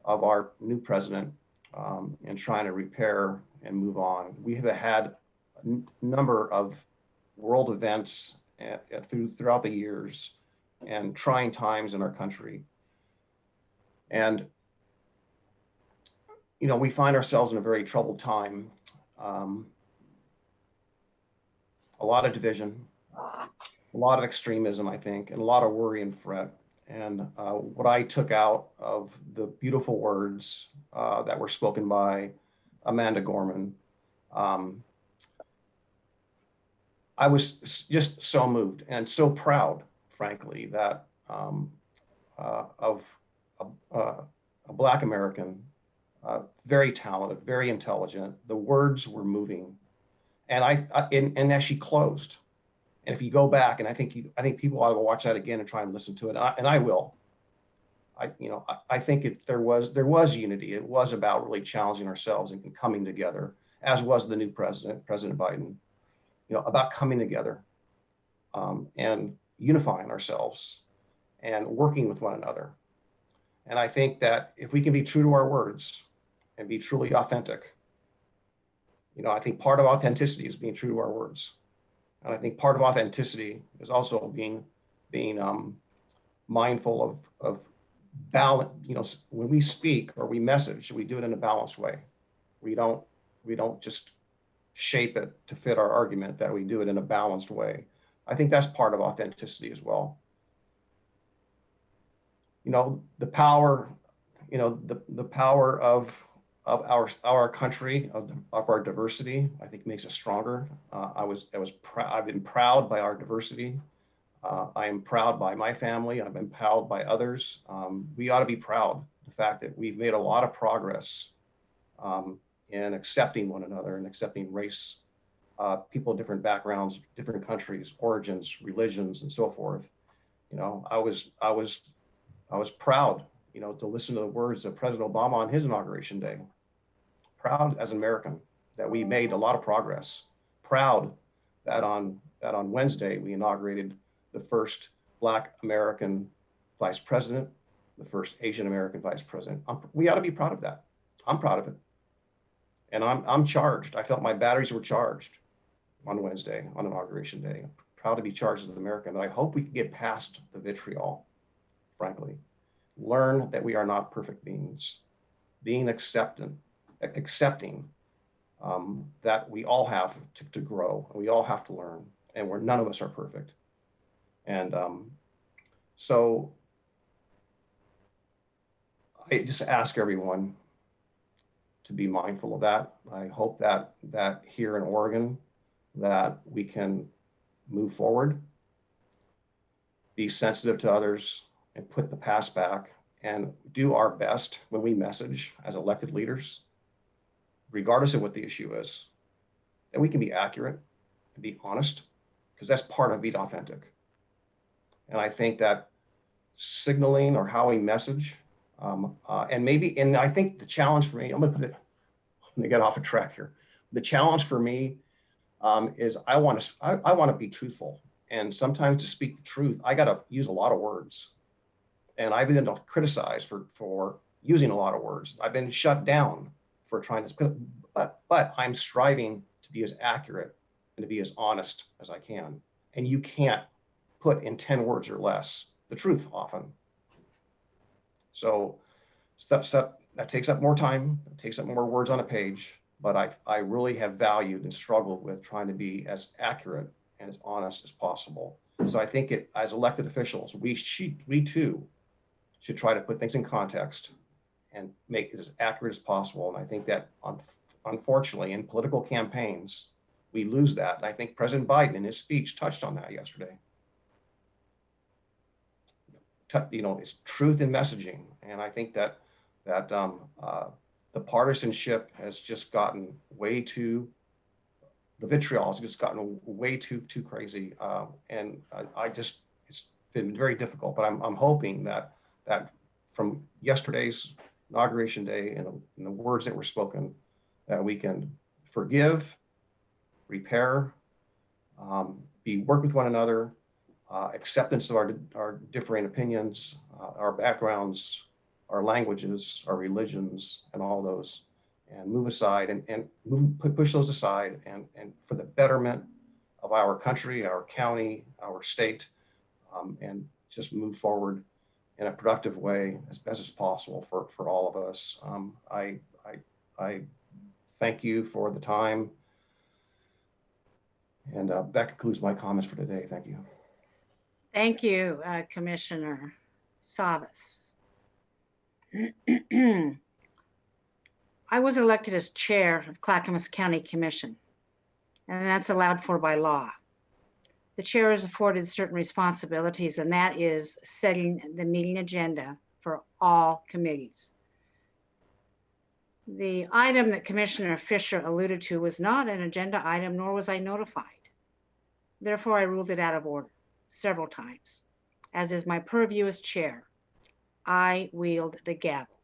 of our new president and trying to repair and move on. We have had a number of world events throughout the years and trying times in our country. And, you know, we find ourselves in a very troubled time. A lot of division, a lot of extremism, I think, and a lot of worry and fret. And what I took out of the beautiful words that were spoken by Amanda Gorman, I was just so moved and so proud, frankly, that of a Black American, very talented, very intelligent. The words were moving, and and as she closed, and if you go back, and I think people ought to watch that again and try and listen to it, and I will. I think there was unity. It was about really challenging ourselves and coming together, as was the new president, President Biden. You know, about coming together and unifying ourselves and working with one another. And I think that if we can be true to our words and be truly authentic, you know, I think part of authenticity is being true to our words. And I think part of authenticity is also being mindful of balance. You know, when we speak or we message, we do it in a balanced way. We don't just shape it to fit our argument, that we do it in a balanced way. I think that's part of authenticity as well. You know, the power, you know, the power of our country, of our diversity, I think makes us stronger. I've been proud by our diversity. I am proud by my family. I've been proud by others. We ought to be proud of the fact that we've made a lot of progress in accepting one another and accepting race, people of different backgrounds, different countries, origins, religions, and so forth. You know, I was proud, you know, to listen to the words of President Obama on his inauguration day. Proud as an American that we made a lot of progress. Proud that on Wednesday we inaugurated the first Black American vice president, the first Asian American vice president. We ought to be proud of that. I'm proud of it. And I'm charged. I felt my batteries were charged on Wednesday, on Inauguration Day. I'm proud to be charged as an American. And I hope we can get past the vitriol, frankly. Learn that we are not perfect beings. Being accepting that we all have to grow, and we all have to learn, and none of us are perfect. And so I just ask everyone to be mindful of that. I hope that here in Oregon, that we can move forward, be sensitive to others, and put the past back, and do our best when we message as elected leaders, regardless of what the issue is, that we can be accurate and be honest, because that's part of being authentic. And I think that signaling or how we message, and I think the challenge for me, I'm gonna get off a track here. The challenge for me is I want to be truthful, and sometimes to speak the truth, I got to use a lot of words, and I've been criticized for using a lot of words. I've been shut down for trying to, but I'm striving to be as accurate and to be as honest as I can. And you can't put in 10 words or less the truth often. So that takes up more time, it takes up more words on a page, but I really have valued and struggled with trying to be as accurate and as honest as possible. So I think as elected officials, we too should try to put things in context and make it as accurate as possible. And I think that unfortunately, in political campaigns, we lose that. And I think President Biden in his speech touched on that yesterday. It's truth in messaging. And I think that the partisanship has just gotten the vitriol has just gotten way too crazy. And it's been very difficult, but I'm hoping that from yesterday's inauguration day and the words that were spoken, that we can forgive, repair, work with one another, acceptance of our differing opinions, our backgrounds, our languages, our religions, and all those, and move aside and push those aside and for the betterment of our country, our county, our state, and just move forward in a productive way as best as possible for all of us. I thank you for the time. And that concludes my comments for today. Thank you. Thank you, Commissioner Savas. I was elected as chair of Clackamas County Commission, and that's allowed for by law. The chair is afforded certain responsibilities, and that is setting the meeting agenda for all committees. The item that Commissioner Fisher alluded to was not an agenda item, nor was I notified. Therefore, I ruled it out of order several times. As is my purview as chair, I wield the gavel.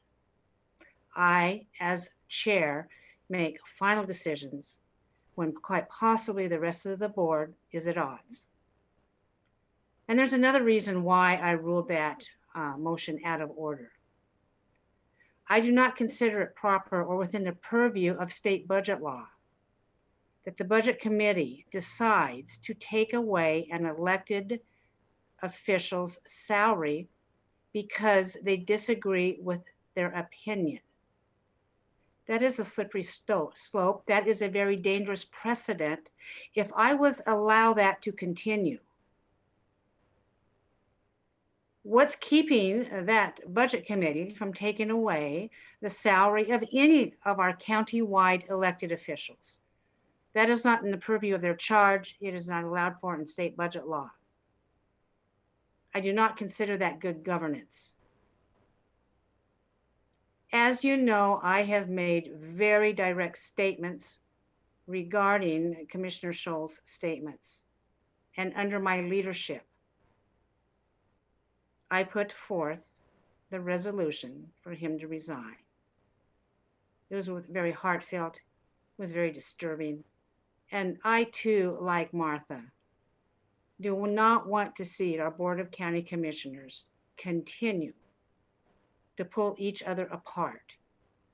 I, as chair, make final decisions when quite possibly the rest of the board is at odds. And there's another reason why I ruled that motion out of order. I do not consider it proper or within the purview of state budget law that the budget committee decides to take away an elected official's salary because they disagree with their opinion. That is a slippery slope. That is a very dangerous precedent if I was allow that to continue. What's keeping that budget committee from taking away the salary of any of our county-wide elected officials? That is not in the purview of their charge. It is not allowed for in state budget law. I do not consider that good governance. As you know, I have made very direct statements regarding Commissioner Scholl's statements. And under my leadership, I put forth the resolution for him to resign. It was very heartfelt. It was very disturbing. And I too, like Martha, do not want to see our Board of County Commissioners continue to pull each other apart.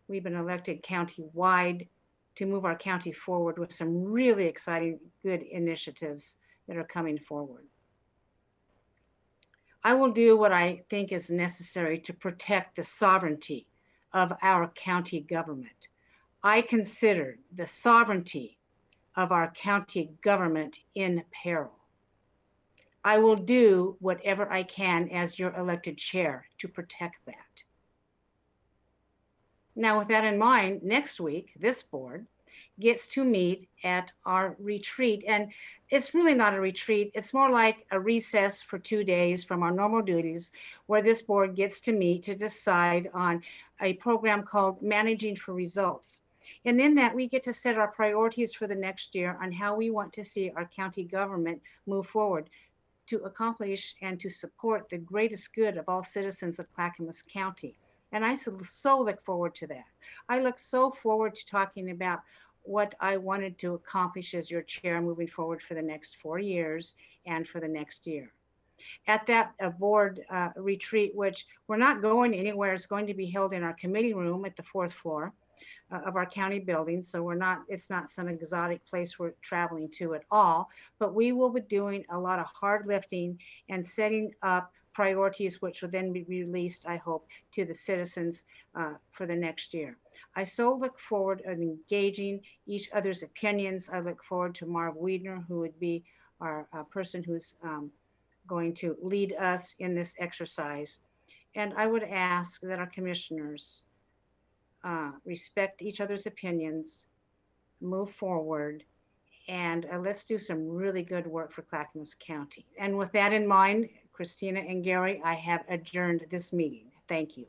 We've been elected county-wide to move our county forward with some really exciting, good initiatives that are coming forward. I will do what I think is necessary to protect the sovereignty of our county government. I consider the sovereignty of our county government in peril. I will do whatever I can as your elected chair to protect that. Now, with that in mind, next week, this board gets to meet at our retreat. And it's really not a retreat. It's more like a recess for 2 days from our normal duties, where this board gets to meet to decide on a program called Managing for Results. And in that, we get to set our priorities for the next year on how we want to see our county government move forward to accomplish and to support the greatest good of all citizens of Clackamas County. And I so look forward to that. I look so forward to talking about what I wanted to accomplish as your chair moving forward for the next 4 years and for the next year. At that board retreat, which we're not going anywhere, it's going to be held in our committee room at the 4th floor of our county building. So it's not some exotic place we're traveling to at all, but we will be doing a lot of hard lifting and setting up priorities, which will then be released, I hope, to the citizens for the next year. I so look forward to engaging each other's opinions. I look forward to Marv Wiedner, who would be our person who's going to lead us in this exercise. And I would ask that our commissioners respect each other's opinions move forward, and let's do some really good work for Clackamas County. And with that in mind, Christina and Gary, I have adjourned this meeting. Thank you.